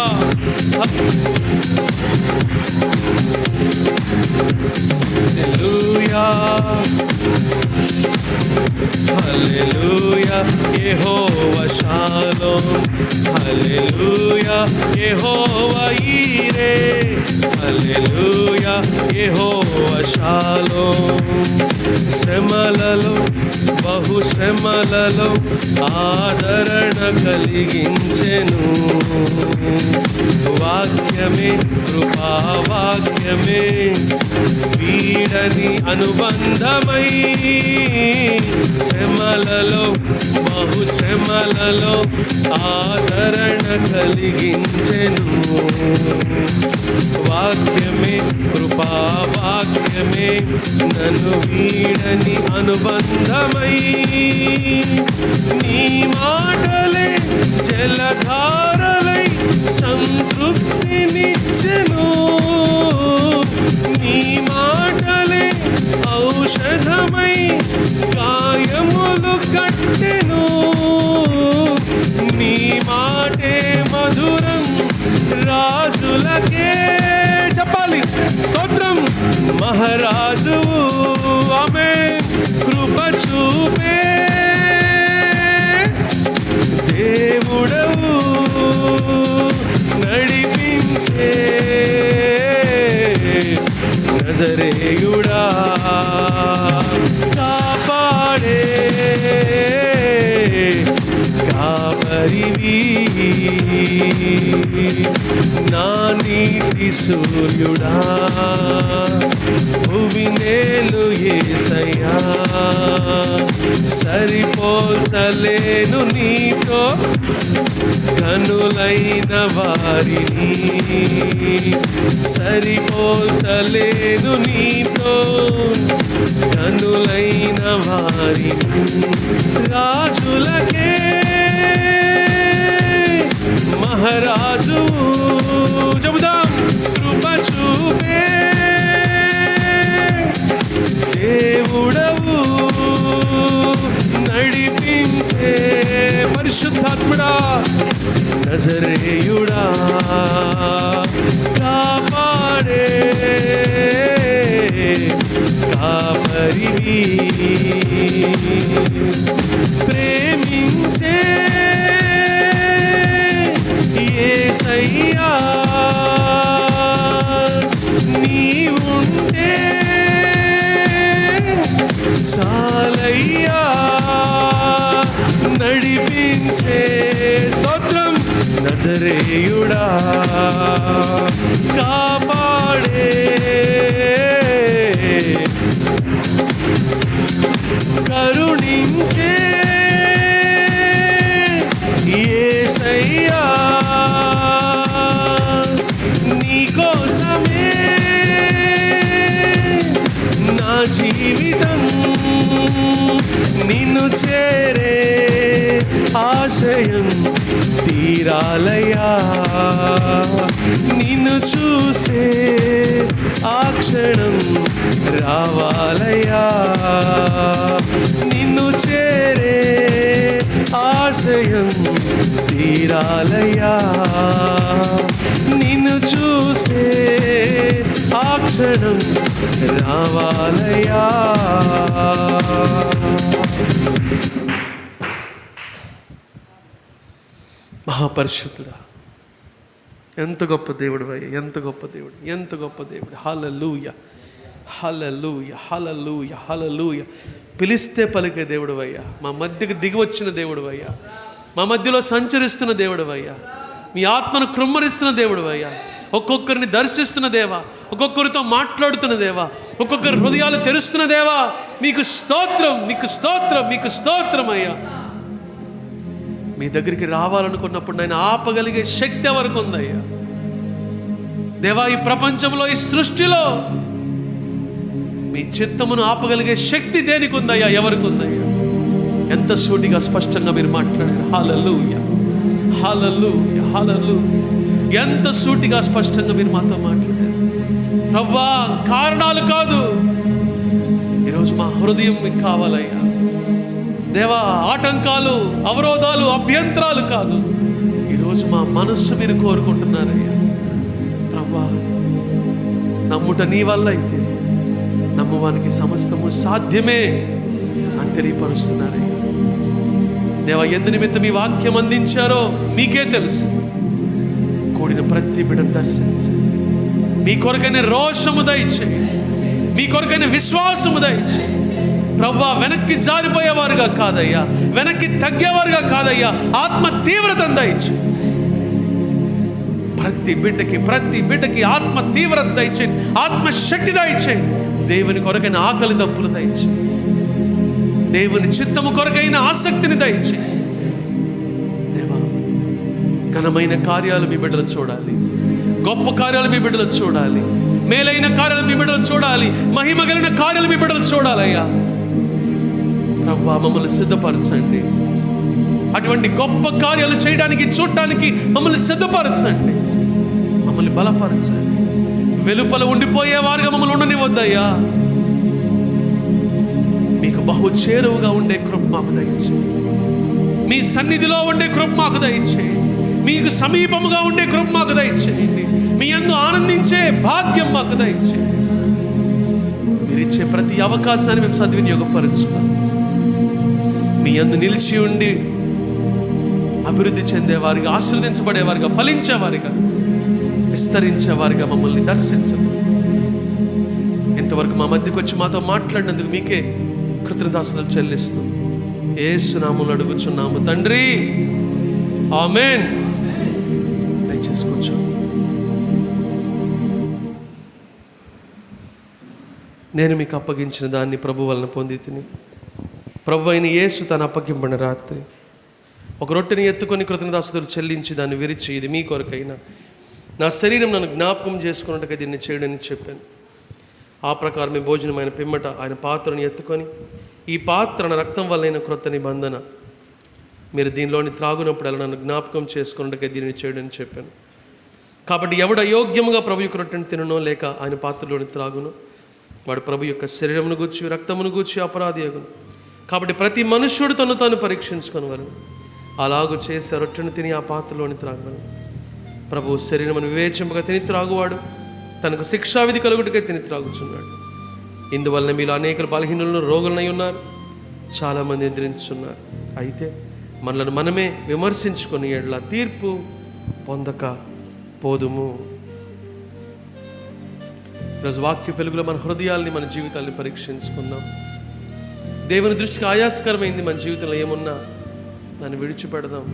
Speaker 1: హల్లెలూయా, హల్లెలూయా యెహోవా షాలోమ్, హల్లెలూయా యెహోవా ఈరే, హల్లెలూయా యెహోవా షాలోమ్. శ్రమలలో బహు శ్రమలలో ఆదరణ కలిగించెను, వాక్యమే కృపావాక్యమే వీడని అనుబంధమై, శ్రమలలో బహు శ్రమలలో ఆదరణ కలిగించెను, వాక్యమే కృపావాక్యమే నన్ను వీడని అనుబంధమై, నీ మాటలే జలధారలై సంతృప్తినిచ్చెను, నీ మాటలే ఔషధమై గాయములు కట్టెను, నీ మాటే మధురం రాజులకే. చెప్పాలి స్తోత్రం. మహారాజువు ఆమేన్, కృప చూపే దేవుడవు, నడిపించే నజరేయుడా, కాపాడే కాపరివి, నా నీతి సూర్యుడా, భూమి నేలు యేసయ్యా, సరిపోల్చలేను నీతో కనులైన వారిని, సరిపోల్చలేను నీతో కనులైన వారిని, రాజులకే మహారాజు చెబుదాం, కృప చూపే దేవుడవు, నడిపించే పరిశుద్ధాత్ముడా, నజరేయుడా, కాపాడే కాపరివి, ప్రేమించే యేసయ్యా, నీవుంటే చాలయ్యా, నడిపించే స్తోత్రం, నజరేయుడా, కాపాడే కరుణించే యేసయ్యా, నీకోసమే నా జీవితం, నిన్ను చేరే ఆశయం తీరాలయ్యా, నిన్ను చూసే ఆ క్షణం రావాలయ్యా, నిన్ను చేరే ఆశయం తీరాలయ్యా, నిన్ను చూసే ఆ క్షణం రావాలయ్యా. మహాపరిశుద్ధుడా, ఎంత గొప్ప దేవుడు అయ్యా, ఎంత గొప్ప దేవుడు, ఎంత గొప్ప దేవుడు. హల్లెలూయా, హల్లెలూయా, హల్లెలూయా, హల్లెలూయా. పిలిస్తే పలికే దేవుడు అయ్యా, మా మధ్యకి దిగి వచ్చిన దేవుడు అయ్యా, మా మధ్యలో సంచరిస్తున్న దేవుడు అయ్యా, మీ ఆత్మను కృమ్మరిస్తున్న దేవుడు అయ్యా, ఒక్కొక్కరిని దర్శిస్తున్న దేవా, ఒక్కొక్కరితో మాట్లాడుతున్న దేవా, ఒక్కొక్కరి హృదయాలు తెరుస్తున్న దేవా, మీకు స్తోత్రం, మీకు స్తోత్రం, మీకు స్తోత్రం అయ్యా. మీ దగ్గరికి రావాలనుకున్నప్పుడు నేను ఆపగలిగే శక్తి ఎవరికి ఉందయ్యా దేవా? ఈ ప్రపంచంలో, ఈ సృష్టిలో మీ చిత్తమును ఆపగలిగే శక్తి దేనికి ఉందయ్యా? ఎవరికి ఉందయ్యా? ఎంత సూటిగా స్పష్టంగా మీరు మాట్లాడారు. హల్లెలూయా, హల్లెలూయా, హల్లెలూయా. ఎంత సూటిగా స్పష్టంగా మీరు మాతో మాట్లాడారు ప్రభువా. కారణాలు కాదు, ఈరోజు మా హృదయం మీకు కావాలయ్యా దేవా. ఆటంకాలు, అవరోధాలు, అభ్యంతరాలు కాదు, ఈరోజు మా మనస్సు మీరు కోరుకుంటున్నారయ్యా ప్రభువా. నమ్ముట నీ వల్ల అయితే, నమ్మువానికి సమస్తము సాధ్యమే అని తెలియపరుస్తున్నారయ్యా. దేవా, ఎందు నిమిత్తం ఈ వాక్యం అందించారో మీకే తెలుసు. కూడిన ప్రతి బిడ్డను దర్శించండి. మీ కొరకైన రోషము దయచేయండి, మీ కొరకైన విశ్వాసము దయచేయండి. ప్రభువా, వెనక్కి జారిపోయేవారుగా కాదయ్యా, వెనక్కి తగ్గేవారుగా కాదయ్యా, ఆత్మ తీవ్రతను దయచేయండి. ప్రతి బిడ్డకి ఆత్మ తీవ్రత దయచేయండి, ఆత్మశక్తి దయచేయండి. దేవుని కొరకైన ఆకలి దప్పులు దయచేయండి, దేవుని చిత్తము కొరకైన ఆసక్తిని దయచేయండి. దేవా, ఘనమైన కార్యాలు మీ బిడ్డలు చూడాలి, గొప్ప కార్యాలు మీ బిడ్డలు చూడాలి, మేలైన కార్యాలు మీ బిడ్డలు చూడాలి, మహిమ కలిగిన కార్యాలు మీ బిడ్డలు చూడాలయ్యా. ప్రభువా, మమ్మల్ని సిద్ధపరచండి. అటువంటి గొప్ప కార్యాలు చేయడానికి, చూడటానికి మమ్మల్ని సిద్ధపరచండి, మమ్మల్ని బలపరచండి. వెలుపల ఉండిపోయేవారుగా మమ్మల్ని ఉండనివద్దయ్యా. మీకు బహు చేరువుగా ఉండే కృప మాకు దయచేయండి, మీ సన్నిధిలో ఉండే కృప మాకు దయచేయండి, మీకు సమీపముగా ఉండే కృప మాకు దయచేయండి, మీ యందు ఆనందించే భాగ్యం మాకు దయచేయండి. మీరిచ్చే ప్రతి అవకాశాన్ని మేము సద్వినియోగపరచుకోవాలి. మీ యందు నిలిచి ఉండి అభివృద్ధి చెందేవారిగా, ఆశీర్వదించబడేవారిగా, ఫలించేవారిగా, విస్తరించేవారిగా మమ్మల్ని దర్శించండి. ఇంతవరకు మా మధ్యకు వచ్చి మాతో మాట్లాడినందుకు మీకే కృతజ్ఞతాస్తుతులు చెల్లిస్తూ యేసు నామములో అడుగుచున్నాము తండ్రి, ఆమేన్. దయచేసి కూర్చో. నేను మీకు అప్పగించిన దాన్ని ప్రభు వలన పొంది తిని, ప్రభు అయిన యేసు తను అప్పగింపడిన రాత్రి ఒక రొట్టెని ఎత్తుకొని కృతజ్ఞతాస్తుతులు చెల్లించి దాన్ని విరిచి, ఇది మీ కొరకైనా నా శరీరం నన్ను జ్ఞాపకం చేసుకున్నట్టుగా దీన్ని చేయడని చెప్పాను. ఆ ప్రకారం ఈ భోజనమైన పిమ్మట ఆయన పాత్రను ఎత్తుకొని, ఈ పాత్ర నా రక్తం వల్లైన క్రొత్త నిబంధన, మీరు దీనిలోని త్రాగునప్పుడు అలా నన్ను జ్ఞాపకం చేసుకున్నట్టుగా దీన్ని చేయడని చెప్పాను. కాబట్టి ఎవడు అయోగ్యముగా ప్రభు యొక్క రొట్టెను తిననో లేక ఆయన పాత్రలోని త్రాగునో వాడు ప్రభు యొక్క శరీరమును గూర్చి రక్తమును గూర్చి అపరాధి అగును. కాబట్టి ప్రతి మనుష్యుడు తను తాను పరీక్షించుకొనవలెను. అలాగూ చేసి రొట్టెను తిని ఆ పాత్రలోని త్రాగవలెను. ప్రభు శరీరమును వివేచింపగా తిని త్రాగువాడు తనకు శిక్షావిధి కలుగుటకే తిని త్రాగుచున్నాడు. ఇందువలన మీలో అనేక బలహీనులను రోగులనై ఉన్నారు, చాలామంది నిద్రించున్నారు. అయితే మనలను మనమే విమర్శించుకొని ఎడల తీర్పు పొందక పోదుము. ఈరోజు వాక్య వెలుగులో మన హృదయాల్ని, మన జీవితాల్ని పరీక్షించుకుందాం. దేవుని దృష్టికి ఆయాస్కరమైంది మన జీవితంలో ఏమున్నా దాన్ని విడిచిపెడదాం.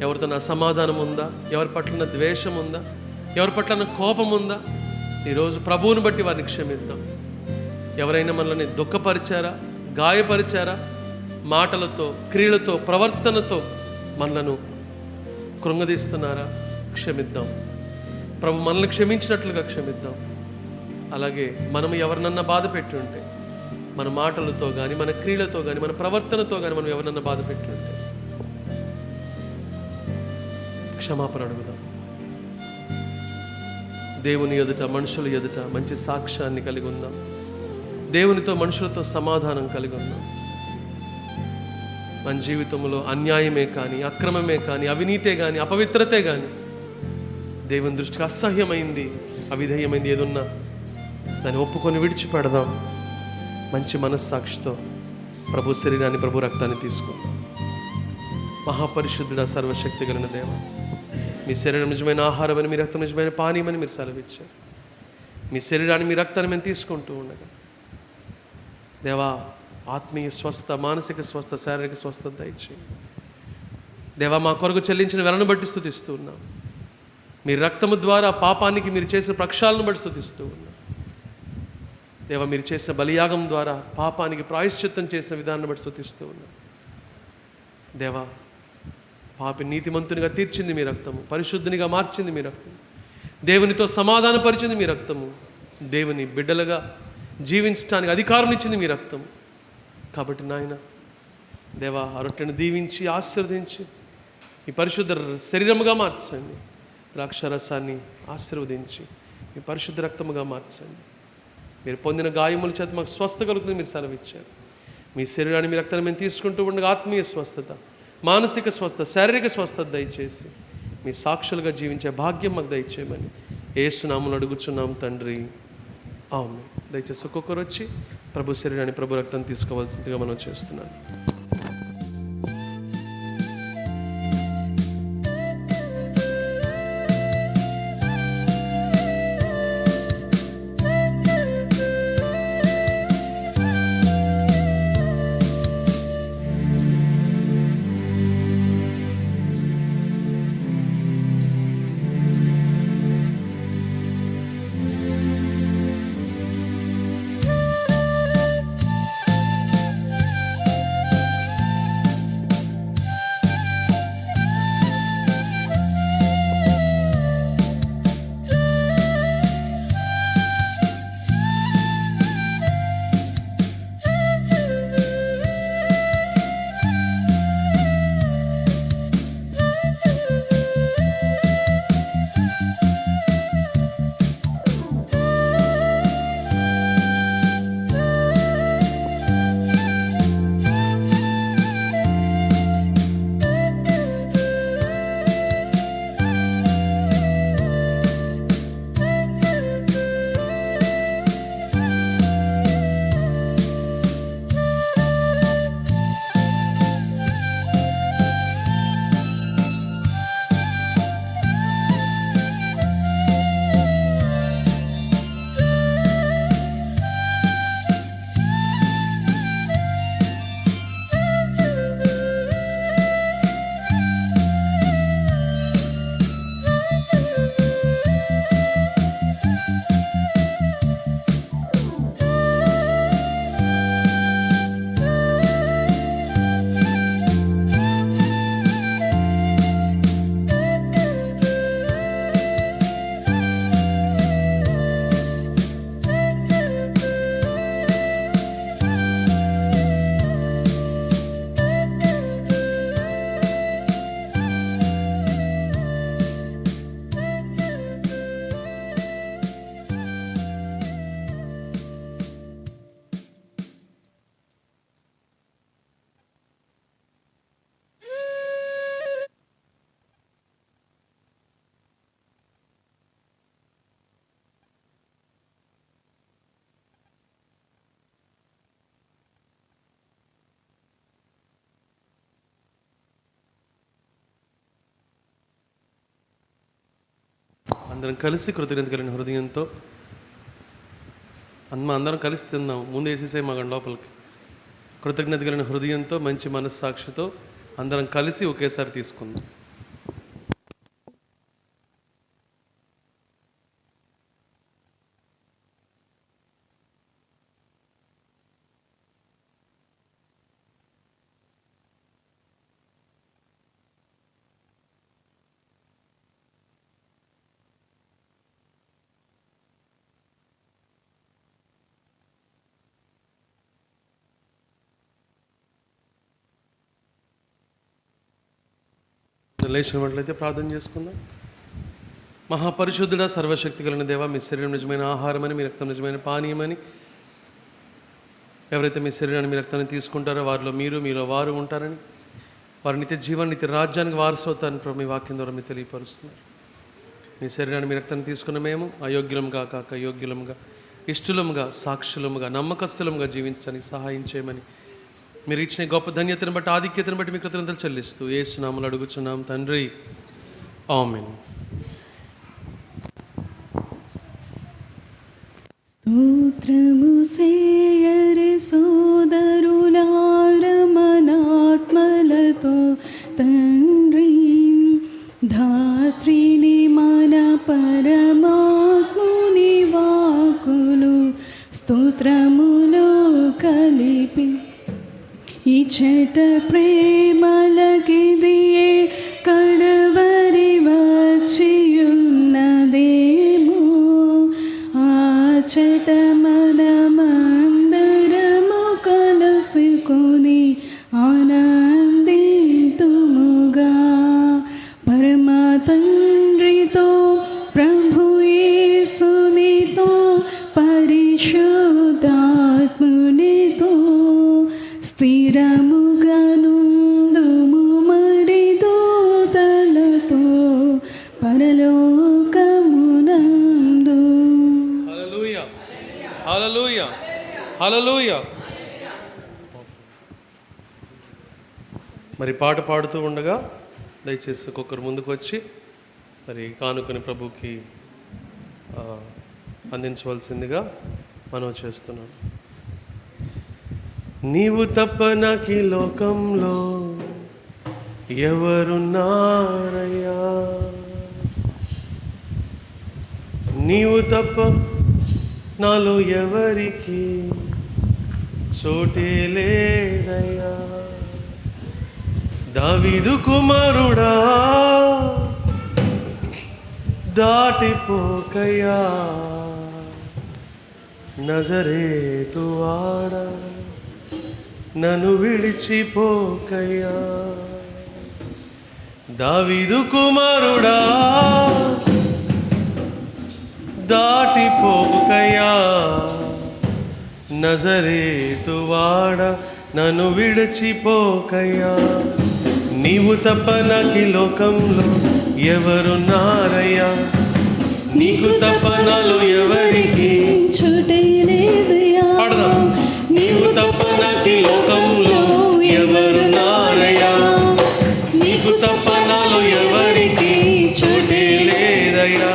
Speaker 1: ఎవరితో నా అసమాధానం ఉందా, ఎవరి పట్ల ద్వేషం ఉందా, ఎవరి పట్ల కోపం ఉందా, ఈరోజు ప్రభువుని బట్టి వారిని క్షమిద్దాం. ఎవరైనా మనల్ని దుఃఖపరిచారా, గాయపరిచారా, మాటలతో, క్రియలతో, ప్రవర్తనతో మనలను కృంగదీస్తున్నారా, క్షమిద్దాం. ప్రభు మనల్ని క్షమించినట్లుగా క్షమిద్దాం. అలాగే మనం ఎవరినన్నా బాధ పెట్టి ఉంటే, మన మాటలతో కానీ, మన క్రియలతో కానీ, మన ప్రవర్తనతో కానీ మనం ఎవరినన్నా బాధ పెట్టి ఉంటే క్షమాపణ అడుగుదాం. దేవుని ఎదుట, మనుషుల ఎదుట మంచి సాక్ష్యాన్ని కలిగి ఉందాం. దేవునితో, మనుషులతో సమాధానం కలిగి ఉందాం. మన జీవితంలో అన్యాయమే కానీ, అక్రమమే కానీ, అవినీతే కానీ, అపవిత్రతే కానీ, దేవుని దృష్టికి అసహ్యమైంది, అవిధేయమైంది ఏదున్నా దాన్ని ఒప్పుకొని విడిచిపెడదాం. మంచి మనస్సాక్షితో ప్రభు శరీరాన్ని, ప్రభు రక్తాన్ని తీసుకుందాం. మహాపరిశుద్ధుడ, సర్వశక్తి కలిగిన దేవ, మీ శరీరం నిజమైన ఆహారమని, మీ రక్తం నిజమైన పానీయమని మీరు సెలవిచ్చారు. మీ శరీరాన్ని, మీ రక్తాన్ని మేము తీసుకుంటూ ఉండగా దేవా, ఆత్మీయ స్వస్థ, మానసిక స్వస్థ, శారీరక స్వస్థత దయచేయండి. దేవా, మా కొరకు చెల్లించిన వెలను బట్టి స్తుతిస్తూ ఉన్నాం. మీ రక్తము ద్వారా పాపానికి మీరు చేసిన ప్రక్షాళన బట్టి స్తుతిస్తూ ఉన్నాం. దేవా, మీరు చేసిన బలియాగం ద్వారా పాపానికి ప్రాయశ్చిత్తం చేసిన విధానాన్ని బట్టి స్తుతిస్తూ ఉన్నాం. దేవా, పాపి నీతిమంతునిగా తీర్చింది మీ రక్తము, పరిశుద్ధునిగా మార్చింది మీ రక్తము, దేవునితో సమాధానపరిచింది మీ రక్తము, దేవుని బిడ్డలుగా జీవించడానికి అధికారం ఇచ్చింది మీ రక్తము. కాబట్టి నాయన దేవా, ఆ రొట్టెను దీవించి ఆశీర్వదించి ఈ పరిశుద్ధ శరీరముగా మార్చండి. ద్రాక్షరసాన్ని ఆశీర్వదించి మీ పరిశుద్ధ రక్తముగా మార్చండి. మీరు పొందిన గాయముల చేత మాకు స్వస్థ కలుగుతుంది మీరు సెలవిచ్చారు. మీ శరీరాన్ని, మీ రక్తాన్ని మేము తీసుకుంటూ ఉండగా ఆత్మీయ స్వస్థత, మానసిక స్వస్థ, శారీరక స్వస్థత దయచేసి మీ సాక్షులుగా జీవించే భాగ్యం మాకు దయచేయమని యేసు నామములో అడుగుచున్నాం తండ్రి, ఆమేన్. దయచేసి ఒక్కొక్కరు వచ్చి ప్రభు శరీరాన్ని ప్రభు రక్తాన్ని తీసుకోవాల్సిందిగా మనం చేస్తున్నాం. అందరం కలిసి కృతజ్ఞత కలిగిన హృదయంతో అందరం కలిసి తిందాం. ముందు వేసేసే మగండి లోపలికి. కృతజ్ఞత కలిగిన హృదయంతో మంచి మనస్సాక్షితో అందరం కలిసి ఒకేసారి తీసుకుందాం. లేచినట్లయితే ప్రార్థన చేసుకుందాం. మహాపరిశుద్ధుడ సర్వశక్తి కలిగిన దేవ, మీ శరీరం నిజమైన ఆహారమని, మీ రక్తం నిజమైన పానీయమని, ఎవరైతే మీ శరీరాన్ని మీ రక్తాన్ని తీసుకుంటారో వారిలో మీరు, మీలో వారు ఉంటారని, వారి నిత్య జీవన నిత్య రాజ్యానికి వారసవుతారని ప్రభు మీ వాక్యం ద్వారా మీరు తెలియపరుస్తున్నారు. మీ శరీరాన్ని మీ రక్తాన్ని తీసుకున్న మేము అయోగ్యులంగా కాక యోగ్యులంగా, ఇష్టలుగా, సాక్షులముగా, నమ్మకస్తులముగా జీవించడానికి సహాయం చేయమని మీరు ఇచ్చిన గొప్ప ధన్యతను బట్టి, ఆధిక్యతను బట్టి మీ కృతజ్ఞతలు చెల్లిస్తూ యేసు నామములో అడుగుచున్నాం తండ్రి, ఆమేన్.
Speaker 4: స్తోత్రము సేయరి సోదరులార మనాత్మలతో తండ్రి, ధాత్రిని మన పరమాత్ముని వాక్కులు స్తోత్రములో కలిపి ఇచ్చట ప్రేమలకిదియే కడవరి వచ్చియున్నదేమో, ఆచట మనమందరము కలుసుకొని ఆనందింతుముగా. పరమ తండ్రితో ప్రభు యేసునితో పరిశుద్ధాత్మునితో స్థిరముగా నుందుము మరి దూతలతో పరలోకమునందు.
Speaker 1: హల్లెలూయా. హల్లెలూయా, హల్లెలూయా. మరి పాట పాడుతూ ఉండగా దయచేసి ఒక్కొక్కరు ముందుకు వచ్చి మరి కానుకని ప్రభుకి అందించవలసిందిగా మనం చేస్తున్నాం. నీవు తప్ప నాకు ఈ లోకంలో ఎవరున్నారయ్యా, నీవు తప్ప నాలో ఎవరికి చోటే లేదయ్యా. దావీదు కుమారుడా దాటిపోకయ్యా, నజరేతు వాడా నన్ను విడిచిపోకయ్యా. దావీదు కుమారుడా దాటిపోకయ్యా, నజరేతు వాడా నన్ను విడిచిపోకయ్యా. నీవు తప్ప నాకు లోకంలో ఎవరున్నారయ్యా, నీకు తప్ప నాలో ఎవరికి
Speaker 4: చోటే లేదయ్యా.
Speaker 1: నీవు తప్ప నాకు లోకంలో ఎవరున్నారయ్యా, నీకు తప్ప నాలో ఎవరికి చోటే లేదయ్యా.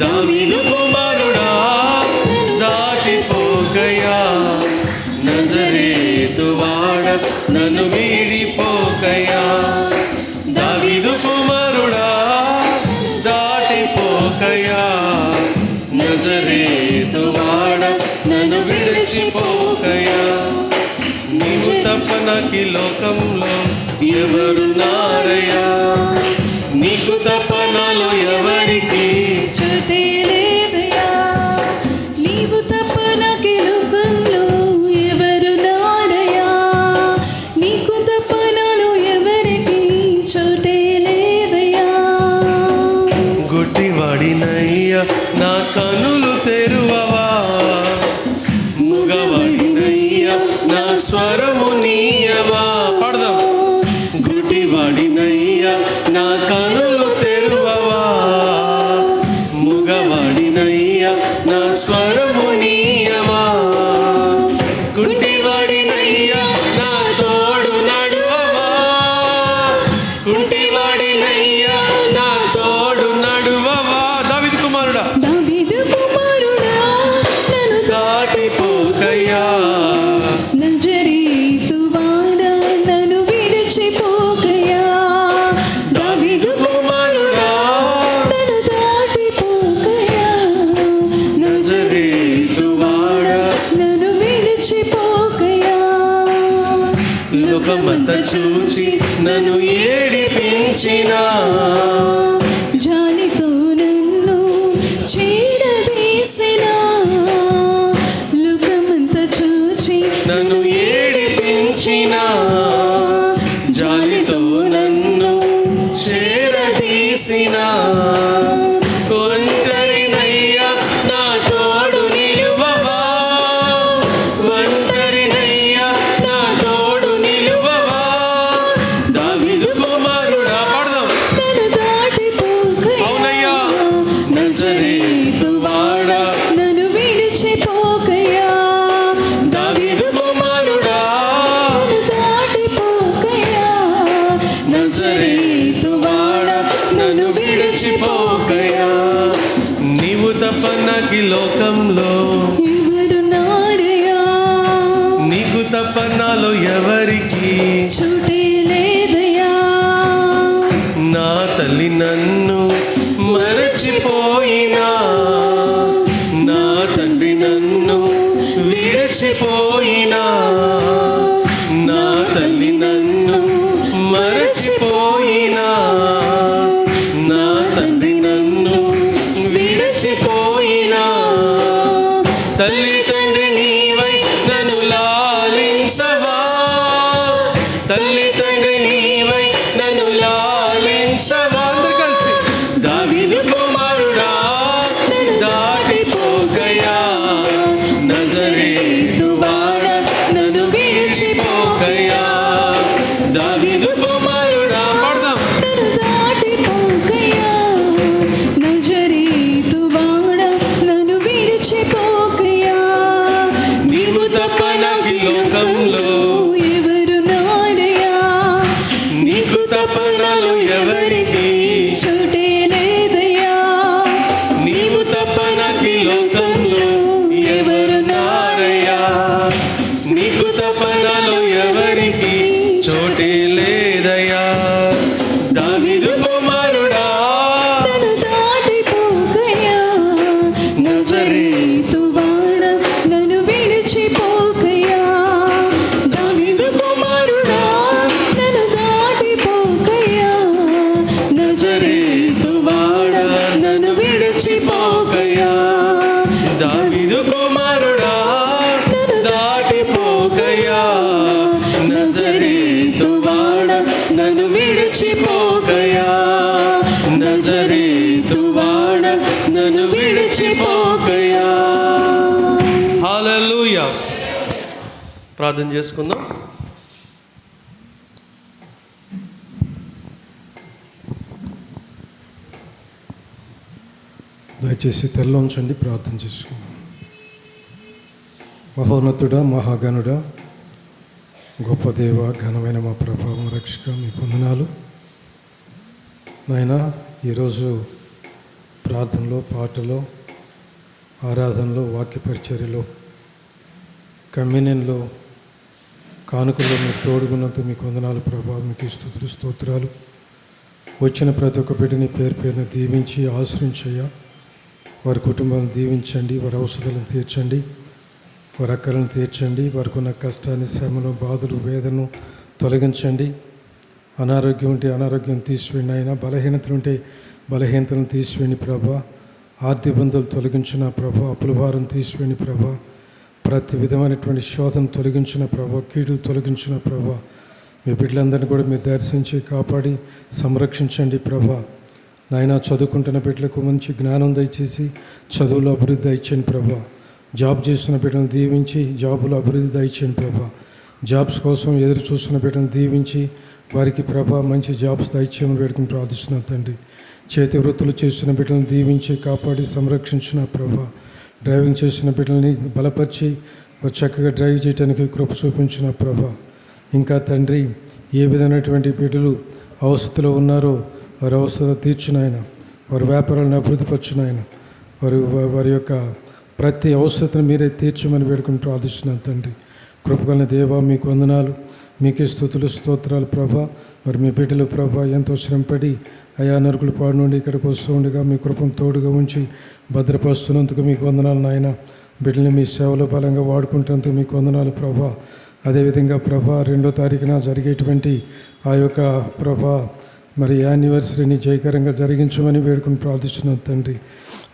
Speaker 1: దావీదు కుమారుడా దాటిపోకయ్యా, నజరేతు వాడా నన్ను విడిపోకయ్యా. దావీదు కుమారుడా దాటిపోకయ్యా, నజరేతు వాడా నన్ను విడిచిపోకయ్యా. నీవు తప్ప నాకు లోకంలో ఎవరున్నారయ్యా, నీకు తప్ప నాలో ఎవరికి
Speaker 4: చోటే లేదయ్యా. నీవు తప్ప నాకు లోకంలో ఎవరున్నారయ్యా, నీకు తప్ప నాలో ఎవరికి చోటే లేదయ్యా.
Speaker 1: గుడ్డివాడినయ్యా నా కనులు తెరువవా, మూగవాడినయ్యా నా స్వరము నీయవా. పాడదాం. గుడ్డివాడినయ్యా నా కనులు తెరువవా, మూగవాడినయ్యా నా స్వరము నీయవా. గుడ్డివాడినయ్యా నా తోడు నడువవా, గుడ్డివాడినయ్యా నా తోడు నడువవా. దావీదు కుమారుడా
Speaker 4: దావీదు కుమారుడా నన్ను
Speaker 1: దాటిపోకయ్యా,
Speaker 4: నజరేతు వాడా నన్ను విడిచిపోకయ్యా.
Speaker 1: దావీదు కుమారుడా
Speaker 4: నన్ను దాటిపోకయ్యా,
Speaker 1: నజరేతు వాడా
Speaker 4: నన్ను విడిచిపోకయ్యా.
Speaker 1: లోకమంతా చూసి నన్ను ఏడిపించిన
Speaker 4: జాలితో నన్ను చేరదీసిన, లోకమంతా చూచి
Speaker 1: నన్ను ఏడిపించిన, జాలితో నన్ను చేరదీసిన. ఒంటరినయ్యా నా తోడు నిలువవా, ఒంటరినయ్యా నా తోడు నిలువవా. దావీదు కుమారుడా పాడదాం.
Speaker 4: నన్ను దాటిపోకయ్యా.
Speaker 1: అవునయ్యా. నజరేతు వాడా
Speaker 4: నన్ను విడిచిపోకయ్యా.
Speaker 1: దావీదు కుమారుడా
Speaker 4: నన్ను దాటిపోకయ్యా.
Speaker 1: నజరేతు వాడా నన్ను విడిచిపోకయ్యా. నీవు తప్ప నాకు లోకంలో
Speaker 4: ఎవరున్నారయ్యా,
Speaker 1: నీకు తప్ప నాలో ఎవరికి
Speaker 4: చోటే లేదయ్యా.
Speaker 1: నా తల్లి నన్ను మరచిపోయినా, నా తండ్రి నన్ను విడిచిపోయినా, నా తల్లి నన్ను మరచిపోయినా, నా తండ్రి నన్ను విడిచిపోయినా. తల్లి తండ్రి నీవై నన్ను లాలించవా, తల్లి తండ్రి నీవై నన్ను లాలించవా. అందరూ కలిసి. దావీదు కుమారుడా దాటిపోకయ్యా, నజరేతు వాడా నన్ను విడిచిపోకయ్యా. దావీదు కుమారుడా పాడదాం.
Speaker 4: నన్ను దాటిపోకయ్యా, నజరేతు వాడా నన్ను విడిచిపోకయ్యా.
Speaker 1: ప్రార్థన చేసుకుందాం.
Speaker 5: దయచేసి తెల్లంచండి, ప్రార్థన చేసుకుందాం. మహోన్నతుడా, మహాగణుడా, గొప్ప దేవ, ఘనమైన మా ప్రభావం రక్షక, మీ వందనాలు నాయనా. ఈరోజు ప్రార్థనలో, పాటలో, ఆరాధనలో, వాక్య పరిచర్యలో, కమ్యూనియన్లో, కానుకల్లో మీరు తోడుగున్నందుకు మీకు వందనాలు ప్రభా. మీకు స్తుతులు, స్తోత్రాలు. వచ్చిన ప్రతి ఒక్క బిడ్డని పేరు పేరుని దీవించి ఆశ్రయించయ్యా. వారి కుటుంబాలను దీవించండి, వారి అవసరాలను తీర్చండి, వారి అక్కలను తీర్చండి, వారికి ఉన్న కష్టాన్ని, శ్రమను, బాధలు, వేదనను తొలగించండి. అనారోగ్యం ఉంటే అనారోగ్యం తీసివేయండి ఆయన. బలహీనతలు ఉంటే బలహీనతలను తీసివేయండి ప్రభా. ఆర్థిక బంధువులు తొలగించిన ప్రభా. అప్పుల భారం తీసివేయండి ప్రభా. ప్రతి విధమైనటువంటి శోధన తొలగించిన ప్రభా, కీడులు తొలగించిన ప్రభా. మీ బిడ్డలందరినీ కూడా మీరు దర్శించి కాపాడి సంరక్షించండి ప్రభా. నాయన, చదువుకుంటున్న బిడ్డలకు మంచి జ్ఞానం దయచేసి చదువులో అభివృద్ధి దయచేయండి ప్రభా. జాబ్ చేస్తున్న బిడ్డలను దీవించి జాబులో అభివృద్ధి దయచేయండి ప్రభా. జాబ్స్ కోసం ఎదురు చూస్తున్న బిడ్డలను దీవించి వారికి ప్రభా మంచి జాబ్స్ దయచేయమని వేడుకుని ప్రార్థిస్తున్నాను తండ్రి. చేతి వృత్తులు చేస్తున్న బిడ్డలను దీవించి కాపాడి సంరక్షించిన ప్రభా. డ్రైవింగ్ చేసిన బిడ్డలని బలపరిచి చక్కగా డ్రైవ్ చేయడానికి కృప చూపించిన ప్రభా. ఇంకా తండ్రి, ఏ విధమైనటువంటి బిడ్డలు అవసరతలో ఉన్నారో వారి అవసరం తీర్చిన ఆయన, వారి వ్యాపారాలను అభివృద్ధిపరచిన ఆయన, వారి యొక్క ప్రతి అవసరతను మీరే తీర్చమని వేడుకుని ప్రార్థిస్తున్నాను తండ్రి. కృపగల దేవా, మీకు వందనాలు, మీకే స్తుతులు, స్తోత్రాలు ప్రభా. మరి మీ బిడ్డలు ప్రభా ఎంతో శ్రమపడి అయా నరుకులు పాడు నుండి ఇక్కడికి వస్తూ ఉండగా మీ కృపను తోడుగా ఉంచి భద్రపరుస్తున్నందుకు మీకు వందనాలు నాయన. బిడ్డల్ని మీ సేవలో బలంగా వాడుకుంటున్నందుకు మీకు వందనాలు ప్రభా. అదేవిధంగా ప్రభా 2వ తారీఖున జరిగేటువంటి ఆ యొక్క ప్రభా మరి యానివర్సరీని జయకరంగా జరిగించమని వేడుకుని ప్రార్థిస్తున్నాను తండ్రి.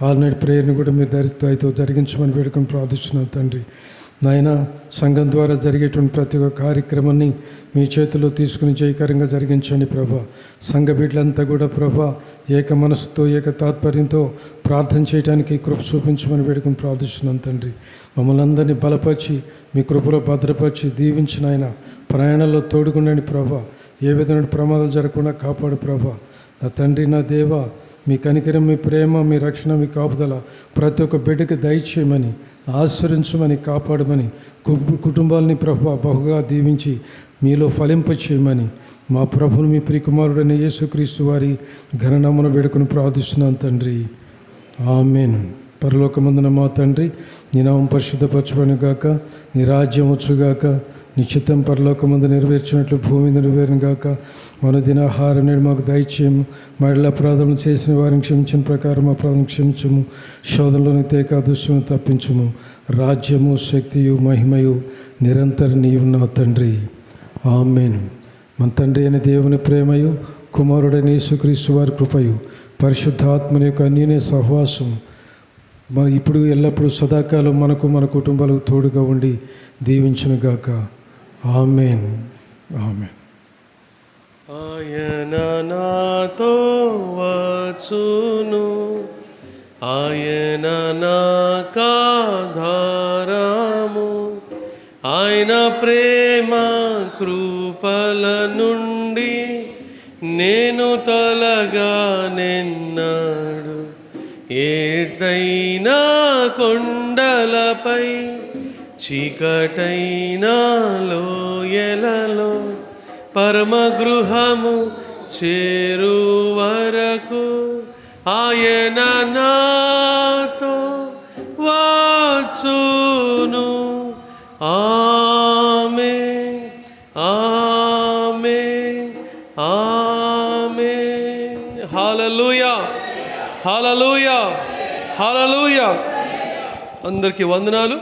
Speaker 5: ఆల్ నైట్ ప్రేయర్ని కూడా మీరు దయతో జరిగించమని వేడుకుని ప్రార్థిస్తున్నాను తండ్రి. నాయన, సంఘం ద్వారా జరిగేటువంటి ప్రతి ఒక్క కార్యక్రమాన్ని మీ చేతుల్లో తీసుకుని జయకరంగా జరిగించండి ప్రభా. సంఘ బిడ్డలంతా కూడా ప్రభా ఏక మనసుతో, ఏక తాత్పర్యంతో ప్రార్థన చేయడానికి కృప చూపించమని వేడుకుని ప్రార్థిస్తున్నాను తండ్రి. మమ్మల్ని అందరినీ బలపరిచి మీ కృపలో భద్రపరిచి దీవించిన ఆయన. ప్రయాణాల్లో తోడుగుండండి ప్రభా. ఏ విధమైన ప్రమాదాలు జరగకుండా కాపాడు ప్రభా. నా తండ్రి, నా దేవ, మీ కనికరం, మీ ప్రేమ, మీ రక్షణ, మీ కాపుదల ప్రతి ఒక్క బిడ్డకి దయచేయమని, ఆశ్రయించమని, కాపాడమని, కుటుంబాలని ప్రభా బహుగా దీవించి మీలో ఫలింపచేయమని మా ప్రభుని, మీ ప్రియకుమారుడైన యేసుక్రీస్తు వారి ఘననామమున వేడుకొని ప్రార్థిస్తున్నాను తండ్రి. ఆమేన్. పరలోకమందున మా తండ్రి, నీ నామం పరిశుద్ధపరచబడును గాక, నీ రాజ్యం వచ్చుగాక, నీ చిత్తం పరలోకమందు నెరవేర్చినట్లు భూమి నెరవేరును గాక. మన దినాహారం నేడు మాకు దయచేయము. మా ఇళ్ళ అపరాధములు చేసిన వారిని క్షమించిన ప్రకారం అపరాధం క్షమించము. శోధనలోని తేక దుష్టును తప్పించము. రాజ్యము, శక్తియు, మహిమయు నిరంతరం నీవు నా తండ్రి. ఆమేన్. మన తండ్రి అయిన దేవుని ప్రేమయు, కుమారుడైన యేసుక్రీస్తు వారి కృపయు, పరిశుద్ధాత్మని యొక్క అన్యోన్య సహవాసం మన ఇప్పుడు ఎల్లప్పుడూ సదాకాలం మనకు, మన కుటుంబాలకు తోడుగా ఉండి దీవించునుగాక. ఆమేన్. ఆమేన్.
Speaker 1: ఆయన నాతో వచ్చును, ఆయన నాకాధారము, ఆయన ప్రేమ కృపల నుండి నేను తొలగా నిన్నాడు. ఏదైనా కొండలపై, చీకటైన లోయలలో, పరమ గృహము చేరు వరకు ఆయన నాతో వచ్చును. ఆమేన్, ఆమేన్, ఆమేన్. హల్లెలూయా, హల్లెలూయా, హల్లెలూయా. అందరికీ వందనాలు.